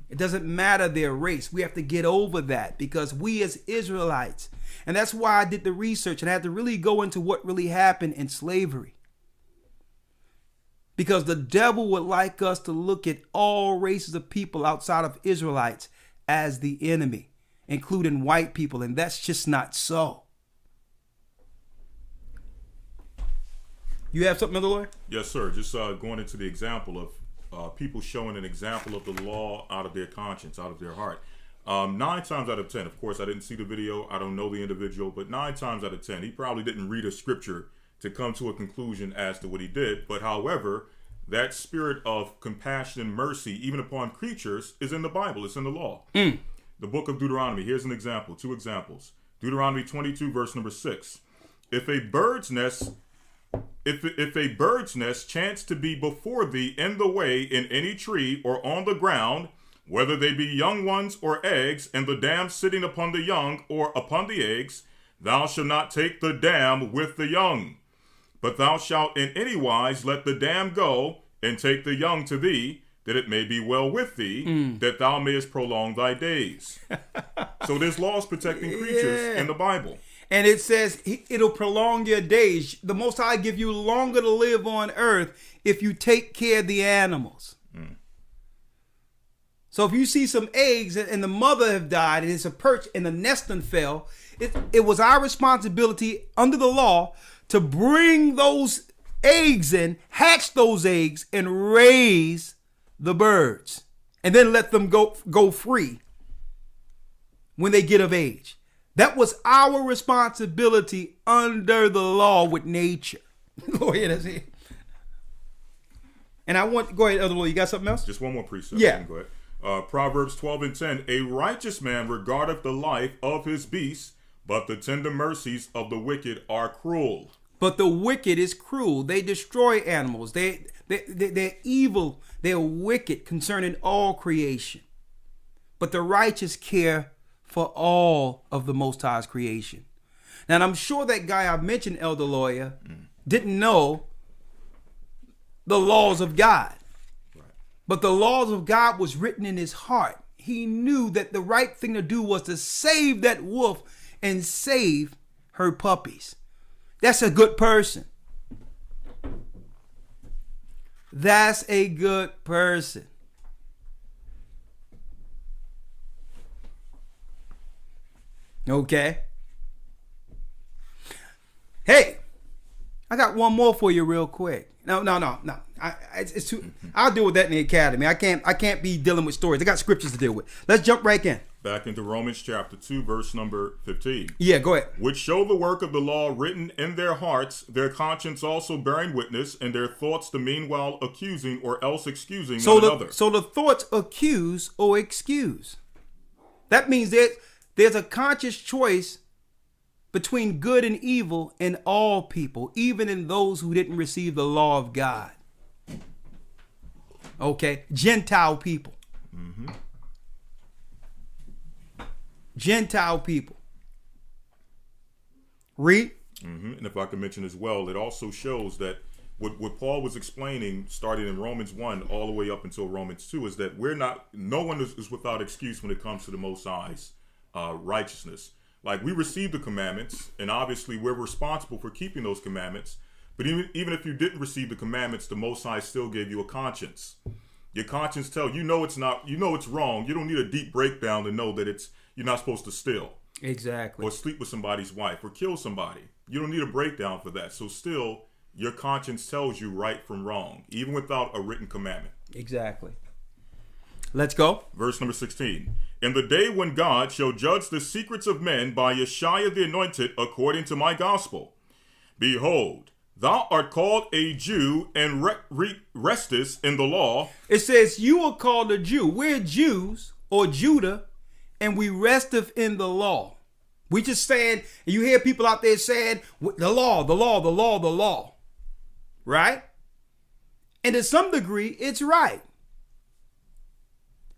It doesn't matter their race. We have to get over that because we as Israelites, and that's why I did the research and I had to really go into what really happened in slavery. Because the devil would like us to look at all races of people outside of Israelites as the enemy, including white people. And that's just not so. You have something, Mr. Lawyer? Yes, sir. Just going into the example of people showing an example of the law out of their conscience, out of their heart. 9 times out of 10, of course, I didn't see the video. I don't know the individual, but 9 times out of 10, he probably didn't read a scripture to come to a conclusion as to what he did. But however, that spirit of compassion and mercy, even upon creatures, is in the Bible. It's in the law. The book of Deuteronomy. Here's an example, 2 examples. Deuteronomy 22, verse number 6. If a bird's nest If a bird's nest chance to be before thee in the way in any tree or on the ground, whether they be young ones or eggs, and the dam sitting upon the young or upon the eggs, thou shalt not take the dam with the young. But thou shalt in any wise let the dam go, and take the young to thee, that it may be well with thee, that thou mayest prolong thy days. So there's laws protecting creatures in the Bible. And it says it'll prolong your days. The Most High give you longer to live on earth if you take care of the animals. So if you see some eggs and the mother have died and it's a perch and the nest done fell, it was our responsibility under the law to bring those eggs in, hatch those eggs, and raise the birds. And then let them go free when they get of age. That was our responsibility under the law with nature. Go ahead, that's it. And go ahead, other lawyer, you got something else? Just one more precept. Yeah. Go ahead. Proverbs 12:10, a righteous man regardeth the life of his beasts, but the tender mercies of the wicked are cruel. But the wicked is cruel. They destroy animals. They're evil. They're wicked concerning all creation. But the righteous care for all of the Most High's creation. Now, and I'm sure that guy I mentioned, Elder Lawyer, didn't know the laws of God. Right. But the laws of God was written in his heart. He knew that the right thing to do was to save that wolf and save her puppies. That's a good person. That's a good person. Okay. Hey, I got one more for you real quick. No. It's too. I'll deal with that in the academy. I can't be dealing with stories. I got scriptures to deal with. Let's jump right in. Back into Romans chapter 2, verse number 15. Yeah, go ahead. Which show the work of the law written in their hearts, their conscience also bearing witness, and their thoughts the meanwhile accusing or else excusing one another. So the thoughts accuse or excuse. That means there's a conscious choice between good and evil in all people, even in those who didn't receive the law of God. Okay? Gentile people. Mm-hmm. Gentile people. Read. Mm-hmm. And if I can mention as well, it also shows that what Paul was explaining, starting in Romans 1 all the way up until Romans 2, is that no one is without excuse when it comes to the Most High's righteousness. Like, we receive the commandments, and obviously we're responsible for keeping those commandments. But even if you didn't receive the commandments, the Most High still gave you a conscience. Your conscience tells you know it's not, you know it's wrong. You don't need a deep breakdown to know that you're not supposed to steal. Exactly. Or sleep with somebody's wife or kill somebody. You don't need a breakdown for that. So still, your conscience tells you right from wrong, even without a written commandment. Exactly. Let's go. Verse number 16. In the day when God shall judge the secrets of men by Yeshua the Anointed according to my gospel. Behold, thou art called a Jew and restest in the law. It says you are called a Jew. We're Jews or Judah, and we resteth in the law. We just saying, you hear people out there saying, the law. Right? And to some degree, it's right.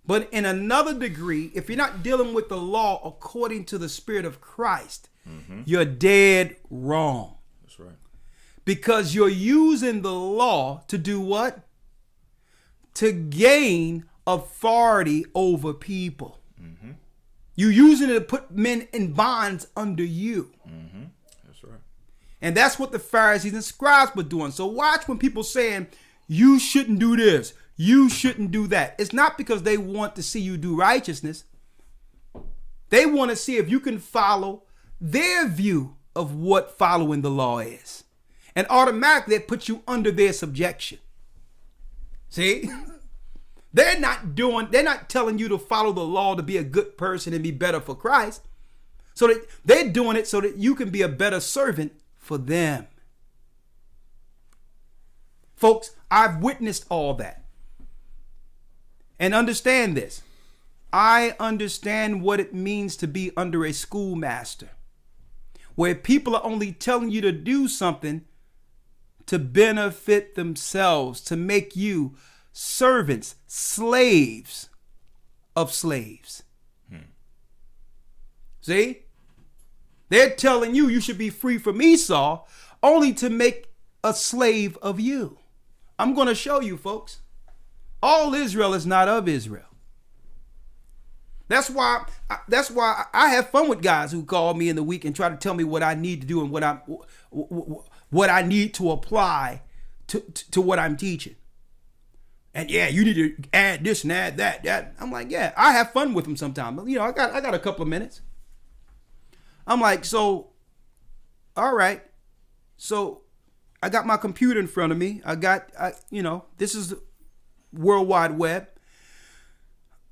But in another degree, if you're not dealing with the law according to the Spirit of Christ, you're dead wrong. That's right. Because you're using the law to do what? To gain authority over people. Mm-hmm. You're using it to put men in bonds under you. Mm-hmm. That's right. And that's what the Pharisees and scribes were doing. So watch when people saying, you shouldn't do this. You shouldn't do that. It's not because they want to see you do righteousness. They want to see if you can follow their view of what following the law is. And automatically that puts you under their subjection. See? They're not telling you to follow the law to be a good person and be better for Christ. So that they're doing it so that you can be a better servant for them. Folks, I've witnessed all that. And understand this. I understand what it means to be under a schoolmaster, where people are only telling you to do something to benefit themselves, to make you servants, slaves of slaves. See? They're telling you should be free from Esau only to make a slave of you. I'm going to show you, folks. All Israel is not of Israel. That's why I have fun with guys who call me in the week and try to tell me what I need to do and what I need to apply to what I'm teaching. And yeah, you need to add this and add that. I'm like, yeah, I have fun with them sometimes. You know, I got a couple of minutes. I'm like, so, all right. So I got my computer in front of me. This is the World Wide Web.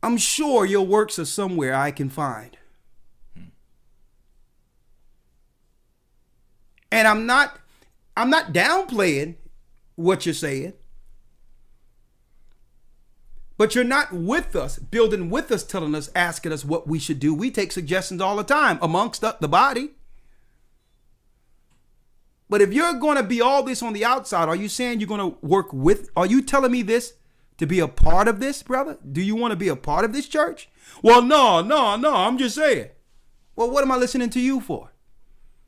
I'm sure your works are somewhere I can find. And I'm not downplaying what you're saying. But you're not with us, building with us, telling us, asking us what we should do. We take suggestions all the time amongst the body. But if you're going to be all this on the outside, are you saying you're going to work with? Are you telling me this to be a part of this, brother? Do you want to be a part of this church? Well, no, I'm just saying. Well, what am I listening to you for?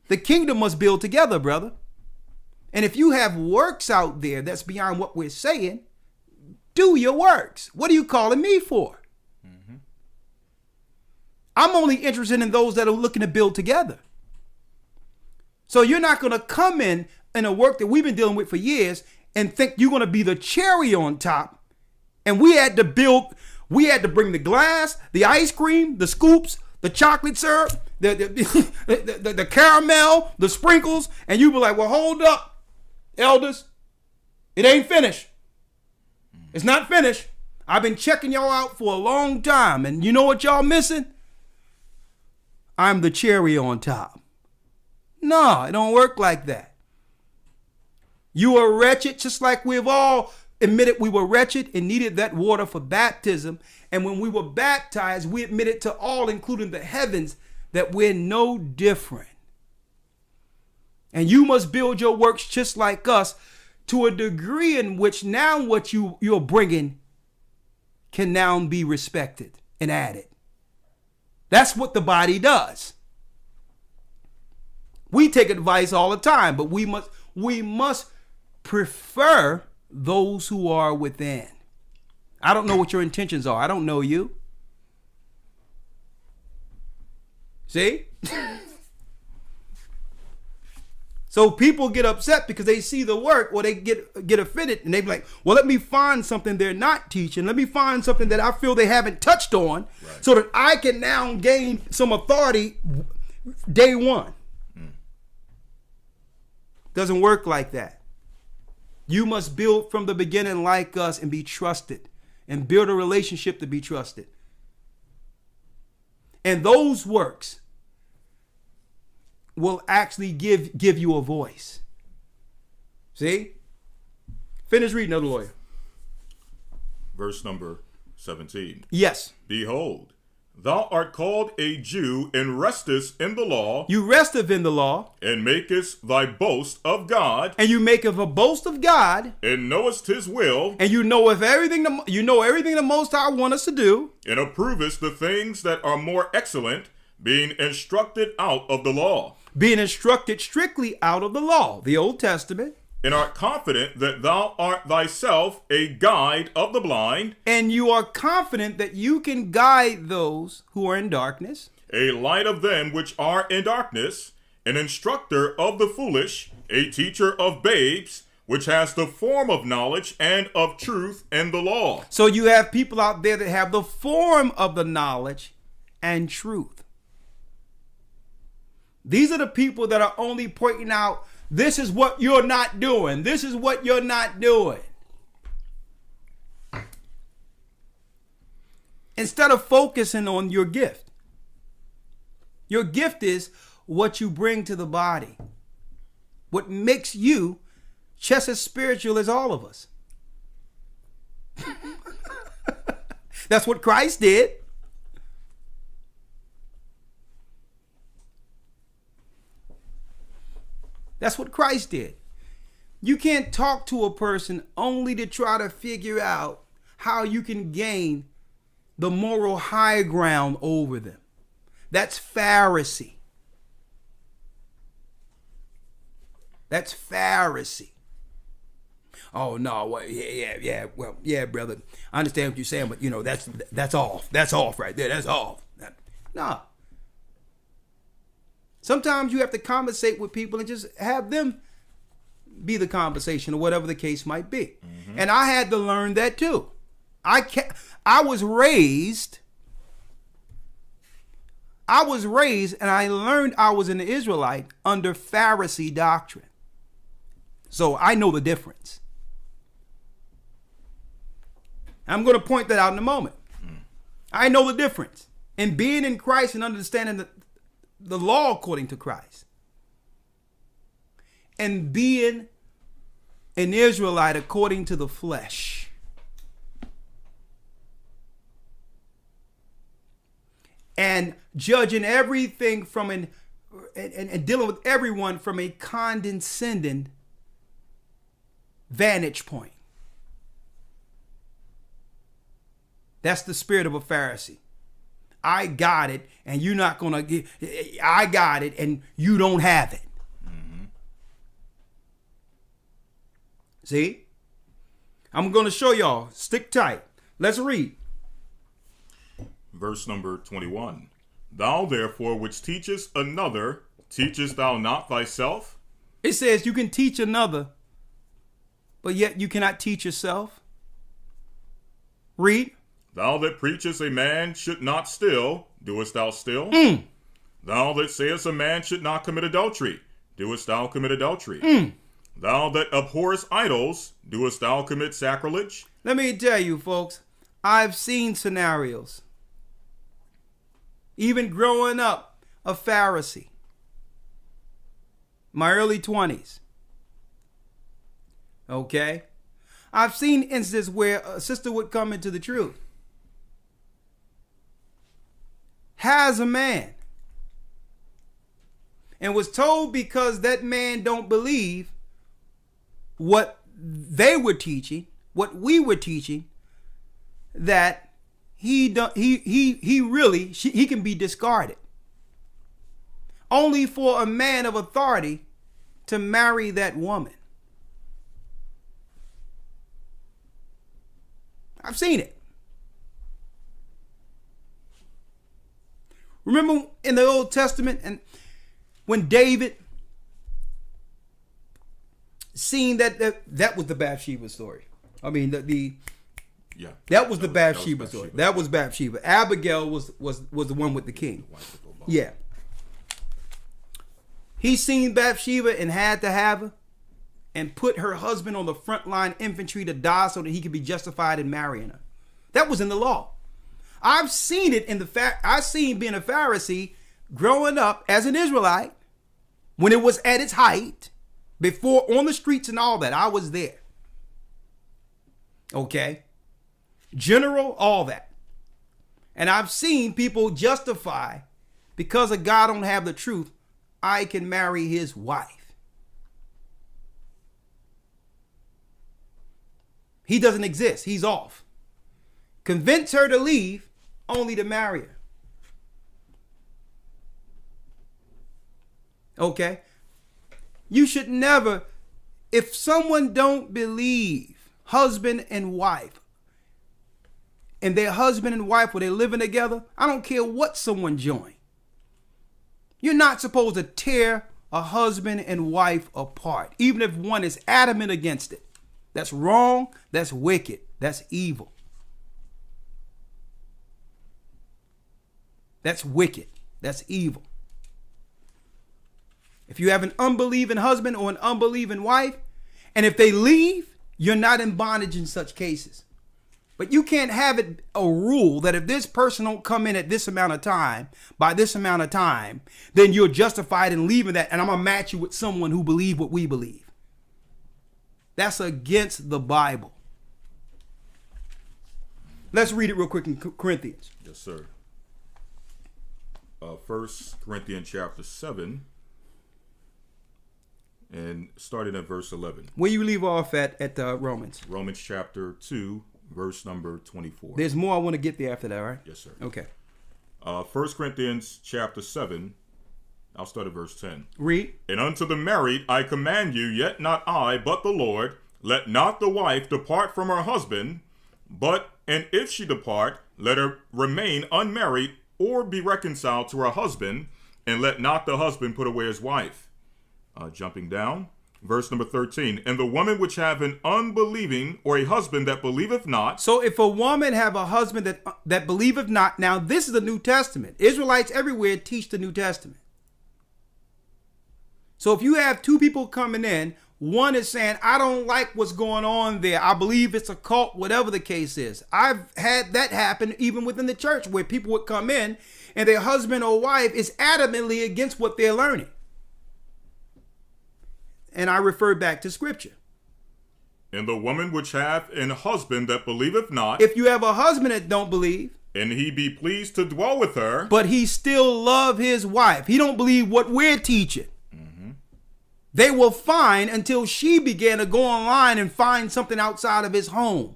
The kingdom must build together, brother. And if you have works out there that's beyond what we're saying, do your works. What are you calling me for? Mm-hmm. I'm only interested in those that are looking to build together. So you're not going to come in a work that we've been dealing with for years and think you're going to be the cherry on top. And we had to bring the glass, the ice cream, the scoops, the chocolate syrup, the caramel, the sprinkles. And you be like, well, hold up, elders. It ain't finished. It's not finished. I've been checking y'all out for a long time. And you know what y'all missing? I'm the cherry on top. No, it don't work like that. You are wretched, just like we've all admitted we were wretched and needed that water for baptism. And when we were baptized, we admitted to all, including the heavens, that we're no different. And you must build your works just like us, to a degree in which now what you're bringing can now be respected and added. That's what the body does. We take advice all the time, but we must prefer those who are within. I don't know what your intentions are. I don't know you. See? So people get upset because they see the work, or they get offended, and they be like, well, let me find something they're not teaching. Let me find something that I feel they haven't touched on, right, so that I can now gain some authority day one. Doesn't work like that. You must build from the beginning like us and be trusted, and build a relationship to be trusted. And those works will actually give you a voice. See? Finish reading, Elder Lawyer. Verse number 17. Yes. Behold, thou art called a Jew, and restest in the law. You resteth in the law. And makest thy boast of God. And you maketh a boast of God. And knowest his will. And you know everything the Most High want us to do. And approvest the things that are more excellent, being instructed out of the law. Being instructed strictly out of the law, the Old Testament. And art confident that thou art thyself a guide of the blind. And you are confident that you can guide those who are in darkness. A light of them which are in darkness. An instructor of the foolish. A teacher of babes, which has the form of knowledge and of truth and the law. So you have people out there that have the form of the knowledge and truth. These are the people that are only pointing out, this is what you're not doing. This is what you're not doing. Instead of focusing on your gift. Your gift is what you bring to the body. What makes you just as spiritual as all of us. That's what Christ did. That's what Christ did. You can't talk to a person only to try to figure out how you can gain the moral high ground over them. That's Pharisee. That's Pharisee. Oh no, well, yeah, brother. I understand what you're saying, but you know that's off. That's off right there. That's off. No. Sometimes you have to conversate with people and just have them be the conversation or whatever the case might be. Mm-hmm. And I had to learn that too. I was raised and I learned I was an Israelite under Pharisee doctrine. So I know the difference. I'm going to point that out in a moment. I know the difference in being in Christ and understanding the law according to Christ, and being an Israelite according to the flesh. And judging everything from and dealing with everyone from a condescending vantage point. That's the spirit of a Pharisee. I got it, and you're not going to get. I got it, and you don't have it. Mm-hmm. See? I'm going to show y'all. Stick tight. Let's read. Verse number 21. Thou therefore which teachest another, teachest thou not thyself? It says you can teach another, but yet you cannot teach yourself. Read. Thou that preachest a man should not steal, doest thou steal? Thou that sayest a man should not commit adultery, doest thou commit adultery? Thou that abhorrest idols, doest thou commit sacrilege? Let me tell you, folks, I've seen scenarios, even growing up a Pharisee, my early 20s. Okay? I've seen instances where a sister would come into the truth, has a man, and was told because that man don't believe what they were teaching, what we were teaching, that he can be discarded. Only for a man of authority to marry that woman. I've seen it. Remember in the Old Testament, and when David seen that was the Bathsheba story. I mean that was the Bathsheba story. That was Bathsheba. Abigail was the one with the king. Yeah. He seen Bathsheba and had to have her, and put her husband on the front line infantry to die so that he could be justified in marrying her. That was in the law. I've seen it in the fact. I've seen being a Pharisee growing up as an Israelite when it was at its height, before on the streets and all that. I was there. Okay. General, all that. And I've seen people justify, because a God don't have the truth, I can marry his wife. He doesn't exist. He's off. Convince her to leave only to marry her. Okay? You should never, if someone don't believe, husband and wife, and their husband and wife, were they living together, I don't care what someone joined. You're not supposed to tear a husband and wife apart, even if one is adamant against it. That's wrong. That's wicked. That's evil. That's wicked. That's evil. If you have an unbelieving husband or an unbelieving wife, and if they leave, you're not in bondage in such cases. But you can't have it a rule that if this person don't come in at this amount of time, by this amount of time, then you're justified in leaving that, and I'm going to match you with someone who believes what we believe. That's against the Bible. Let's read it real quick in Corinthians. Yes, sir. 1 Corinthians chapter 7, And starting at verse 11. Where you leave off at Romans? Romans chapter 2, verse number 24. There's more I want to get there after that, right? Yes, sir. Okay. 1 Corinthians chapter 7, I'll start at verse 10. Read. And unto the married I command you, yet not I, but the Lord, let not the wife depart from her husband, and if she depart, let her remain unmarried, or be reconciled to her husband, and let not the husband put away his wife. Jumping down, verse number 13. And the woman which have an unbelieving, or a husband that believeth not. So if a woman have a husband that believeth not, now this is the New Testament. Israelites everywhere teach the New Testament. So if you have two people coming in, one is saying, I don't like what's going on there. I believe it's a cult, whatever the case is. I've had that happen even within the church where people would come in and their husband or wife is adamantly against what they're learning. And I refer back to scripture. And the woman which hath an husband that believeth not. If you have a husband that don't believe. And he be pleased to dwell with her. But he still love his wife. He don't believe what we're teaching. They will find until she began to go online and find something outside of his home.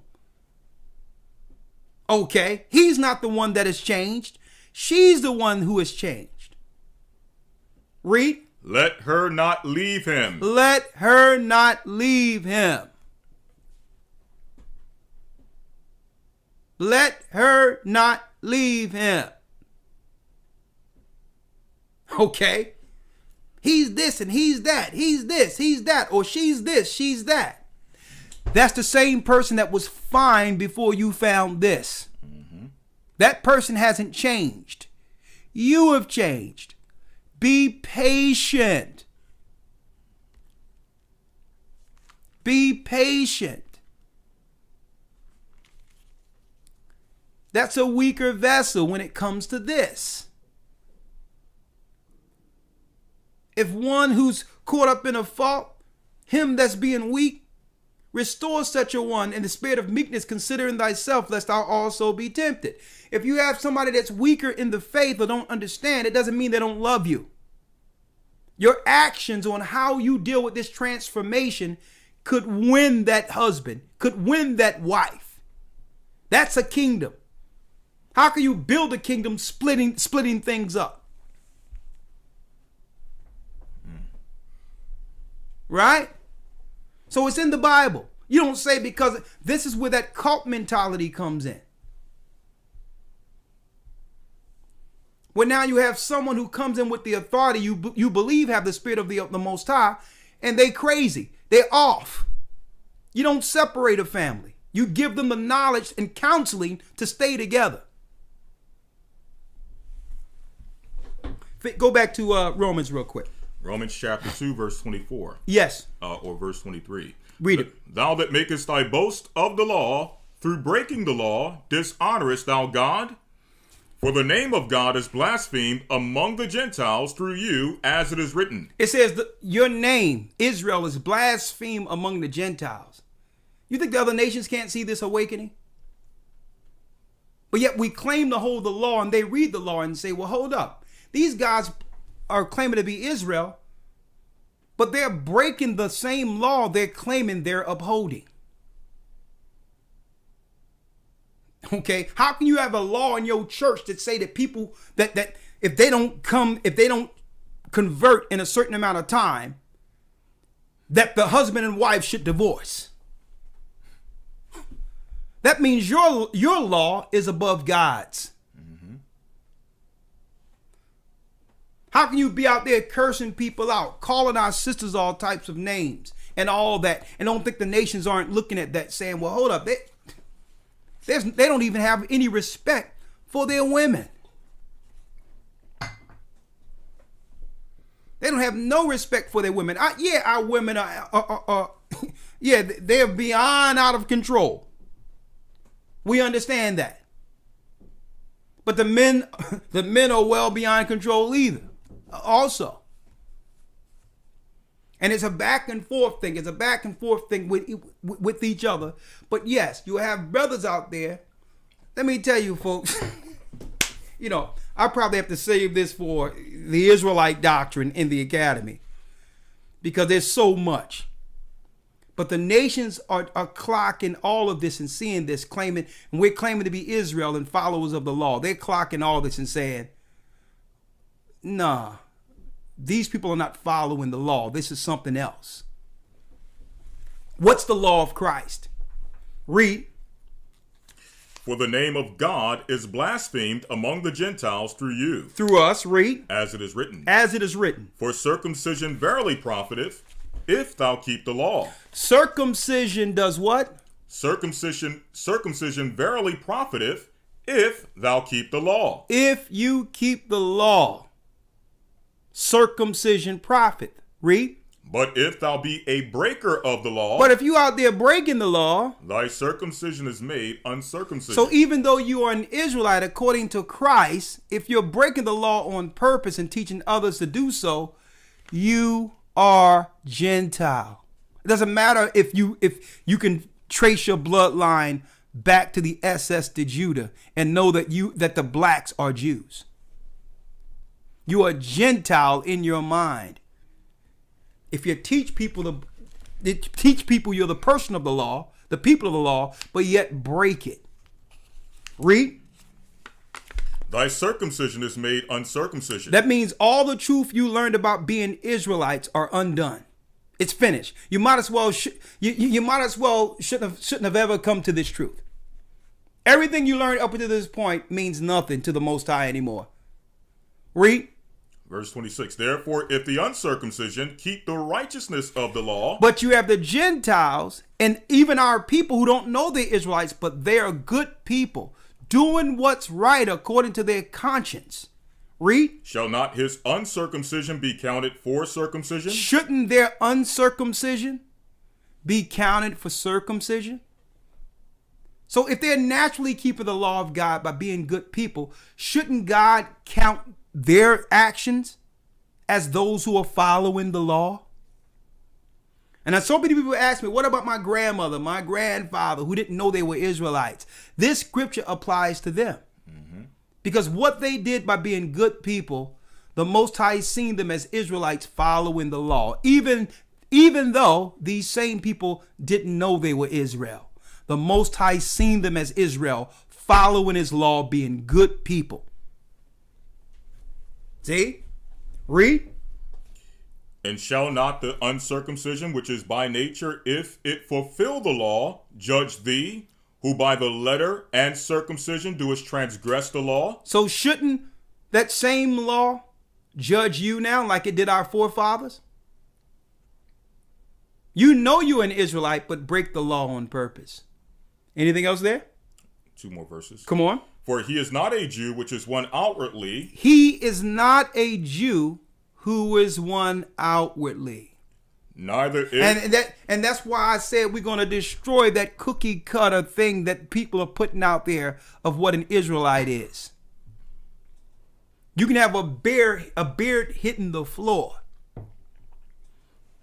Okay, he's not the one that has changed. She's the one who has changed. Read. Let her not leave him. Let her not leave him. Let her not leave him. Okay. He's this and he's that. He's this, he's that. Or she's this, she's that. That's the same person that was fine before you found this. That person hasn't changed. You have changed. Be patient. Be patient. That's a weaker vessel when it comes to this. If one who's caught up in a fault, him that's being weak, restore such a one in the spirit of meekness, considering thyself, lest thou also be tempted. If you have somebody that's weaker in the faith or don't understand, it doesn't mean they don't love you. Your actions on how you deal with this transformation could win that husband, could win that wife. That's a kingdom. How can you build a kingdom splitting things up? Right? So it's in the Bible. You don't say, because this is where that cult mentality comes in. Where now you have someone who comes in with the authority you believe have the spirit of the Most High, and they crazy. They're off. You don't separate a family. You give them the knowledge and counseling to stay together. Go back to Romans real quick. Romans chapter 2, verse 24. Yes. Or verse 23. Read it. Thou that makest thy boast of the law, through breaking the law, dishonorest thou God? For the name of God is blasphemed among the Gentiles through you, as it is written. It says your name, Israel, is blasphemed among the Gentiles. You think the other nations can't see this awakening? But yet we claim to hold the law, and they read the law and say, well, hold up. These guys are claiming to be Israel, but they're breaking the same law they're claiming they're upholding. Okay, how can you have a law in your church that say that people that if they don't convert in a certain amount of time, that the husband and wife should divorce? That means your law is above God's. How can you be out there cursing people out, calling our sisters all types of names and all that, and don't think the nations aren't looking at that saying, well, hold up, they don't even have any respect for their women. They don't have no respect for their women. Our women are they're beyond out of control. We understand that. But the men are well beyond control either. Also. And it's a back and forth thing. It's a back and forth thing with each other. But yes, you have brothers out there. Let me tell you, folks, I probably have to save this for the Israelite doctrine in the academy. because there's so much. But the nations are clocking all of this and seeing this, claiming, and we're claiming to be Israel and followers of the law. They're clocking all this and saying, nah, these people are not following the law. This is something else. What's the law of Christ? Read. For the name of God is blasphemed among the Gentiles through you. Through us, read. As it is written. As it is written. For circumcision verily profiteth, if thou keep the law. Circumcision does what? Circumcision verily profiteth, if thou keep the law. If you keep the law, circumcision profit. Read. But if thou be a breaker of the law. But if you out there breaking the law, thy circumcision is made uncircumcision. So even though you are an Israelite according to Christ, if you're breaking the law on purpose and teaching others to do so, you are Gentile. It doesn't matter if you can trace your bloodline back to the SS to Judah and know that the blacks are Jews. You are Gentile in your mind. If you teach people you're the person of the law, the people of the law, but yet break it. Read. Thy circumcision is made uncircumcision. That means all the truth you learned about being Israelites are undone. It's finished. You might as well shouldn't have ever come to this truth. Everything you learned up until this point means nothing to the Most High anymore. Read. Verse 26, therefore, if the uncircumcision keep the righteousness of the law. But you have the Gentiles and even our people who don't know they're Israelites, but they are good people, doing what's right according to their conscience. Read. Shall not his uncircumcision be counted for circumcision? Shouldn't their uncircumcision be counted for circumcision? So if they're naturally keeping the law of God by being good people, shouldn't God count their actions as those who are following the law? And so many people ask me, what about my grandmother, my grandfather who didn't know they were Israelites? This scripture applies to them. Because what they did by being good people, the Most High seen them as Israelites following the law, even though these same people didn't know they were Israel. The Most High seen them as Israel following his law, being good people. See? Read. And shall not the uncircumcision, which is by nature, if it fulfill the law, judge thee, who by the letter and circumcision doest transgress the law? So shouldn't that same law judge you now like it did our forefathers? You know you're an Israelite, but break the law on purpose. Anything else there? 2 more verses. Come on. For he is not a Jew, which is one outwardly. He is not a Jew who is one outwardly. Neither is. And that's why I said we're going to destroy that cookie cutter thing that people are putting out there of what an Israelite is. You can have a beard hitting the floor.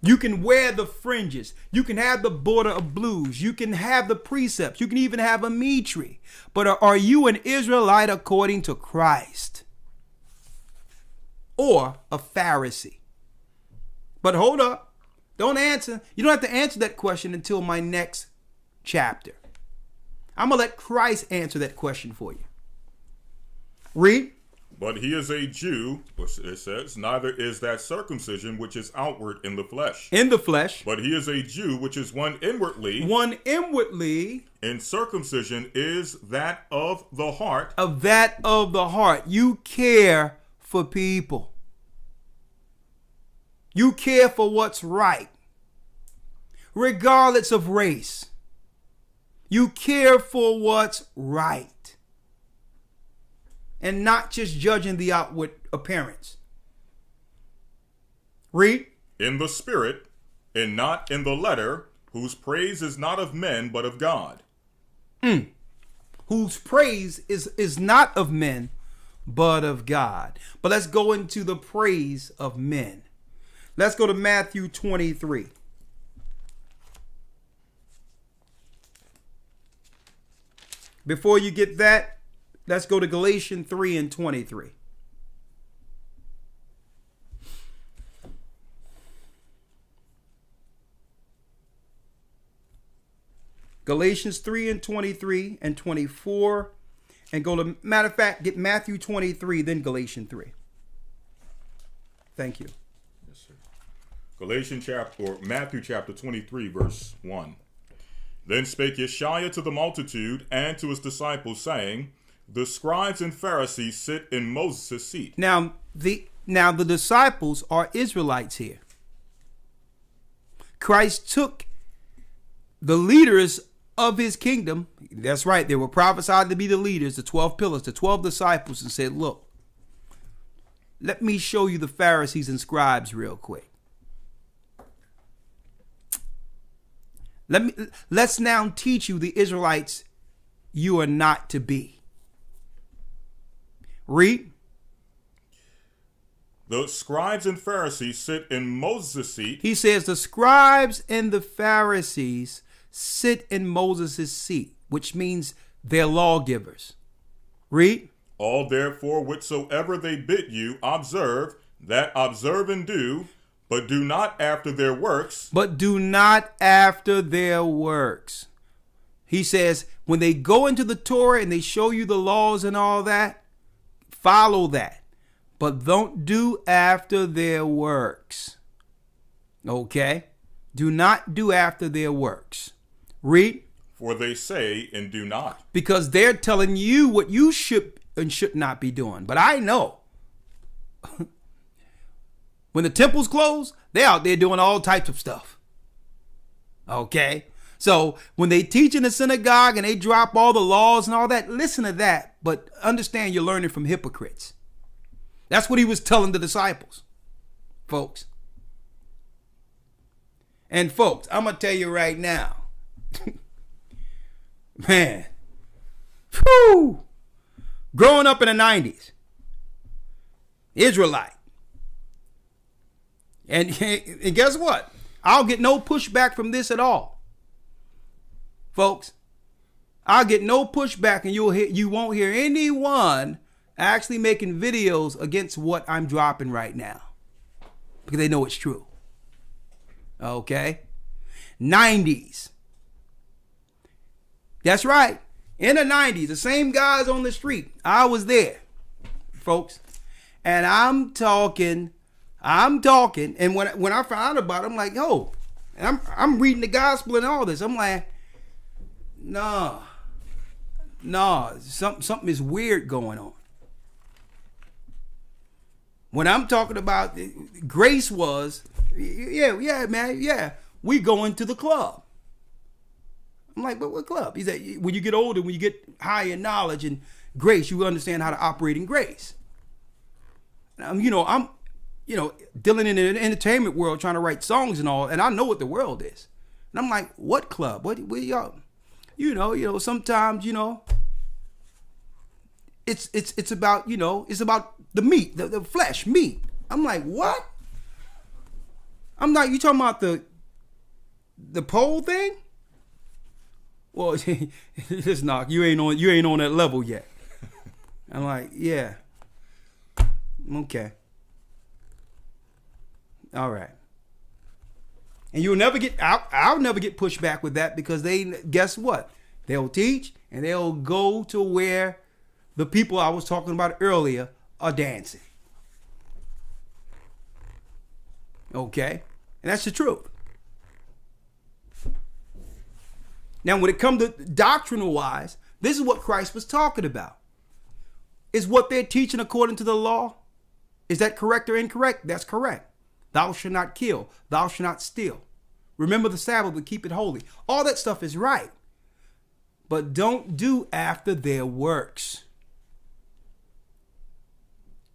You can wear the fringes. You can have the border of blues. You can have the precepts. You can even have a mitre. But are you an Israelite according to Christ? Or a Pharisee? But hold up. Don't answer. You don't have to answer that question until my next chapter. I'm going to let Christ answer that question for you. Read. But he is a Jew, it says, neither is that circumcision which is outward in the flesh. In the flesh. But he is a Jew, which is one inwardly. One inwardly. And circumcision is that of the heart. Of that of the heart. You care for people. You care for what's right. Regardless of race. You care for what's right. And not just judging the outward appearance. Read. In the spirit, and not in the letter, whose praise is not of men, but of God. Whose praise is not of men, but of God. But let's go into the praise of men. Let's go to Matthew 23. Before you get that, let's go to Galatians 3 and 23. Galatians 3 and 23 and 24. And go to, matter of fact, get Matthew 23, then Galatians 3. Thank you. Yes, sir. Matthew chapter 23, verse 1. Then spake Yeshua to the multitude and to his disciples, saying, the scribes and Pharisees sit in Moses' seat. Now the disciples are Israelites here. Christ took the leaders of his kingdom. That's right. They were prophesied to be the leaders, the 12 pillars, the 12 disciples, and said, look, let me show you the Pharisees and scribes real quick. Let's now teach you the Israelites you are not to be. Read. The scribes and Pharisees sit in Moses' seat. He says the scribes and the Pharisees sit in Moses' seat, which means they're lawgivers. Read. All therefore whatsoever they bid you, observe, that observe and do, but do not after their works. But do not after their works. He says, when they go into the Torah and they show you the laws and all that, follow that. But don't do after their works. Okay? Do not do after their works. Read. For they say and do not. Because they're telling you what you should and should not be doing. But I know. When the temple's closed, they're out there doing all types of stuff. Okay? So when they teach in the synagogue and they drop all the laws and all that, listen to that. But understand you're learning from hypocrites. That's what he was telling the disciples, folks. And folks, I'm going to tell you right now. Man. Whew. Growing up in the 90s. Israelite. And guess what? I'll get no pushback from this at all. Folks, I'll get no pushback, and you won't hear anyone actually making videos against what I'm dropping right now. Because they know it's true. Okay? 90s. That's right. In the 90s, the same guys on the street. I was there, folks. And I'm talking. And when I found out about it, I'm like, yo, and I'm reading the gospel and all this. I'm like, nah, something is weird going on. When I'm talking about grace was, yeah, man, yeah, we going to the club. I'm like, but what club? He said, when you get older, when you get higher in knowledge and grace, you understand how to operate in grace. I'm dealing in the entertainment world, trying to write songs and all, and I know what the world is. And I'm like, what club? What y'all? Sometimes, it's about, it's about the meat, the flesh, meat. I'm like, what? I'm not, you talking about the pole thing? Well, it's not, you ain't on that level yet. I'm like, yeah. Okay. All right. And you'll never get, I'll never get pushed back with that, because guess what? They'll teach and they'll go to where the people I was talking about earlier are dancing. Okay? And that's the truth. Now, when it comes to doctrinal wise, this is what Christ was talking about. Is what they're teaching according to the law, is that correct or incorrect? That's correct. Thou shalt not kill. Thou shalt not steal. Remember the Sabbath and keep it holy. All that stuff is right. But don't do after their works.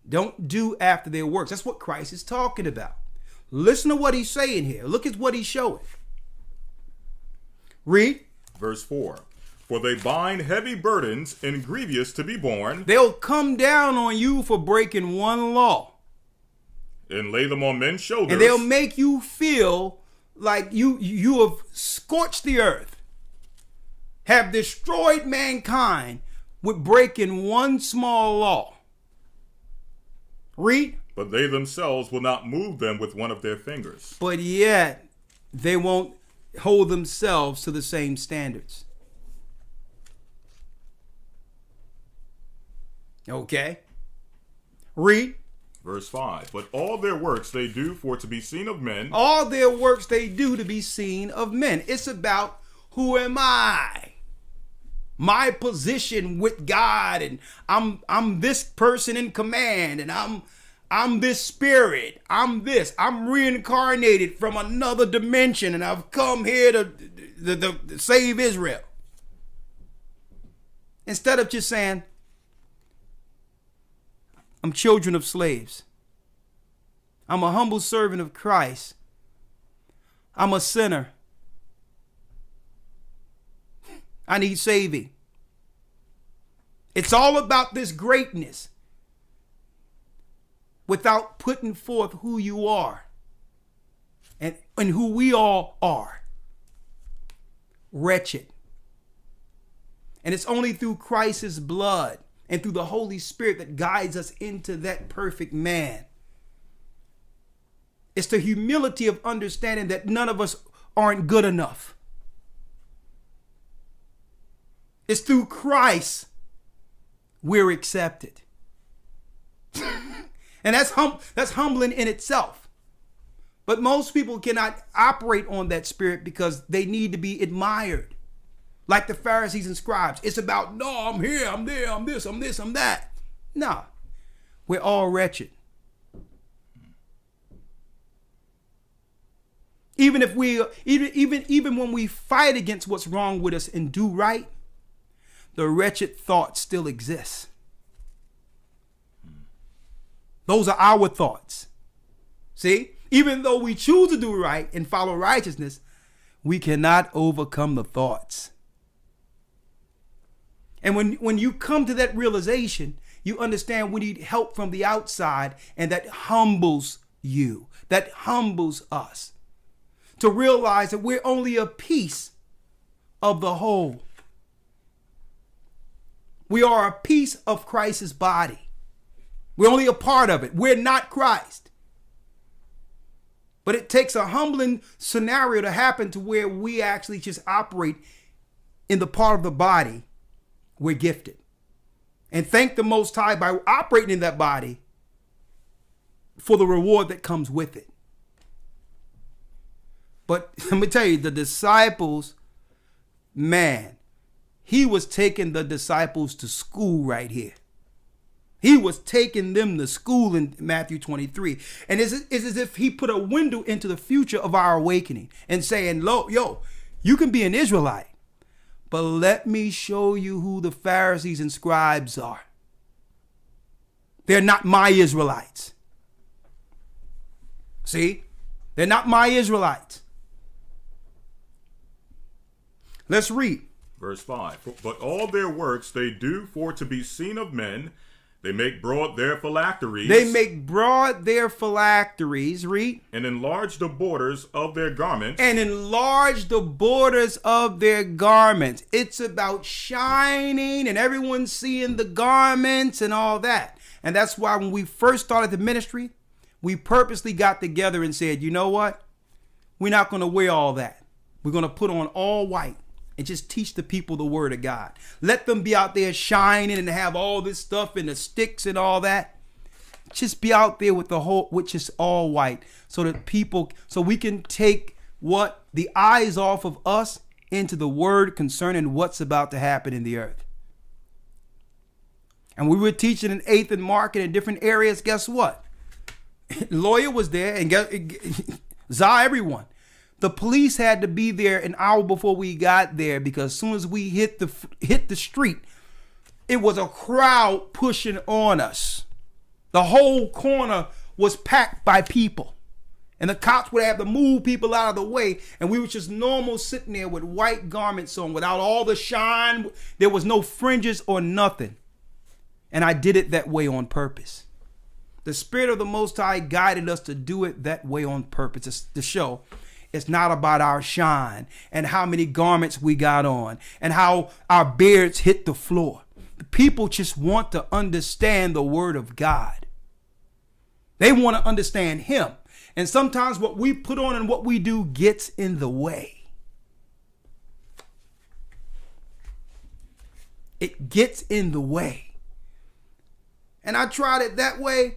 Don't do after their works. That's what Christ is talking about. Listen to what he's saying here. Look at what he's showing. Read. Verse 4. For they bind heavy burdens and grievous to be borne. They'll come down on you for breaking one law. And lay them on men's shoulders. And they'll make you feel like you have scorched the earth, have destroyed mankind with breaking one small law. Read. But they themselves will not move them with one of their fingers. But yet they won't hold themselves to the same standards. Okay. Read. Verse 5. But all their works they do for to be seen of men. All their works they do to be seen of men. It's about who am I? My position with God, and I'm this person in command, and I'm this spirit. I'm this. I'm reincarnated from another dimension, and I've come here to save Israel. Instead of just saying, I'm children of slaves. I'm a humble servant of Christ. I'm a sinner. I need saving. It's all about this greatness without putting forth who you are and who we all are. Wretched. And it's only through Christ's blood and through the Holy Spirit that guides us into that perfect man. It's the humility of understanding that none of us aren't good enough. It's through Christ we're accepted. And that's humbling in itself. But most people cannot operate on that spirit because they need to be admired. Like the Pharisees and scribes. It's about, no, I'm here, I'm there, I'm this, I'm this, I'm that. No, we're all wretched. Even when we fight against what's wrong with us and do right, the wretched thought still exists. Those are our thoughts. See, even though we choose to do right and follow righteousness, we cannot overcome the thoughts. And when you come to that realization, you understand we need help from the outside, and that humbles you. That humbles us to realize that we're only a piece of the whole. We are a piece of Christ's body. We're only a part of it. We're not Christ. But it takes a humbling scenario to happen to where we actually just operate in the part of the body we're gifted. And thank the Most High by operating in that body for the reward that comes with it. But let me tell you, the disciples, man, he was taking the disciples to school right here. He was taking them to school in Matthew 23. And it's as if he put a window into the future of our awakening and saying, yo, you can be an Israelite, but let me show you who the Pharisees and scribes are. They're not my Israelites. See? They're not my Israelites. Let's read. Verse 5. But all their works they do for to be seen of men. They make broad their phylacteries. They make broad their phylacteries. Read. And enlarge the borders of their garments. And enlarge the borders of their garments. It's about shining and everyone seeing the garments and all that. And that's why when we first started the ministry, we purposely got together and said, you know what? We're not going to wear all that. We're going to put on all white and just teach the people the word of God. Let them be out there shining and have all this stuff and the sticks and all that. Just be out there with the whole, which is all white, so that people, so we can take what the eyes off of us into the word concerning what's about to happen in the earth. And we were teaching in 8th and Market in different areas. Guess what? Lawyer was there, and Zah, everyone. The police had to be there an hour before we got there, because as soon as we hit the street, it was a crowd pushing on us. The whole corner was packed by people, and the cops would have to move people out of the way, and we were just normal sitting there with white garments on without all the shine. There was no fringes or nothing. And I did it that way on purpose. The Spirit of the Most High guided us to do it that way on purpose, to show it's not about our shine and how many garments we got on and how our beards hit the floor. The people just want to understand the word of God. They want to understand him. And sometimes what we put on and what we do gets in the way. It gets in the way. And I tried it that way.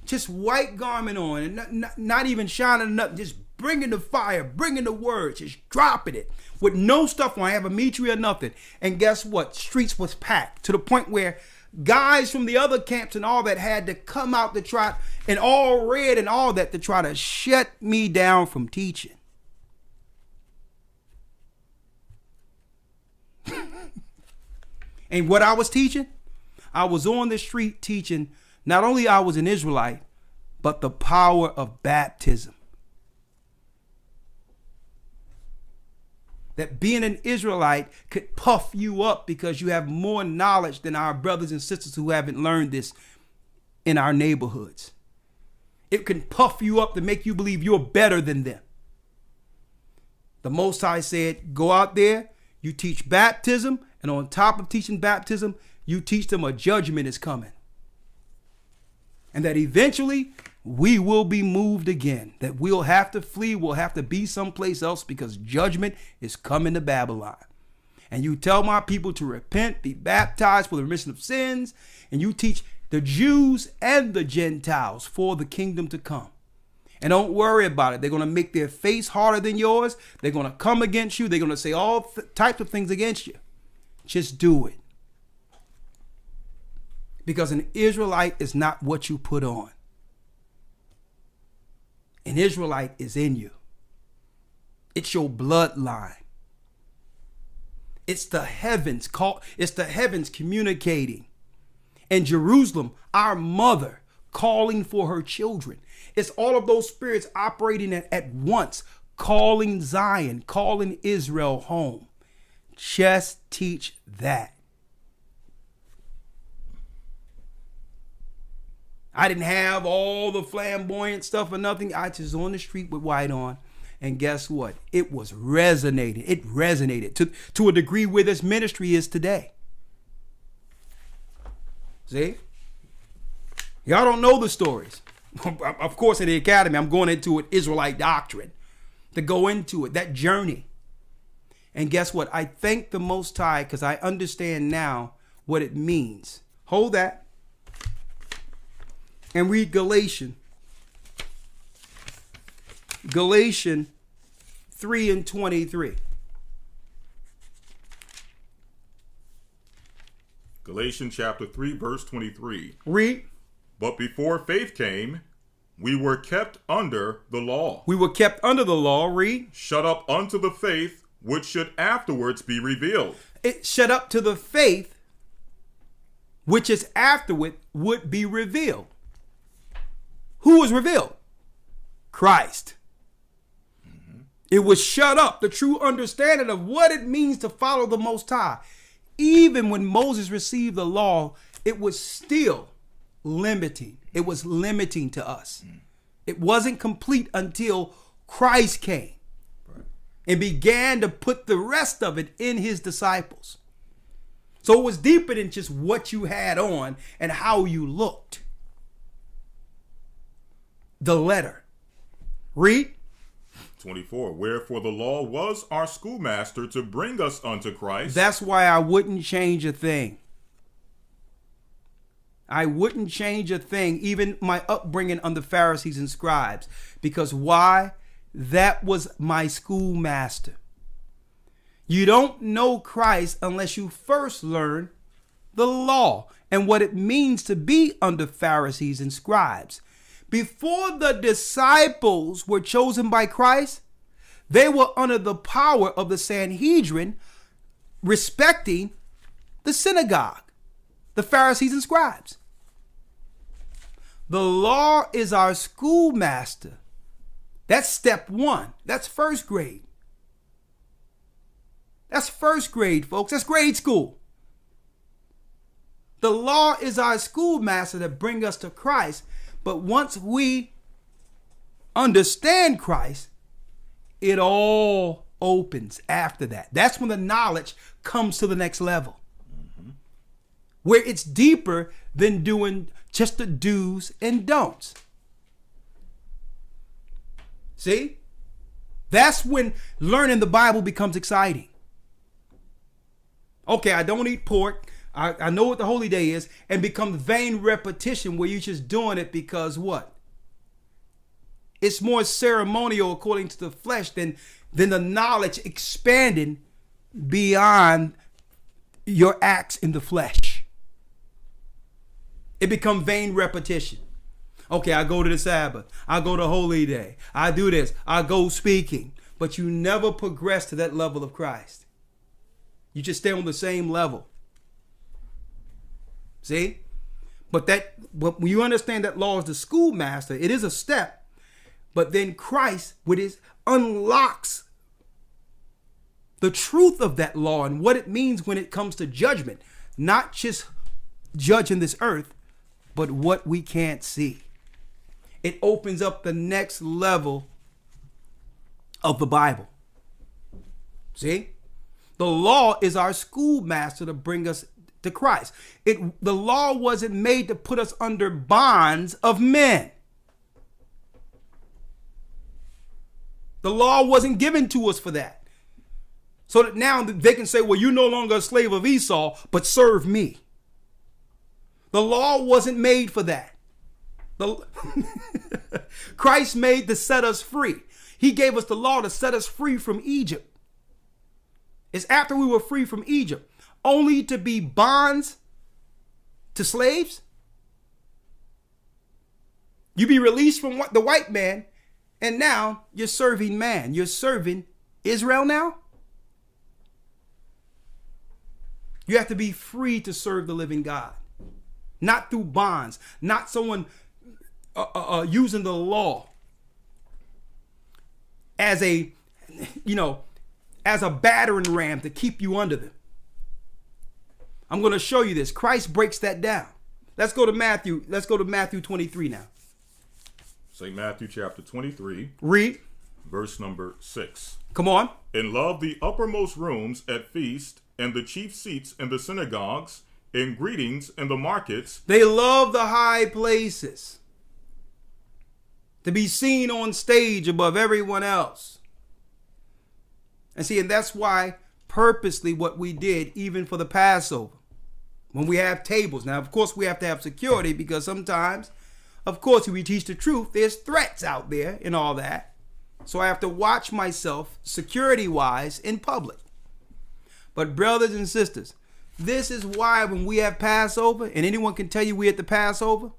Just white garment on and not even shining nothing. Just bringing the fire, bringing the word, just dropping it with no stuff on. I have a metri or nothing. And guess what? Streets was packed to the point where guys from the other camps and all that had to come out to try, and all red and all that, to try to shut me down from teaching. And what I was teaching, I was on the street teaching, not only I was an Israelite, but the power of baptism. That being an Israelite could puff you up because you have more knowledge than our brothers and sisters who haven't learned this in our neighborhoods. It can puff you up to make you believe you're better than them. The Most High said, go out there, you teach baptism, and on top of teaching baptism, you teach them a judgment is coming. And that eventually we will be moved again. That we'll have to flee, we'll have to be someplace else because judgment is coming to Babylon. And you tell my people to repent, be baptized for the remission of sins, and you teach the Jews and the Gentiles for the kingdom to come. And don't worry about it. They're going to make their face harder than yours. They're going to come against you. They're going to say all types of things against you. Just do it. Because an Israelite is not what you put on. An Israelite is in you. It's your bloodline. It's the heavens it's the heavens communicating. And Jerusalem, our mother, calling for her children. It's all of those spirits operating at once, calling Zion, calling Israel home. Just teach that. I didn't have all the flamboyant stuff or nothing. I just on the street with white on. And guess what? It was resonating. It resonated to a degree where this ministry is today. See? Y'all don't know the stories. Of course, in the academy, I'm going into it, Israelite doctrine, to go into it, that journey. And guess what? I thank the Most High because I understand now what it means. Hold that. And read Galatians 3:23. Galatians chapter 3, verse 23. Read. But before faith came, we were kept under the law. We were kept under the law. Read. Shut up unto the faith which should afterwards be revealed. It shut up to the faith which is afterward would be revealed. Who was revealed? Christ. It was shut up, the true understanding of what it means to follow the Most High. Even when Moses received the law, it was still limiting. It was limiting to us. It wasn't complete until Christ came and began to put the rest of it in his disciples. So it was deeper than just what you had on and how you looked. The letter. Read. 24. Wherefore the law was our schoolmaster to bring us unto Christ. That's why I wouldn't change a thing. I wouldn't change a thing, even my upbringing under Pharisees and scribes. Because why? That was my schoolmaster. You don't know Christ unless you first learn the law and what it means to be under Pharisees and scribes. Before the disciples were chosen by Christ, they were under the power of the Sanhedrin, respecting the synagogue, the Pharisees and scribes. The law is our schoolmaster. That's step one. That's first grade. That's first grade, folks. That's grade school. The law is our schoolmaster that brings us to Christ. But once we understand Christ, it all opens after that. That's when the knowledge comes to the next level. Where it's deeper than doing just the do's and don'ts. See? That's when learning the Bible becomes exciting. Okay, I don't eat pork. I know what the holy day is, and become vain repetition where you're just doing it because what? It's more ceremonial according to the flesh than the knowledge expanding beyond your acts in the flesh. It becomes vain repetition. Okay, I go to the Sabbath. I go to Holy Day. I do this. I go speaking. But you never progress to that level of Christ. You just stay on the same level. See? But when you understand that law is the schoolmaster, it is a step. But then Christ, with his unlocks the truth of that law and what it means when it comes to judgment. Not just judging this earth, but what we can't see. It opens up the next level of the Bible. See? The law is our schoolmaster to bring us to Christ. The law wasn't made to put us under bonds of men. The law wasn't given to us for that. So that now they can say, well, you're no longer a slave of Esau, but serve me. The law wasn't made for that. Christ made to set us free. He gave us the law to set us free from Egypt. It's after we were free from Egypt, only to be bonds to slaves. You be released from the white man, and now you're serving man. You're serving Israel now. You have to be free to serve the living God. Not through bonds, not someone using the law as a battering ram to keep you under them. I'm going to show you this. Christ breaks that down. Let's go to Matthew. Let's go to Matthew 23 now. St. Matthew chapter 23. Read. Verse number 6. Come on. And love the uppermost rooms at feast, and the chief seats in the synagogues, in greetings in the markets. They love the high places. To be seen on stage above everyone else. And see, and that's why purposely what we did, even for the Passover, when we have tables. Now, of course, we have to have security because sometimes, of course, if we teach the truth, there's threats out there and all that. So I have to watch myself security-wise in public. But brothers and sisters, this is why when we have Passover, and anyone can tell you we at the Passover,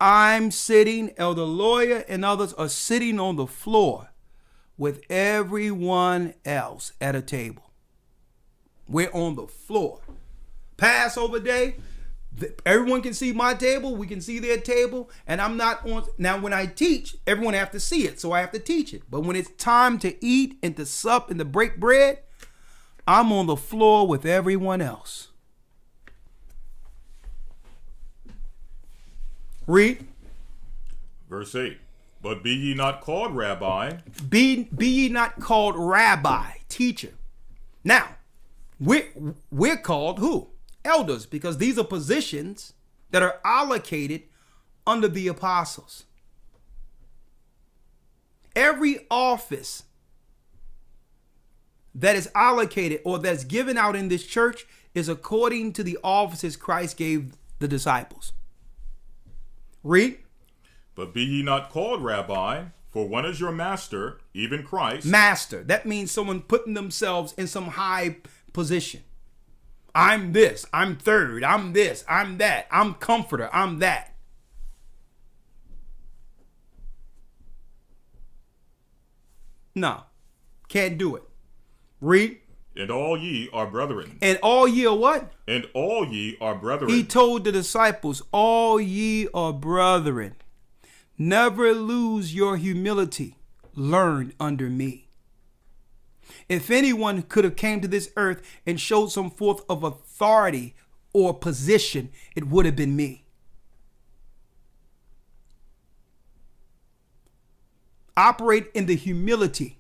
I'm sitting, Elder Lawyer and others are sitting on the floor with everyone else at a table. We're on the floor. Passover day, everyone can see my table, we can see their table, and I'm not on. Now when I teach, everyone have to see it, so I have to teach it. But when it's time to eat and to sup and to break bread, I'm on the floor with everyone else. Read. Verse 8. But be ye not called rabbi. Be ye not called rabbi, teacher. Now, we're called who? Elders, because these are positions that are allocated under the apostles. Every office that is allocated or that's given out in this church is according to the offices Christ gave the disciples. Read. But be ye not called rabbi, for one is your master, even Christ. Master. That means someone putting themselves in some high position. I'm this, I'm third, I'm this, I'm that, I'm comforter, I'm that. No, can't do it. Read. And all ye are brethren. And all ye are what? And all ye are brethren. He told the disciples, all ye are brethren. Never lose your humility. Learn under me. If anyone could have came to this earth and showed some forth of authority or position, it would have been me. Operate in the humility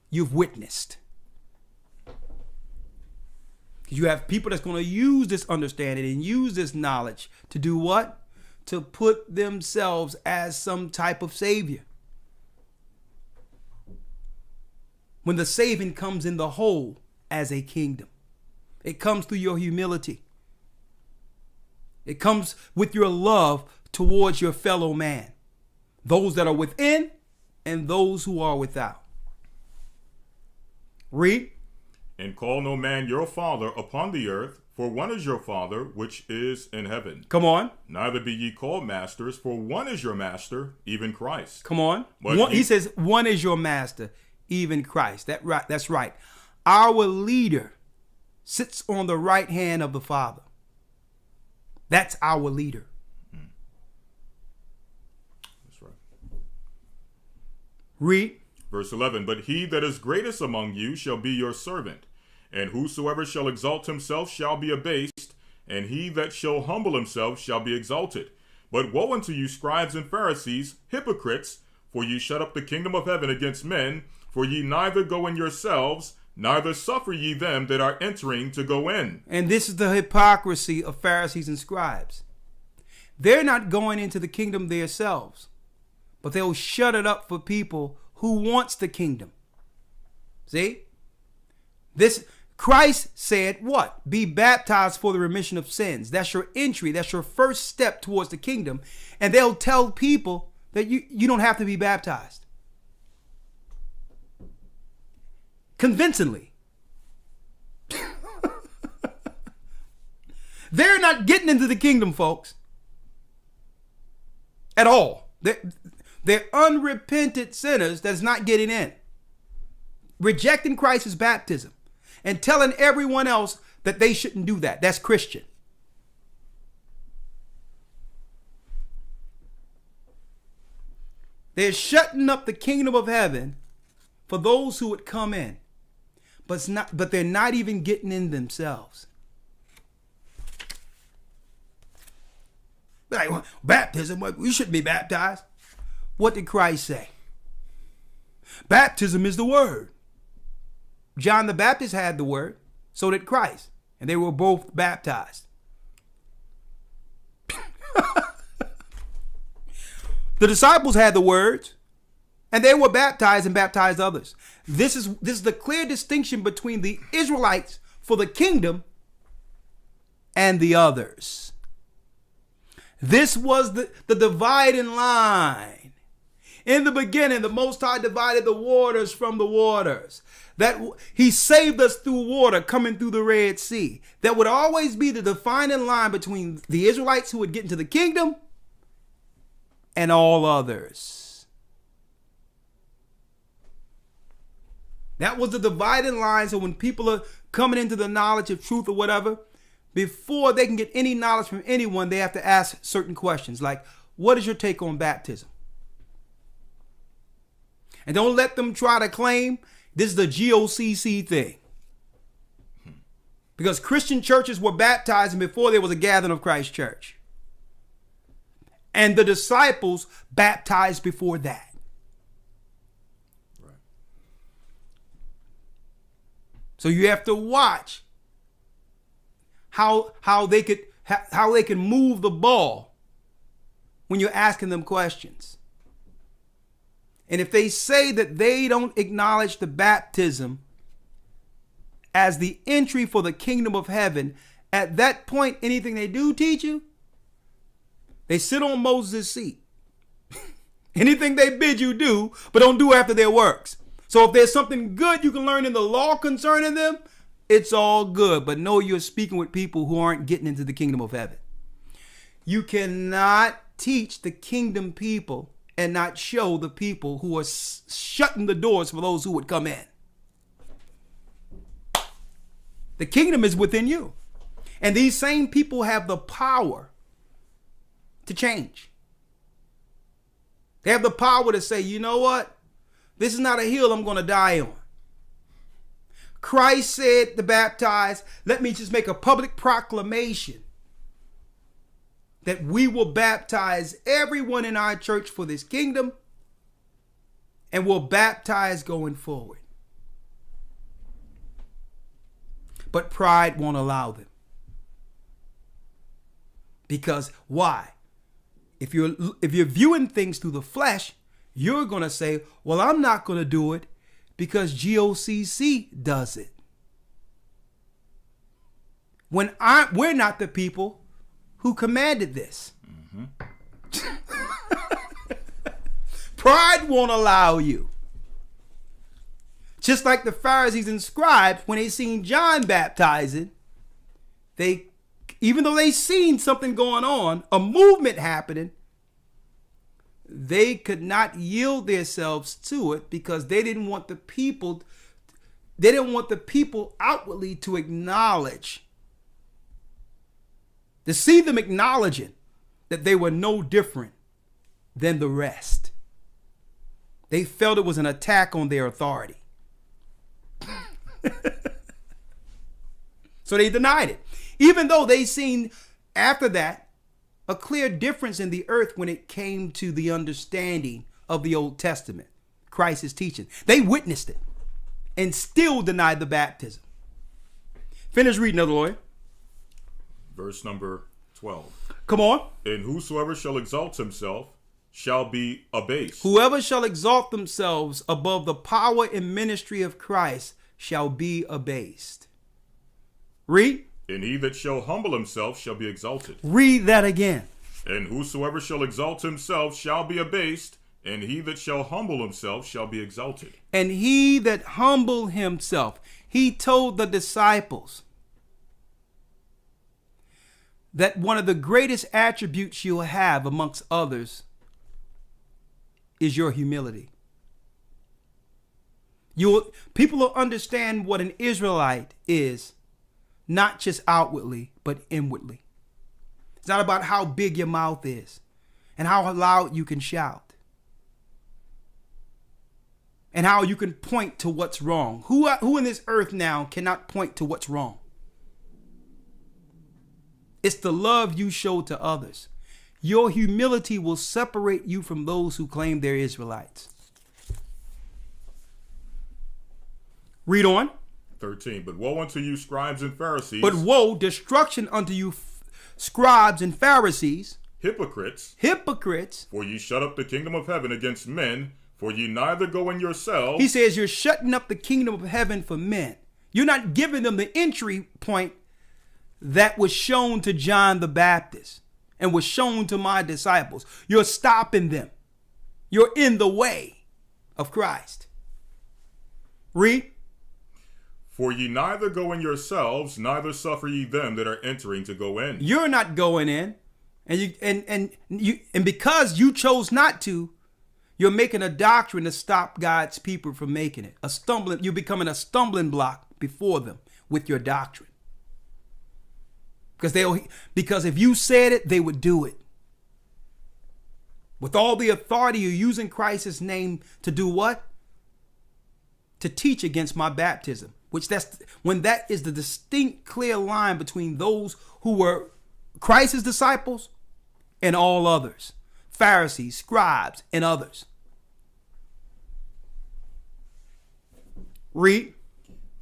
you've witnessed. You have people that's going to use this understanding and use this knowledge to do what? To put themselves as some type of savior. When the saving comes in the whole as a kingdom. It comes through your humility. It comes with your love towards your fellow man, those that are within and those who are without. Read. And call no man your father upon the earth, for one is your Father which is in heaven. Come on. Neither be ye called masters, for one is your master, even Christ. Come on. He says one is your master, even Christ. That's right. Our leader sits on the right hand of the Father. That's our leader. That's right. Read. Verse 11, but he that is greatest among you shall be your servant, and whosoever shall exalt himself shall be abased, and he that shall humble himself shall be exalted. But woe unto you, scribes and Pharisees, hypocrites, for ye shut up the kingdom of heaven against men, for ye neither go in yourselves, neither suffer ye them that are entering to go in. And this is the hypocrisy of Pharisees and scribes. They're not going into the kingdom themselves, but they'll shut it up for people who wants the kingdom. See? Christ said what? Be baptized for the remission of sins. That's your entry. That's your first step towards the kingdom. And they'll tell people that you don't have to be baptized. Convincingly. They're not getting into the kingdom, folks. At all. They're unrepentant sinners that's not getting in. Rejecting Christ's baptism and telling everyone else that they shouldn't do that. That's Christian. They're shutting up the kingdom of heaven for those who would come in. But they're not even getting in themselves. Like, well, baptism, we shouldn't be baptized. What did Christ say? Baptism is the word. John the Baptist had the word, so did Christ, and they were both baptized. The disciples had the words, and they were baptized and baptized others. This is the clear distinction between the Israelites for the kingdom and the others. This was the dividing line. In the beginning, the Most High divided the waters from the waters. That he saved us through water coming through the Red Sea. That would always be the defining line between the Israelites who would get into the kingdom and all others. That was the dividing line. So when people are coming into the knowledge of truth or whatever, before they can get any knowledge from anyone, they have to ask certain questions like, what is your take on baptism? And don't let them try to claim this is the GOCC thing. Because Christian churches were baptizing before there was a gathering of Christ Church. And the disciples baptized before that. Right. So you have to watch how they can move the ball when you're asking them questions. And if they say that they don't acknowledge the baptism as the entry for the kingdom of heaven, at that point, anything they do teach you, they sit on Moses' seat. Anything they bid you do, but don't do after their works. So if there's something good you can learn in the law concerning them, it's all good. But know you're speaking with people who aren't getting into the kingdom of heaven. You cannot teach the kingdom people and not show the people who are shutting the doors for those who would come in. The kingdom is within you. And these same people have the power to change. They have the power to say, you know what? This is not a hill I'm going to die on. Christ said to baptize, let me just make a public proclamation that we will baptize everyone in our church for this kingdom, and will baptize going forward. But pride won't allow them. Because why? If you're viewing things through the flesh, you're going to say, well, I'm not going to do it because GOCC does it. when we're not the people who commanded this. Pride won't allow you. Just like the Pharisees and scribes, when they seen John baptizing, even though they seen something going on, a movement happening, they could not yield themselves to it because they didn't want the people outwardly to acknowledge, to see them acknowledging that they were no different than the rest. They felt it was an attack on their authority. So they denied it. Even though they seen after that a clear difference in the earth when it came to the understanding of the Old Testament, Christ's teaching. They witnessed it and still denied the baptism. Finish reading, Elder Lawyer. Verse number 12. Come on. And whosoever shall exalt himself shall be abased. Whoever shall exalt themselves above the power and ministry of Christ shall be abased. Read. And he that shall humble himself shall be exalted. Read that again. And whosoever shall exalt himself shall be abased, and he that shall humble himself shall be exalted. And he that humble himself, he told the disciples that one of the greatest attributes you'll have amongst others is your humility. People will understand what an Israelite is, not just outwardly, but inwardly. It's not about how big your mouth is and how loud you can shout and how you can point to what's wrong. Who in this earth now cannot point to what's wrong? It's the love you show to others. Your humility will separate you from those who claim they're Israelites. Read on. 13. But woe unto you, scribes and Pharisees. But woe, destruction unto you, scribes and Pharisees. Hypocrites. Hypocrites. For ye shut up the kingdom of heaven against men, for ye neither go in yourselves. He says you're shutting up the kingdom of heaven for men. You're not giving them the entry point that was shown to John the Baptist and was shown to my disciples. You're stopping them. You're in the way of Christ. Read. For ye neither go in yourselves, neither suffer ye them that are entering to go in. You're not going in, and because you chose not to, you're making a doctrine to stop God's people from making it. You're becoming a stumbling block before them with your doctrine. Because if you said it, they would do it. With all the authority you're using Christ's name to do what? To teach against my baptism. When that is the distinct, clear line between those who were Christ's disciples and all others. Pharisees, scribes, and others. Read.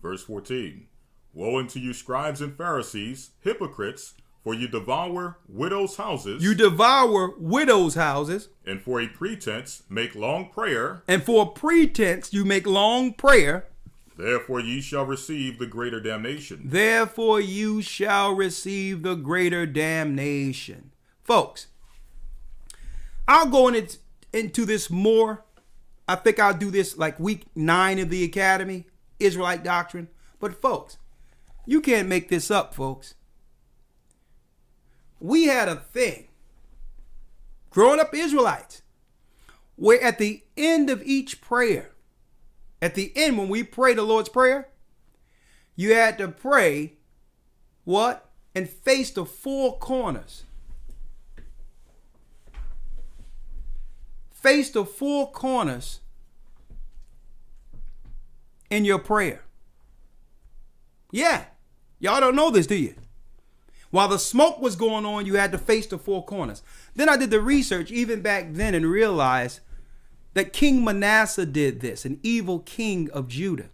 Verse 14. Woe unto you, scribes and Pharisees, hypocrites, for you devour widows' houses. You devour widows' houses. And for a pretense make long prayer. And for a pretense you make long prayer. Therefore ye shall receive the greater damnation. Therefore you shall receive the greater damnation. Folks, I'll go into this more. I think I'll do this like week 9 of the Academy, Israelite Doctrine. But folks, you can't make this up, folks. We had a thing, growing up Israelites, where at the end of each prayer, at the end when we pray the Lord's Prayer, you had to pray what? And face the 4 corners. Face the 4 corners in your prayer. Yeah. Y'all don't know this, do you? While the smoke was going on, you had to face the 4 corners. Then I did the research even back then and realized that King Manasseh did this, an evil king of Judah,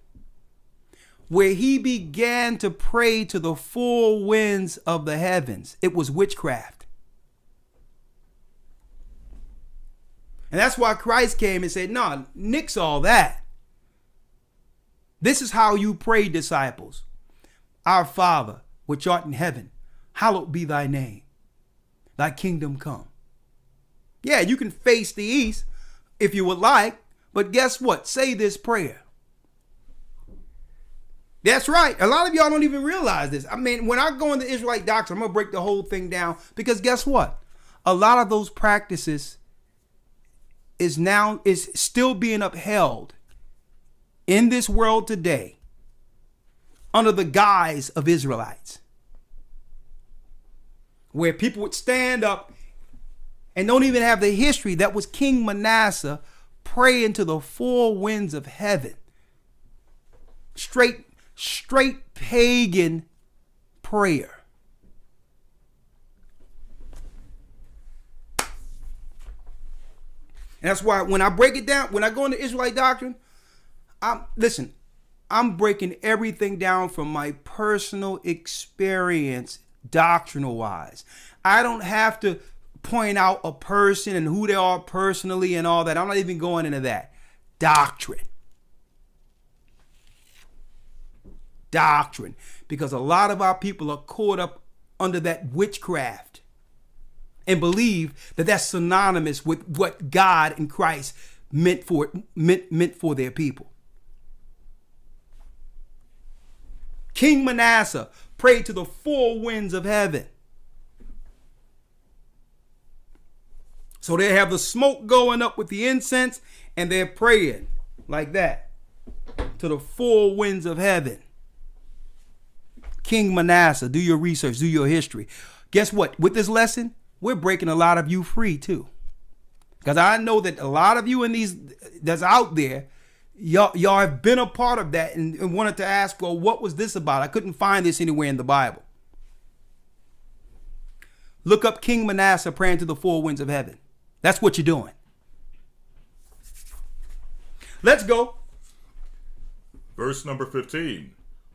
where he began to pray to the 4 winds of the heavens. It was witchcraft. And that's why Christ came and said, no, nix all that. This is how you pray, disciples. Our Father, which art in heaven, hallowed be thy name. Thy kingdom come. Yeah, you can face the east if you would like, but guess what? Say this prayer. That's right. A lot of y'all don't even realize this. I mean, when I go into Israelite doctrine, I'm going to break the whole thing down because guess what? A lot of those practices is still being upheld in this world today under the guise of Israelites, where people would stand up and don't even have the history that was King Manasseh praying to the four winds of heaven. Straight pagan prayer. And that's why when I break it down, when I go into Israelite doctrine, I'm breaking everything down from my personal experience doctrinal wise. I don't have to point out a person and who they are personally and all that. I'm not even going into that. Doctrine. Because a lot of our people are caught up under that witchcraft and believe that that's synonymous with what God and Christ meant for their people. King Manasseh prayed to the four winds of heaven. So they have the smoke going up with the incense and they're praying like that to the four winds of heaven. King Manasseh, do your research, do your history. Guess what? With this lesson, we're breaking a lot of you free too. Because I know that a lot of you in these that's out there, y'all have been a part of that and wanted to ask, well, what was this about? I couldn't find this anywhere in the Bible. Look up King Manasseh praying to the four winds of heaven. That's what you're doing. Let's go. Verse number 15.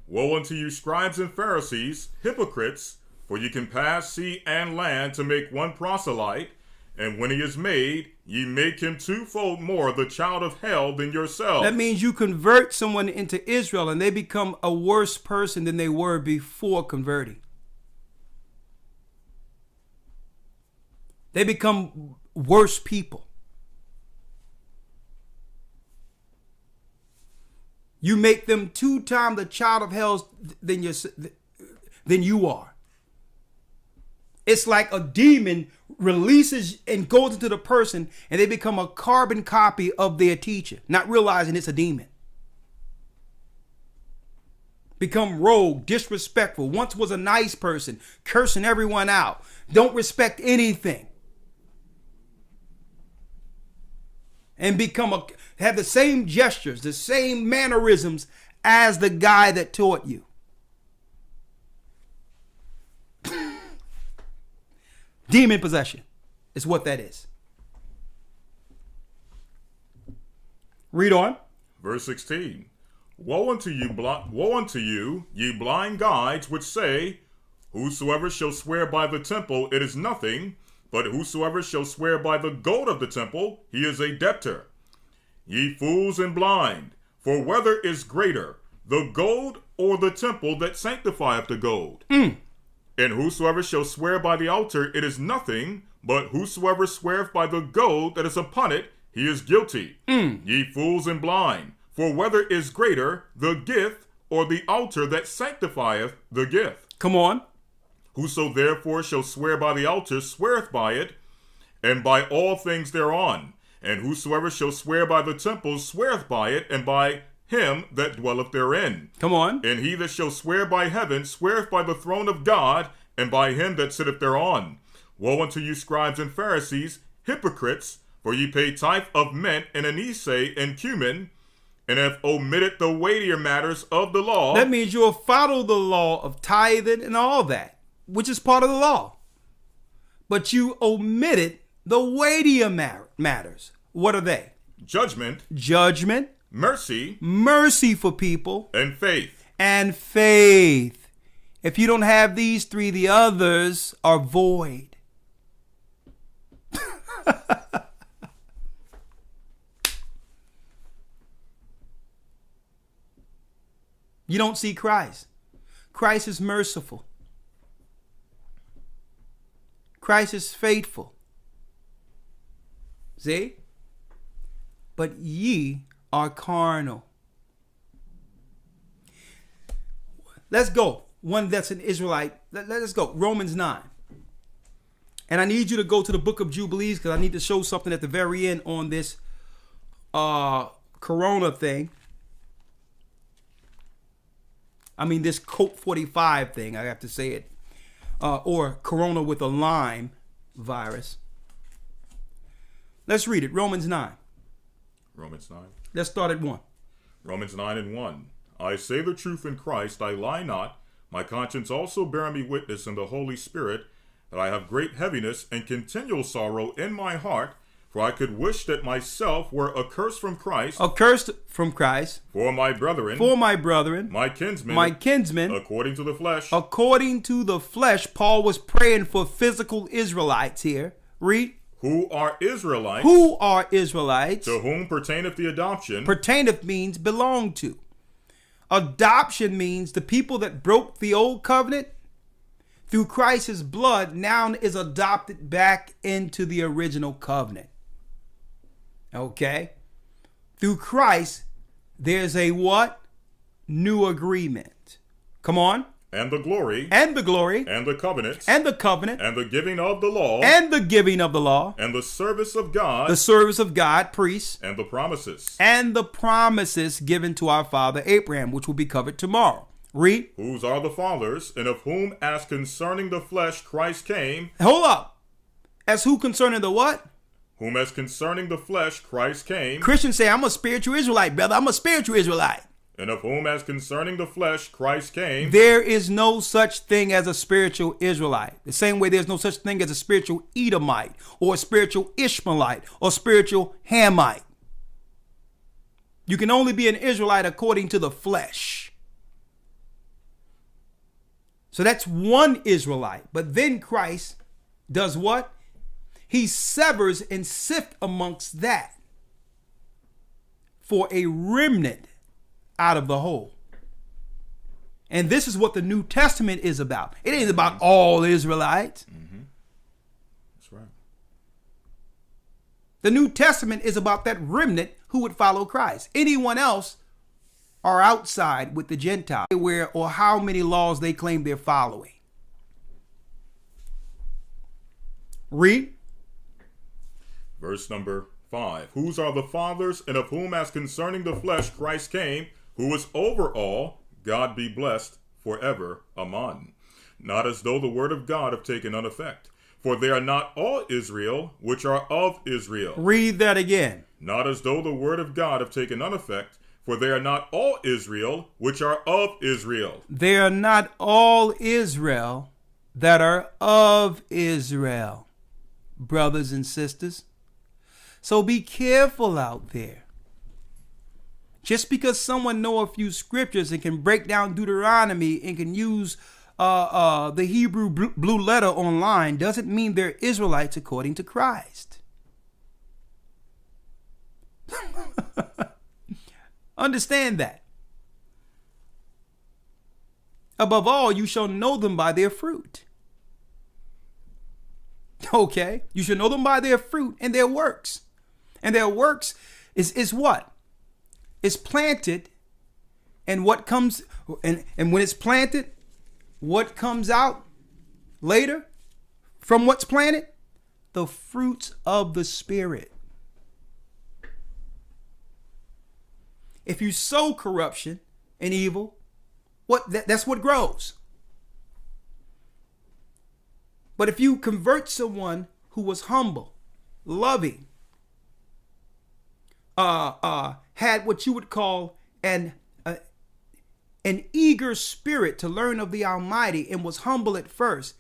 Woe unto you, scribes and Pharisees, hypocrites, for ye can pass sea and land to make one proselyte, and when he is made, ye make him twofold more the child of hell than yourselves. That means you convert someone into Israel and they become a worse person than they were before converting. They become worse people. You make them 2 times the child of hell than you are. It's like a demon releases and goes into the person and they become a carbon copy of their teacher, not realizing it's a demon. Become rogue, disrespectful. Once was a nice person, cursing everyone out. Don't respect anything. And have the same gestures, the same mannerisms as the guy that taught you. Demon possession is what that is. Read on. Verse 16. Woe unto you, ye blind guides, which say, whosoever shall swear by the temple, it is nothing, but whosoever shall swear by the gold of the temple, he is a debtor. Ye fools and blind, for whether is greater, the gold or the temple that sanctifieth the gold? And whosoever shall swear by the altar, it is nothing, but whosoever sweareth by the gold that is upon it, he is guilty. Ye fools and blind, for whether is greater, the gift or the altar that sanctifieth the gift? Come on. Whoso therefore shall swear by the altar sweareth by it, and by all things thereon. And whosoever shall swear by the temple sweareth by it, and by him that dwelleth therein. Come on. And he that shall swear by heaven sweareth by the throne of God, and by him that sitteth thereon. Woe unto you, scribes and Pharisees, hypocrites, for ye pay tithe of mint and anise and cumin, and have omitted the weightier matters of the law. That means you'll follow the law of tithing and all that, which is part of the law. But you omitted the weightier matters. What are they? Judgment. Mercy. Mercy for people. And faith. If you don't have these 3, the others are void. You don't see Christ. Christ is merciful. Christ is faithful. See? But ye are carnal. Let's go. One that's an Israelite. Let's go. Romans 9. And I need you to go to the book of Jubilees because I need to show something at the very end on this Corona thing. I mean, this Coke 45 thing. I have to say it. Or Corona with a Lyme virus. Let's read it. Romans 9. Romans 9. Let's start at 1. Romans 9 and 1. I say the truth in Christ, I lie not. My conscience also bearing me witness in the Holy Spirit, that I have great heaviness and continual sorrow in my heart, for I could wish that myself were accursed from Christ. Accursed from Christ. For my brethren. For my brethren. My kinsmen. My kinsmen. According to the flesh. According to the flesh. Paul was praying for physical Israelites here. Read. Who are Israelites. Who are Israelites. To whom pertaineth the adoption. Pertaineth means belong to. Adoption means the people that broke the old covenant through Christ's blood now is adopted back into the original covenant. Okay? Through Christ, there's a what? New agreement. Come on. And the glory. And the glory. And the covenant. And the covenant. And the giving of the law. And the giving of the law. And the service of God. The service of God, priests. And the promises. And the promises given to our father Abraham, which will be covered tomorrow. Read. Whose are the fathers, and of whom as concerning the flesh Christ came. Hold up. As who concerning the what? Whom as concerning the flesh Christ came. Christians say, I'm a spiritual Israelite, brother. I'm a spiritual Israelite. And of whom as concerning the flesh Christ came. There is no such thing as a spiritual Israelite. The same way there's no such thing as a spiritual Edomite or a spiritual Ishmaelite or spiritual Hamite. You can only be an Israelite according to the flesh. So that's one Israelite. But then Christ does what? He severs and sifts amongst that for a remnant out of the whole. And this is what the New Testament is about. It ain't about all Israelites. Mm-hmm. That's right. The New Testament is about that remnant who would follow Christ. Anyone else are outside with the Gentiles, where or how many laws they claim they're following. Read. Verse number 5. Whose are the fathers, and of whom as concerning the flesh Christ came, who is over all, God be blessed forever. Amen. Not as though the word of God have taken none effect. For they are not all Israel, which are of Israel. Read that again. Not as though the word of God have taken none effect. For they are not all Israel, which are of Israel. They are not all Israel that are of Israel, brothers and sisters. So be careful out there. Just because someone know a few scriptures and can break down Deuteronomy and can use the Hebrew blue letter online doesn't mean they're Israelites according to Christ. Understand that. Above all, you shall know them by their fruit. Okay? You shall know them by their fruit and their works. And their works is what? It's planted, and what comes, and when it's planted, what comes out later from what's planted? The fruits of the Spirit. If you sow corruption and evil, that's what grows. But if you convert someone who was humble, loving, had what you would call an eager spirit to learn of the Almighty and was humble at first,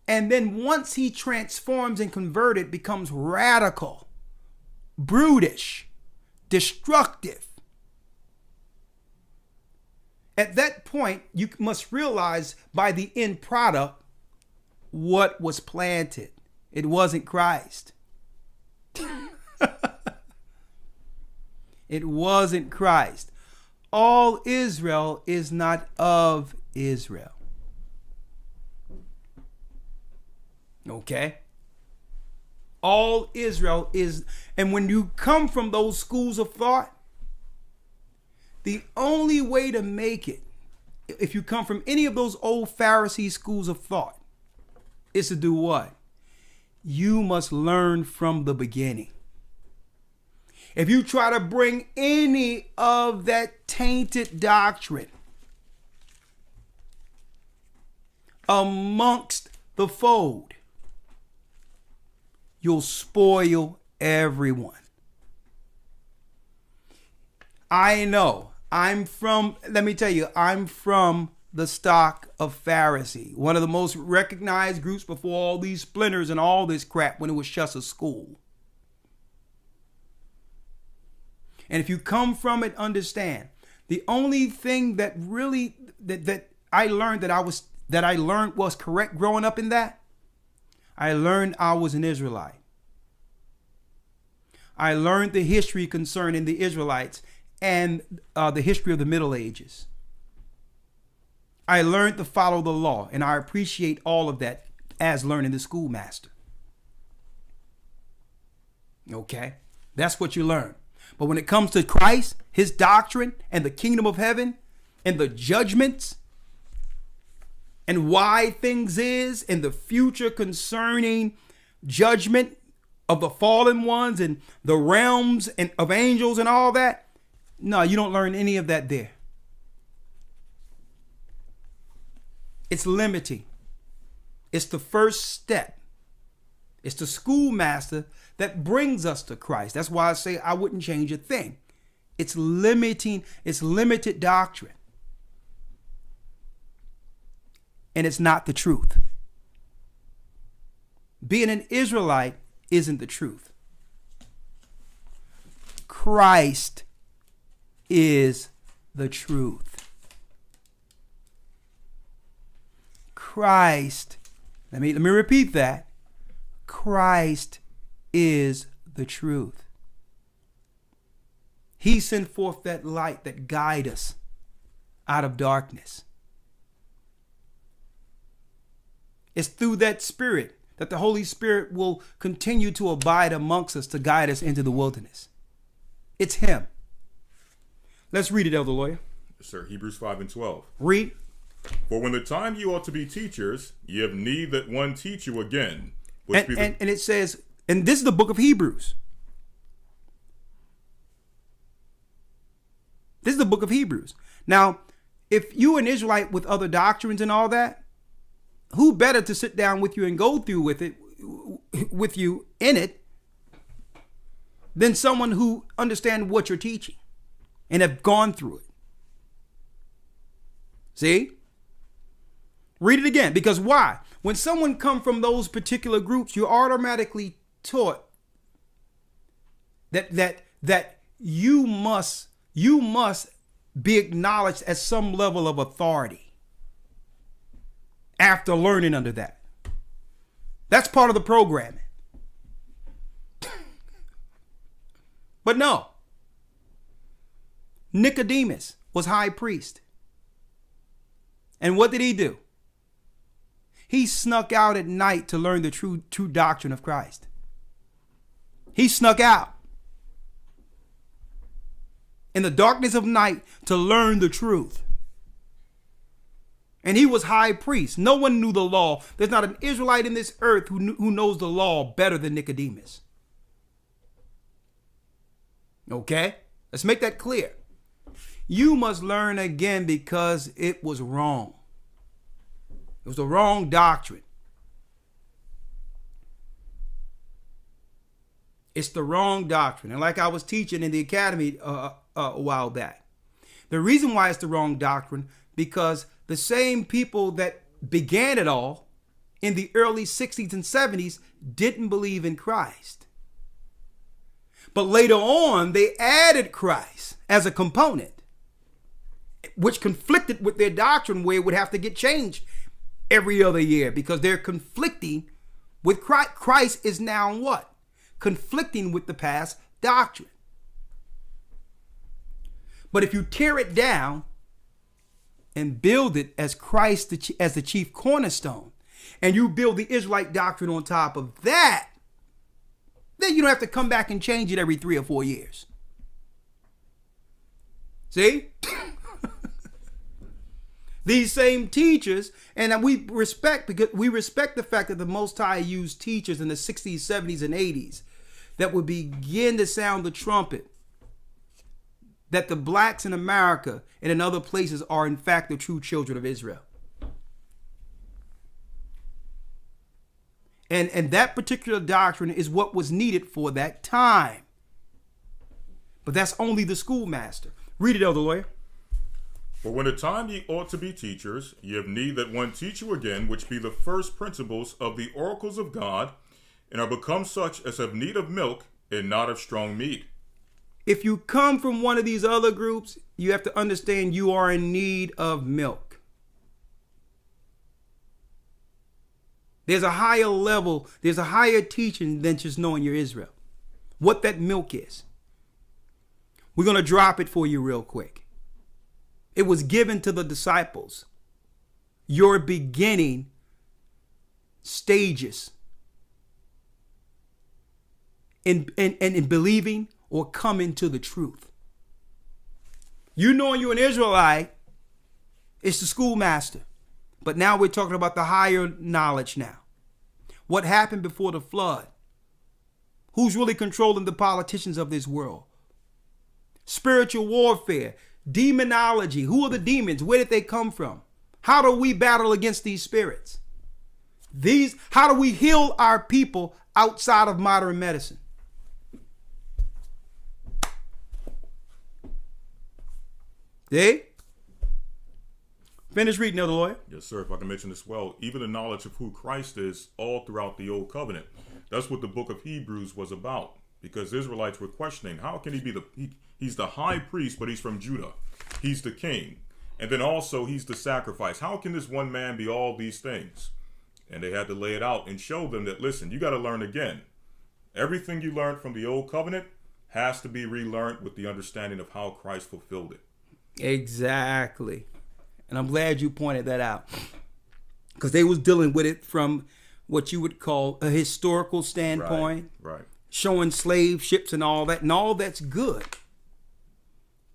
and then once he transforms and converted, becomes radical, brutish, destructive. At that point, you must realize by the end product what was planted. It wasn't Christ. It wasn't Christ. All Israel is not of Israel. Okay? All Israel is, and when you come from those schools of thought, the only way to make it, if you come from any of those old Pharisee schools of thought, is to do what? You must learn from the beginning. If you try to bring any of that tainted doctrine amongst the fold, you'll spoil everyone. I know. Let me tell you, I'm from the stock of Pharisee, one of the most recognized groups before all these splinters and all this crap when it was just a school. And if you come from it, understand, the only thing that really that I learned was correct growing up in that, I learned I was an Israelite. I learned the history concerning the Israelites and the history of the Middle Ages. I learned to follow the law, and I appreciate all of that as learning the schoolmaster. Okay? That's what you learn. But when it comes to Christ, his doctrine, and the kingdom of heaven, and the judgments, and why things is, and the future concerning judgment of the fallen ones, and the realms and of angels and all that, no, you don't learn any of that there. It's limiting. It's the first step. It's the schoolmaster that brings us to Christ. That's why I say I wouldn't change a thing. It's limiting. It's limited doctrine. And it's not the truth. Being an Israelite isn't the truth. Christ is the truth. Christ, let me repeat that. Christ is the truth. He sent forth that light that guides us out of darkness. It's through that Spirit that the Holy Spirit will continue to abide amongst us to guide us into the wilderness. It's him. Let's read it, Elder Lawyer. Yes, sir. Hebrews 5:12. Read. For when the time you ought to be teachers, ye have need that one teach you again. And it says, and this is the book of Hebrews. This is the book of Hebrews. Now, if you an Israelite with other doctrines and all that, who better to sit down with you and go through with you in it than someone who understands what you're teaching and have gone through it? See? Read it again. Because why? When someone comes from those particular groups, you're automatically taught that you must be acknowledged as some level of authority after learning under that. That's part of the programming. But no. Nicodemus was high priest. And what did he do? He snuck out at night to learn the true doctrine of Christ. He snuck out in the darkness of night to learn the truth. And he was high priest. No one knew the law. There's not an Israelite in this earth who knows the law better than Nicodemus. Okay? Let's make that clear. You must learn again because it was wrong. It was the wrong doctrine. It's the wrong doctrine. And like I was teaching in the academy a while back, the reason why it's the wrong doctrine, because the same people that began it all in the early 60s and 70s didn't believe in Christ. But later on, they added Christ as a component, which conflicted with their doctrine, where it would have to get changed every other year because they're conflicting with Christ. Christ is now what? Conflicting with the past doctrine. But if you tear it down and build it as Christ as the chief cornerstone, and you build the Israelite doctrine on top of that, then you don't have to come back and change it every 3 or 4 years. See? These same teachers, and we respect the fact that the Most High used teachers in the 60s, 70s, and 80s that would begin to sound the trumpet that the blacks in America and in other places are in fact the true children of Israel. And that particular doctrine is what was needed for that time. But that's only the schoolmaster. Read it, Elder Lawyer. For when the time ye ought to be teachers, ye have need that one teach you again, which be the first principles of the oracles of God, and are become such as have need of milk, and not of strong meat. If you come from one of these other groups, you have to understand you are in need of milk. There's a higher level, there's a higher teaching than just knowing you're Israel. What that milk is. We're going to drop it for you real quick. It was given to the disciples. Your beginning stages in believing or coming to the truth. You knowing you're an Israelite, it's the schoolmaster. But now we're talking about the higher knowledge now. What happened before the flood? Who's really controlling the politicians of this world? Spiritual warfare, demonology. Who are the demons? Where did they come from? How do we battle against these spirits? How do we heal our people outside of modern medicine? See? Finish reading, Elder Lawyer. Yes, sir. If I can mention as well, even the knowledge of who Christ is all throughout the Old Covenant. That's what the book of Hebrews was about. Because Israelites were questioning, how can he be he's the high priest, but he's from Judah. He's the king. And then also he's the sacrifice. How can this one man be all these things? And they had to lay it out and show them that, listen, you got to learn again. Everything you learned from the Old Covenant has to be relearned with the understanding of how Christ fulfilled it. Exactly. And I'm glad you pointed that out. Because they was dealing with it from what you would call a historical standpoint. Right. Showing slave ships and all that. And all that's good.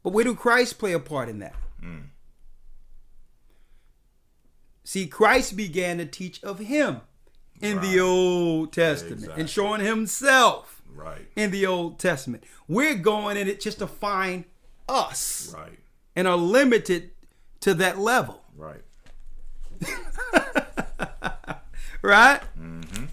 But where do Christ play a part in that? See, Christ began to teach of him in the Old Testament. And showing himself in the Old Testament. We're going in it just to find us. Right. And are limited to that level. Right. Right? Mm-hmm.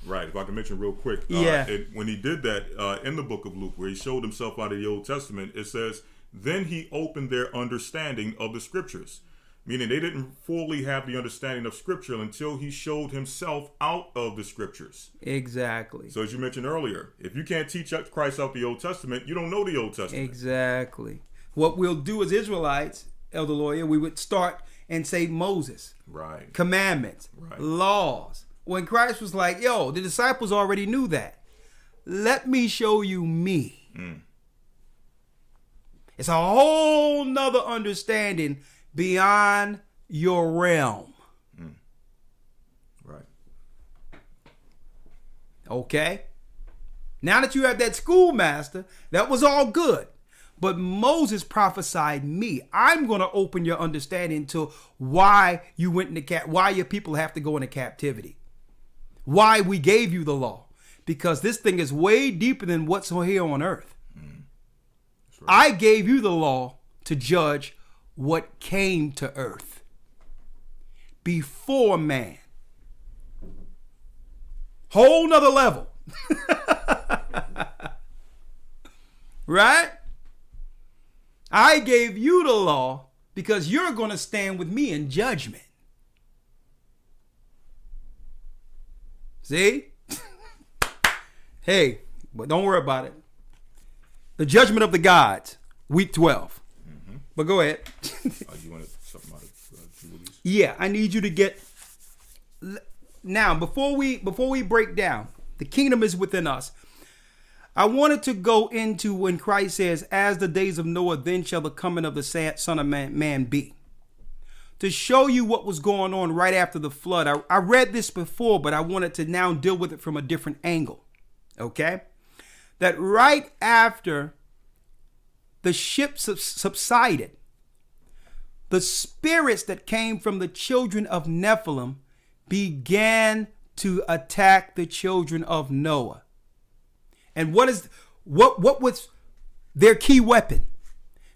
Right. If I can mention real quick. When he did that in the book of Luke, where he showed himself out of the Old Testament, it says, then he opened their understanding of the scriptures. Meaning they didn't fully have the understanding of scripture until he showed himself out of the scriptures. Exactly. So as you mentioned earlier, if you can't teach Christ out the Old Testament, you don't know the Old Testament. Exactly. What we'll do as Israelites, Elder Lawyer, we would start and say Moses. Right. Commandments. Right. Laws. When Christ was like, yo, the disciples already knew that. Let me show you me. It's a whole nother understanding beyond your realm. Right. Okay. Now that you have that schoolmaster, that was all good. But Moses prophesied me. I'm going to open your understanding to why you went into why your people have to go into captivity. Why we gave you the law. Because this thing is way deeper than what's here on earth. Right. I gave you the law to judge what came to earth before man. Whole nother level. Right? I gave you the law because you're going to stand with me in judgment. See? Hey, but don't worry about it. The judgment of the gods, week 12. But go ahead. You wanted something out of Jubilees? Yeah, I need you to get... Now, before we break down, the kingdom is within us. I wanted to go into when Christ says, as the days of Noah, then shall the coming of the Son of Man be. to show you what was going on right after the flood. I read this before, but I wanted to now deal with it from a different angle. Okay? That right after the ship subsided, the spirits that came from the children of Nephilim began to attack the children of Noah. And what was their key weapon?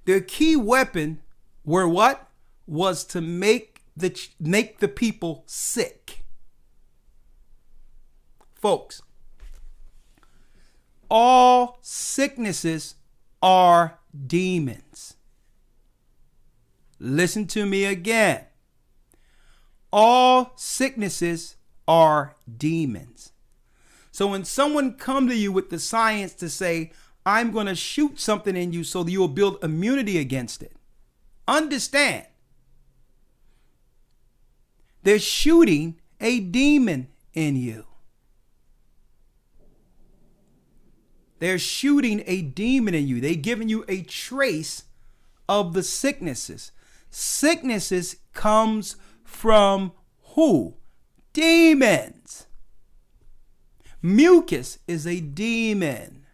Their key weapon were what? Was to make the people sick. Folks, all sicknesses are demons. Listen to me again. All sicknesses are demons. So when someone come to you with the science to say, I'm going to shoot something in you so that you'll build immunity against it, understand, they're shooting a demon in you. They're shooting a demon in you. They're giving you a trace of the sicknesses. Sicknesses comes from who? Demons. Mucus is a demon.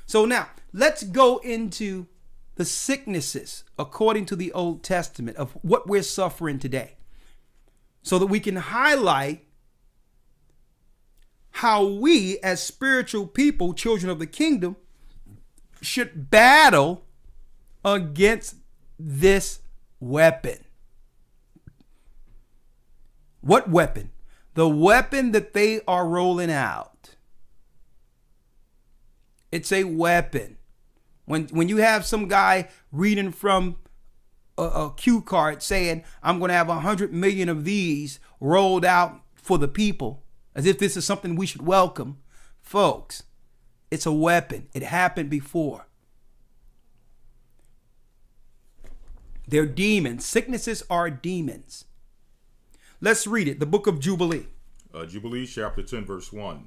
So now let's go into the sicknesses according to the Old Testament of what we're suffering today, so that we can highlight how we as spiritual people, children of the kingdom, should battle against this weapon. What weapon? The weapon that they are rolling out. It's a weapon. When you have some guy reading from a cue card saying, I'm going to have 100 million of these rolled out for the people, as if this is something we should welcome. Folks, it's a weapon. It happened before. They're demons. Sicknesses are demons. Let's read it. The book of Jubilee. Jubilee chapter 10 verse 1.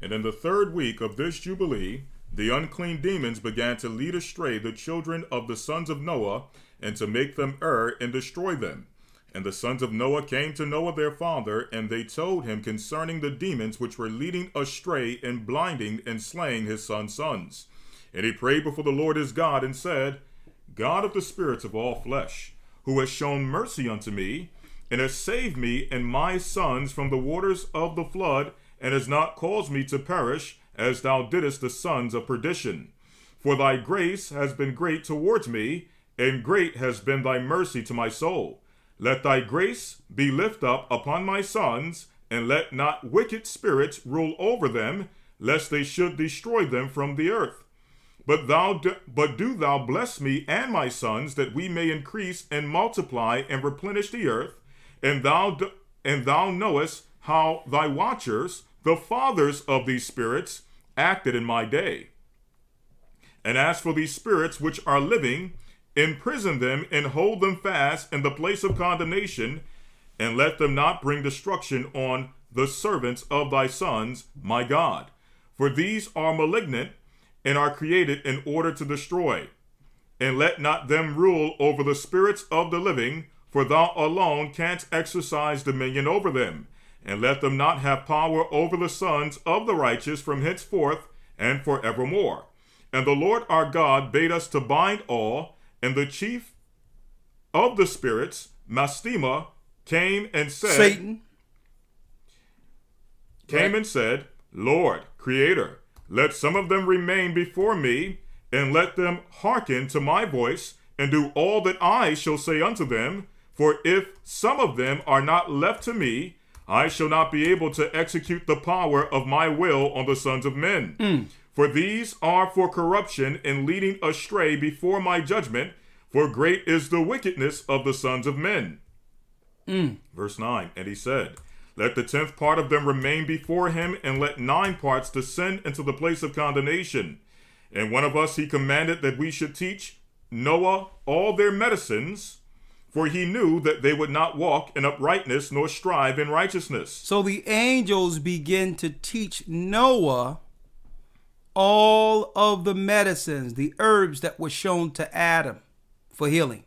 And in the 3rd week of this Jubilee, the unclean demons began to lead astray the children of the sons of Noah, and to make them err and destroy them. And the sons of Noah came to Noah their father, and they told him concerning the demons which were leading astray and blinding and slaying his sons' sons. And he prayed before the Lord his God, and said, God of the spirits of all flesh, who has shown mercy unto me, and has saved me and my sons from the waters of the flood, and has not caused me to perish, as thou didst the sons of perdition. For thy grace has been great towards me, and great has been thy mercy to my soul. Let thy grace be lift up upon my sons, and let not wicked spirits rule over them, lest they should destroy them from the earth. But do thou bless me and my sons, that we may increase and multiply and replenish the earth. And thou knowest how thy watchers, the fathers of these spirits, acted in my day. And as for these spirits which are living, imprison them and hold them fast in the place of condemnation, and let them not bring destruction on the servants of thy sons, my God. For these are malignant, and are created in order to destroy. And let not them rule over the spirits of the living, for thou alone canst exercise dominion over them. And let them not have power over the sons of the righteous from henceforth and forevermore. And the Lord our God bade us to bind all, and the chief of the spirits, Mastema, came and said, Satan came and said, Lord, Creator, let some of them remain before me, and let them hearken to my voice, and do all that I shall say unto them. For if some of them are not left to me, I shall not be able to execute the power of my will on the sons of men. For these are for corruption and leading astray before my judgment, for great is the wickedness of the sons of men. Verse 9, and he said, let the 10th part of them remain before him, and let 9 parts descend into the place of condemnation. And one of us he commanded that we should teach Noah all their medicines, for he knew that they would not walk in uprightness nor strive in righteousness. So the angels begin to teach Noah all of the medicines, the herbs that were shown to Adam for healing.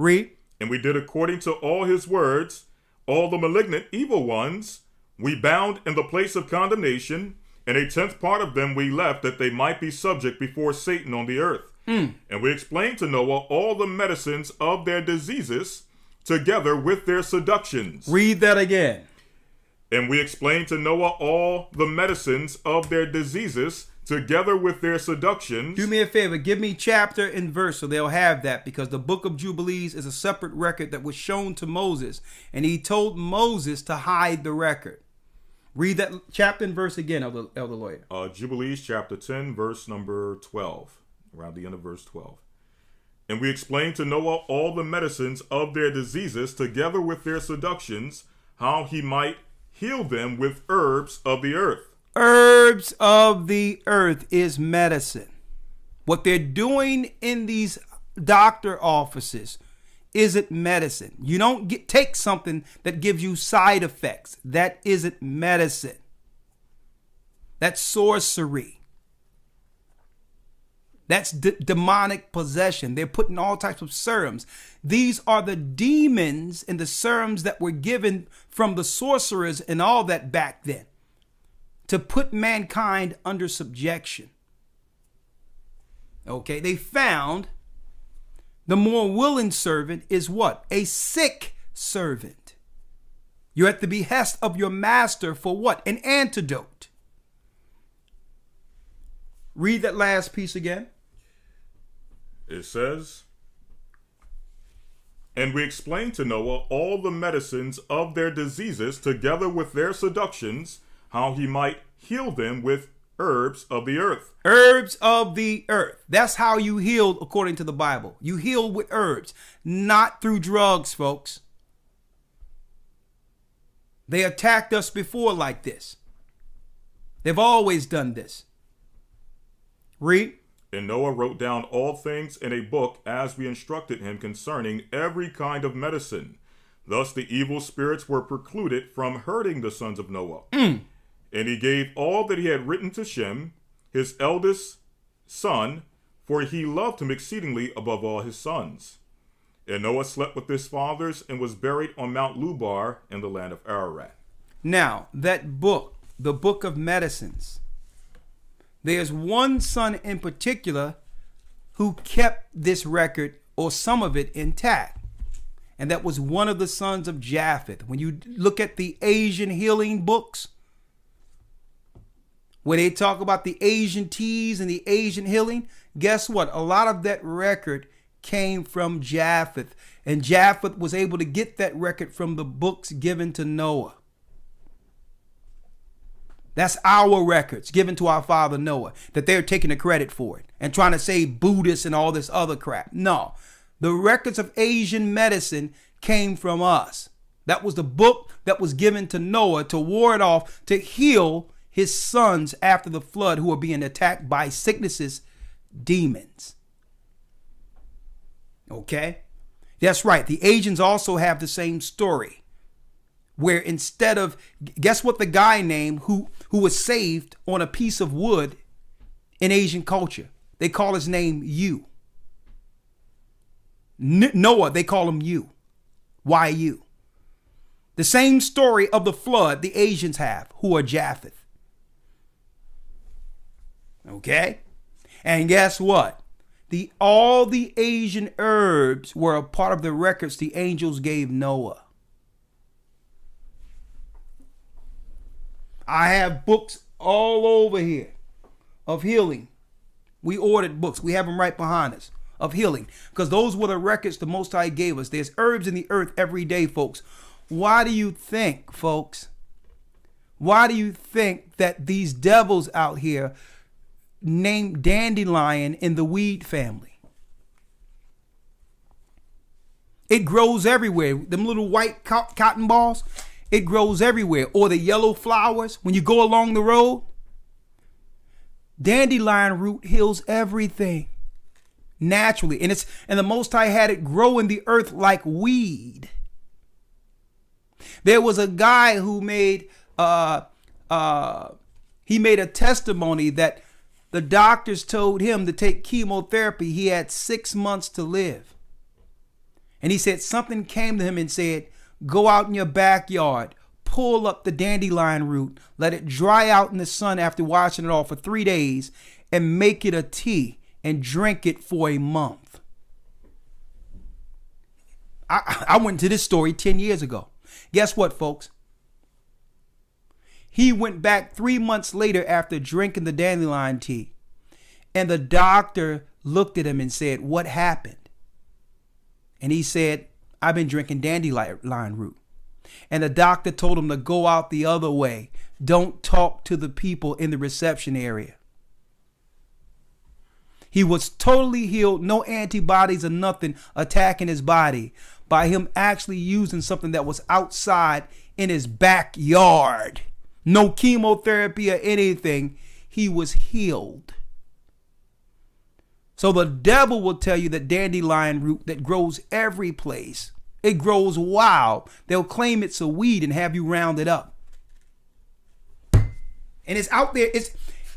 Read. And we did according to all his words, all the malignant evil ones we bound in the place of condemnation, and 1/10 part of them we left that they might be subject before Satan on the earth. And we explained to Noah all the medicines of their diseases together with their seductions. Read that again. And we explained to Noah all the medicines of their diseases together with their seductions. Do me a favor. Give me chapter and verse so they'll have that, because the book of Jubilees is a separate record that was shown to Moses, and he told Moses to hide the record. Read that chapter and verse again, Elder Lawyer. Jubilees chapter 10, verse number 12, around the end of verse 12. And we explained to Noah all the medicines of their diseases together with their seductions, how he might heal them with herbs of the earth. Herbs of the earth is medicine. What they're doing in these doctor offices isn't medicine. You don't take something that gives you side effects. That isn't medicine. That's sorcery. That's demonic possession. They're putting all types of serums. These are the demons and the serums that were given from the sorcerers and all that back then, to put mankind under subjection. Okay, they found the more willing servant is what? A sick servant. You're at the behest of your master for what? An antidote. Read that last piece again. It says, and we explained to Noah all the medicines of their diseases together with their seductions, how he might heal them with herbs of the earth. Herbs of the earth. That's how you healed according to the Bible. You heal with herbs, not through drugs, folks. They attacked us before like this. They've always done this. Read. And Noah wrote down all things in a book as we instructed him concerning every kind of medicine. Thus the evil spirits were precluded from hurting the sons of Noah. And he gave all that he had written to Shem, his eldest son, for he loved him exceedingly above all his sons. And Noah slept with his fathers and was buried on Mount Lubar in the land of Ararat. Now, that book, the book of medicines, there's one son in particular who kept this record, or some of it, intact. And that was one of the sons of Japheth. When you look at the Asian healing books, where they talk about the Asian teas and the Asian healing, guess what? A lot of that record came from Japheth. And Japheth was able to get that record from the books given to Noah. That's our records given to our father Noah, that they're taking the credit for it and trying to say Buddhists and all this other crap. No, the records of Asian medicine came from us. That was the book that was given to Noah to ward off, to heal his sons after the flood, who were being attacked by sicknesses, demons. Okay? That's right. The Asians also have the same story, where instead of, guess what the guy named who was saved on a piece of wood in Asian culture? They call his name You. Noah, they call him You. Why You? The same story of the flood the Asians have, who are Japheth. Okay? And guess what? All the Asian herbs were a part of the records the angels gave Noah. I have books all over here of healing. We ordered books. We have them right behind us of healing, because those were the records the Most High gave us. There's herbs in the earth every day, folks. Why do you think, folks? Why do you think that these devils out here named dandelion in the weed family? It grows everywhere. Them little white cotton balls, it grows everywhere. Or the yellow flowers when you go along the road. Dandelion root heals everything naturally. And the Most High had it grow in the earth like weed. There was a guy who made a testimony that the doctors told him to take chemotherapy. He had 6 months to live. And he said something came to him and said, go out in your backyard, pull up the dandelion root, let it dry out in the sun after washing it off for 3 days, and make it a tea and drink it for a month. I went to this story 10 years ago. Guess what, folks? He went back 3 months later after drinking the dandelion tea. And the doctor looked at him and said, what happened? And he said, I've been drinking dandelion root. And the doctor told him to go out the other way. Don't talk to the people in the reception area. He was totally healed, no antibodies or nothing attacking his body by him actually using something that was outside in his backyard. No chemotherapy or anything. He was healed. So the devil will tell you that dandelion root that grows every place, it grows wild. They'll claim it's a weed and have you round it up. And it's out there. It's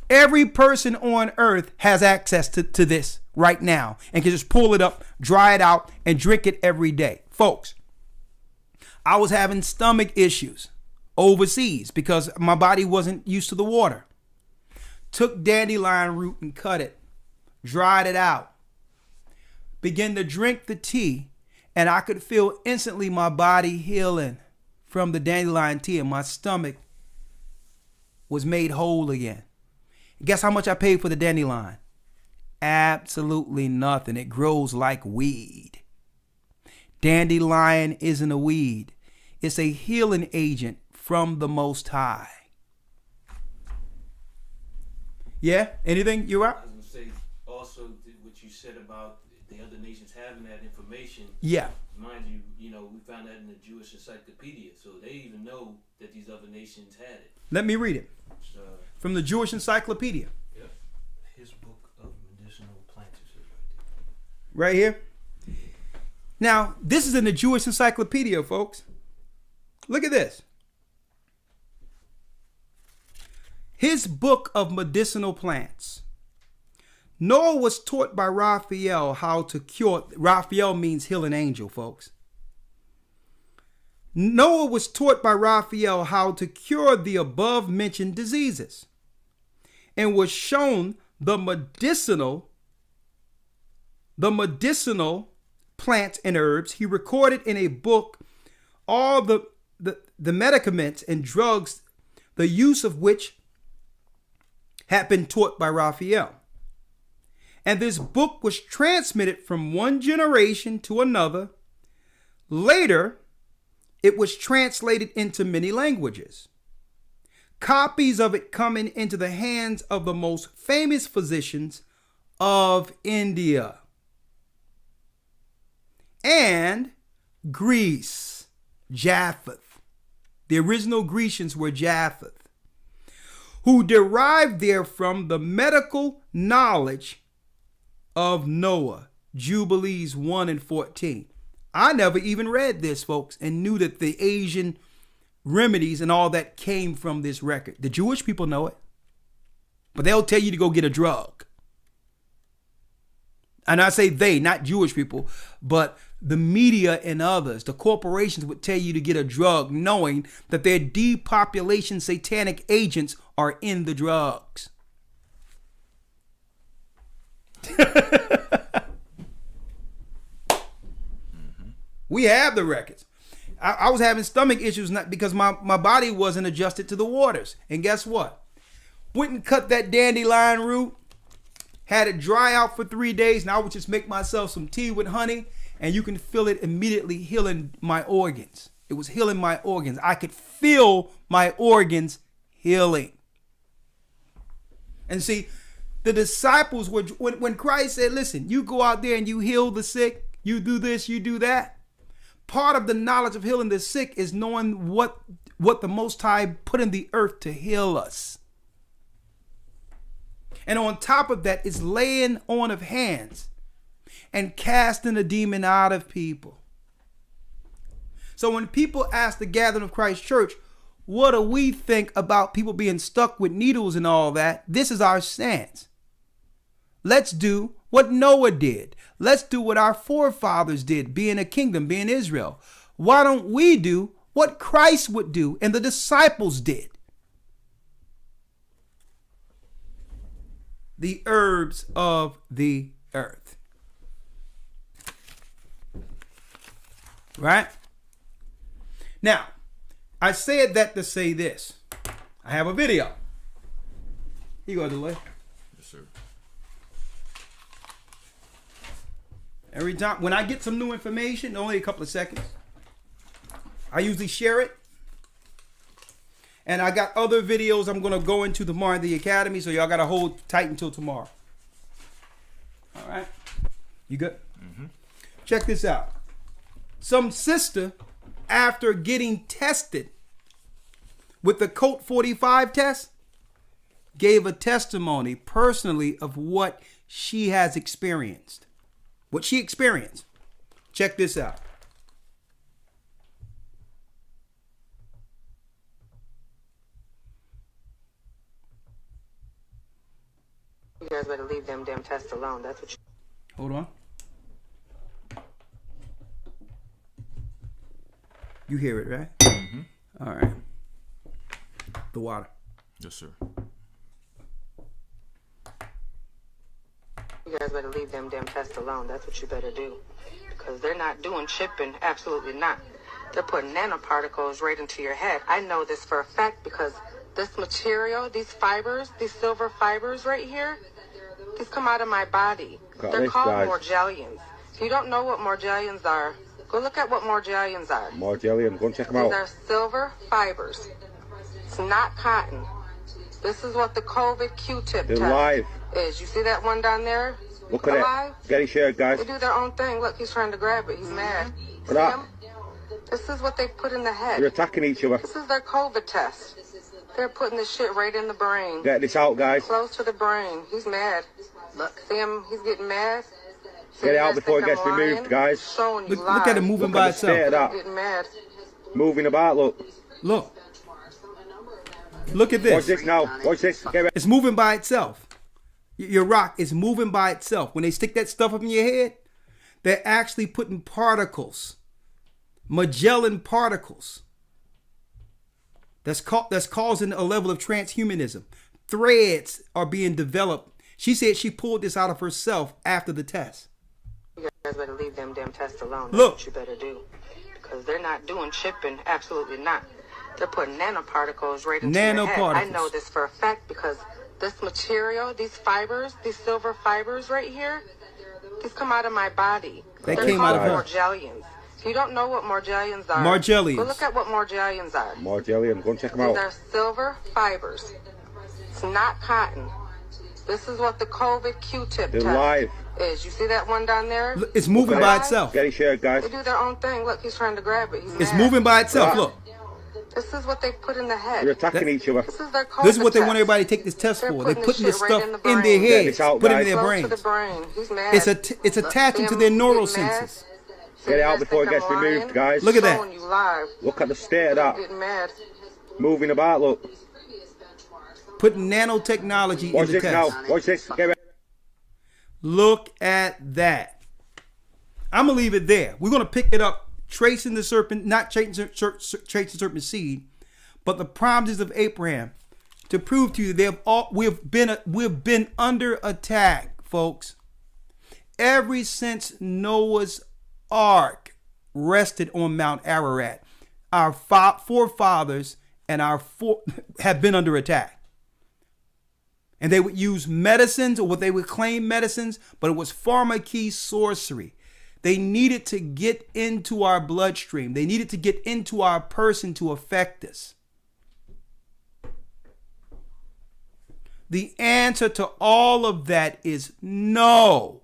every person on earth has access to this right now and can just pull it up, dry it out, and drink it every day. Folks, I was having stomach issues overseas because my body wasn't used to the water. Took dandelion root and cut it, dried it out, began to drink the tea, and I could feel instantly my body healing from the dandelion tea, and my stomach was made whole again. Guess how much I paid for the dandelion? Absolutely nothing. It grows like weed. Dandelion isn't a weed. It's a healing agent from the Most High. Yeah? Anything? You're right? I was going to say also what you said about the other nations having that information. Yeah. Mind you, we found that in the Jewish Encyclopedia. So they even know that these other nations had it. Let me read it. From the Jewish Encyclopedia. Yep. His book of medicinal plants is right here. Now, this is in the Jewish Encyclopedia, folks. Look at this. His book of medicinal plants. Noah was taught by Raphael how to cure. Raphael means healing angel, folks. Noah was taught by Raphael how to cure the above mentioned diseases and was shown the medicinal plants and herbs. He recorded in a book all the medicaments and drugs, the use of which had been taught by Raphael. And this book was transmitted from one generation to another. Later, it was translated into many languages. Copies of it coming into the hands of the most famous physicians of India and Greece, Japheth. The original Grecians were Japheth, who derived therefrom the medical knowledge of Noah, Jubilees 1 and 14. I never even read this, folks, and knew that the Asian remedies and all that came from this record. The Jewish people know it, but they'll tell you to go get a drug. And I say they, not Jewish people, but the media and others, the corporations would tell you to get a drug knowing that their depopulation satanic agents are in the drugs. We have the records. I was having stomach issues not because my body wasn't adjusted to the waters. And guess what? Went and cut that dandelion root, had it dry out for 3 days, and I would just make myself some tea with honey, and you can feel it immediately healing my organs. It was healing my organs. I could feel my organs healing. And see, the disciples were, when Christ said, listen, you go out there and you heal the sick, you do this, you do that. Part of the knowledge of healing the sick is knowing what the Most High put in the earth to heal us. And on top of that is laying on of hands and casting a demon out of people. So when people ask the Gathering of Christ Church, what do we think about people being stuck with needles and all that? This is our stance. Let's do what Noah did. Let's do what our forefathers did, being a kingdom, being Israel. Why don't we do what Christ would do and the disciples did? The herbs of the earth. Right? Now, I said that to say this. I have a video. Here you go, Delay. Yes, sir. Every time, when I get some new information, only a couple of seconds, I usually share it. And I got other videos I'm going to go into tomorrow in the academy, so y'all got to hold tight until tomorrow. All right? You good? Mm-hmm. Check this out. Some sister, after getting tested with the Code 45 test, gave a testimony personally of what she has experienced. What she experienced. Check this out. You guys better leave them damn tests alone. That's what you... Hold on. You hear it, right? Mm-hmm. All right. The water. Yes, sir. You guys better leave them damn tests alone. That's what you better do. Because they're not doing chipping. Absolutely not. They're putting nanoparticles right into your head. I know this for a fact because this material, these fibers, these silver fibers right here, these come out of my body. They're called morgellons. If you don't know what morgellons are, go look at what morgellons are. Morgellons, go and check them out. These are silver fibers. It's not cotton. This is what the COVID Q-tip They're test live. is. You see that one down there? Look at Alive? it. Get it shared, guys. They do their own thing. Look, he's trying to grab it. He's mad. Look See at him? This is what they put in the They're head. attacking each other. This is their COVID test. They're putting this shit right in the brain. Get this out, guys. Close to the brain. He's mad. Look, see him? He's getting mad. See, Get it you out guys before it think gets I'm removed, lying? guys. Showing you Look at it live. moving Look by at the state of itself. that. Getting mad. Moving about, look. Look. Look at Watch this. this now. Watch this. Get it. It's moving by itself. Your rock is moving by itself. When they stick that stuff up in your head, they're actually putting particles, Magellan particles, that's causing a level of transhumanism. Threads are being developed. She said she pulled this out of herself after the test. You guys better leave them damn tests alone. That's Look. what you better do. Because they're not doing chipping. Absolutely not. They're putting nanoparticles right into your head. I know this for a fact because this material, these fibers, these silver fibers right here, these come out of my body. They They're came out called of her. morgellons. If you don't know what morgellons are, Morgellons. go look at what morgellons are. Morgellons, go and check them These out. are silver fibers. It's not cotton. This is what the COVID Q-tip They're test live. is. You see that one down there? Look, it's moving by itself. Get it shared, guys. They do their own thing. Look, he's trying to grab it. He's It's mad. moving by itself. Right. Look. This is what they put in the head. They're attacking each other. This is their COVID This is what they test. want everybody to take this test They're for. They're putting putting this this shit right stuff in the in their brain. Get heads, this out, put it in guys. their Close brains. to the brain. He's mad. It's attaching to their neural senses. Get it out before it gets removed, guys. Look at that. Showing you live. Look at the state of that. Getting mad. Moving about, look. Putting nanotechnology in Watch the this now. test. Watch this. Get it. Look at that. I'm going to leave it there. We're going to pick it up, tracing the serpent, not tracing the serpent seed, but the promises of Abraham to prove to you we've been under attack, folks. Ever since Noah's Ark rested on Mount Ararat, our forefathers and have been under attack. And they would use medicines, or what they would claim medicines, but it was pharmakeia sorcery. They needed to get into our bloodstream. They needed to get into our person to affect us. The answer to all of that is no.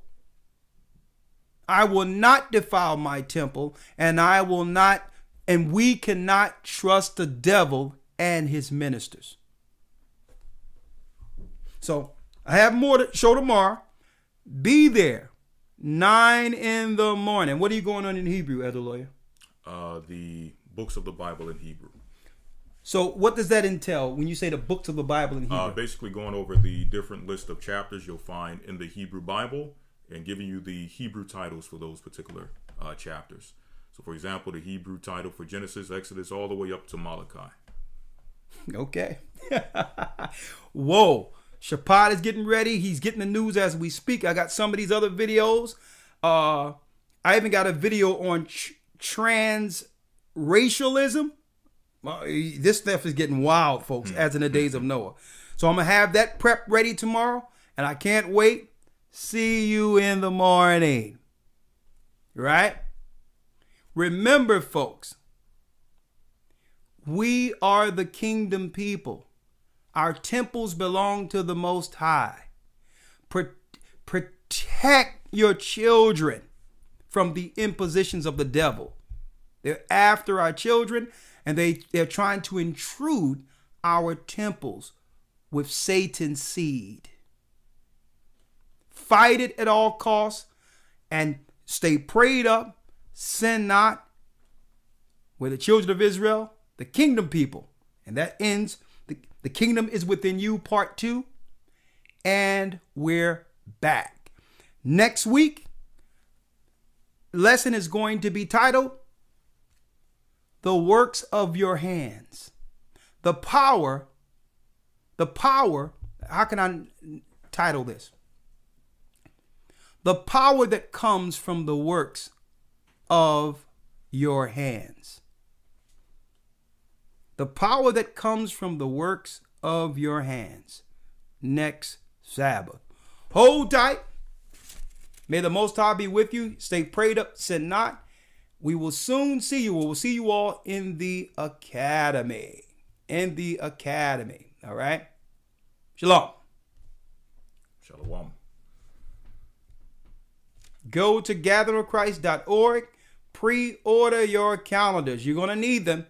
I will not defile my temple, and we cannot trust the devil and his ministers. So I have more to show tomorrow. Be there, 9 in the morning. What are you going on in Hebrew, Elder Lawyer? The books of the Bible in Hebrew. So what does that entail when you say the books of the Bible in Hebrew? Basically going over the different list of chapters you'll find in the Hebrew Bible and giving you the Hebrew titles for those particular chapters. So, for example, the Hebrew title for Genesis, Exodus, all the way up to Malachi. Okay. Whoa. Shapad is getting ready. He's getting the news as we speak. I got some of these other videos. I even got a video on trans racialism. This stuff is getting wild, folks, as in the days of Noah. So I'm going to have that prep ready tomorrow, and I can't wait. See you in the morning. Right? Remember, folks, we are the kingdom people. Our temples belong to the Most High. Protect your children from the impositions of the devil. They're after our children, and they're trying to intrude our temples with Satan's seed. Fight it at all costs and stay prayed up. Sin not. We're the children of Israel, the kingdom people. And that ends, the kingdom is within you, part 2. And we're back. Next week, lesson is going to be titled, The Works of Your Hands. The power, how can I title this? The power that comes from the works of your hands. The power that comes from the works of your hands. Next Sabbath. Hold tight. May the Most High be with you. Stay prayed up, sin not. We will soon see you. We will see you all in the academy. In the academy. All right. Shalom. Shalom. Go to gatheringofchrist.org. Pre-order your calendars. You're going to need them.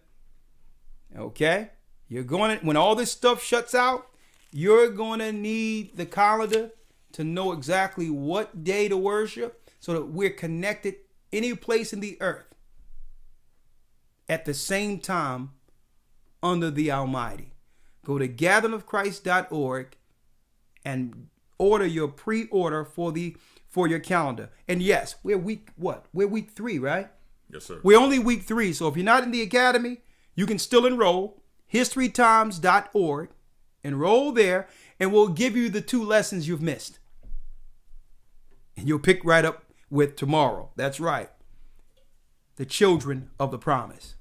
Okay? You're going to, when all this stuff shuts out, you're going to need the calendar to know exactly what day to worship so that we're connected any place in the earth at the same time under the Almighty. Go to gatheringofchrist.org and order your pre-order for your calendar. And yes, we're week 3, right? Yes, sir. We're only week 3. So if you're not in the academy, you can still enroll. historytimes.org. Enroll there, and we'll give you the 2 lessons you've missed. And you'll pick right up with tomorrow. That's right. The children of the promise.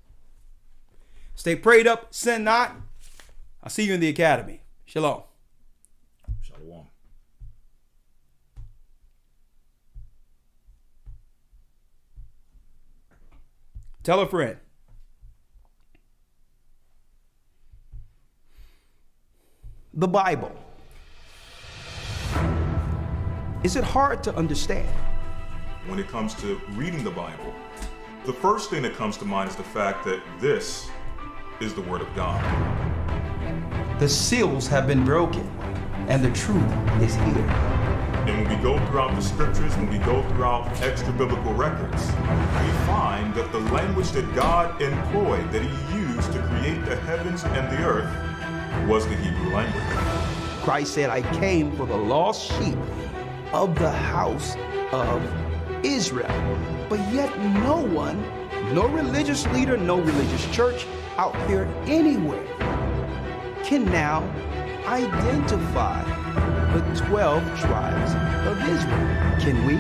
Stay prayed up, sin not. I'll see you in the academy. Shalom. Shalom. Tell a friend. The Bible. Is it hard to understand? When it comes to reading the Bible, the first thing that comes to mind is the fact that this is the Word of God. The seals have been broken, and the truth is here. And when we go throughout the scriptures, when we go throughout extra biblical records, we find that the language that God employed, that He used to create the heavens and the earth, was the Hebrew language. Christ said, I came for the lost sheep of the house of Israel. But yet no one, no religious leader, no religious church out there anywhere can now identify the 12 tribes of Israel. Can we?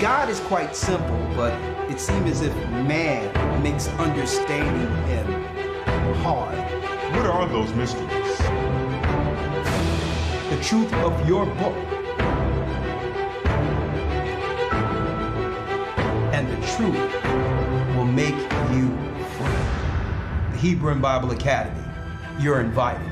God is quite simple, but it seems as if man makes understanding Him hard. What are those mysteries? The truth of your book and the truth will make you free. The Hebrew and Bible Academy. You're invited.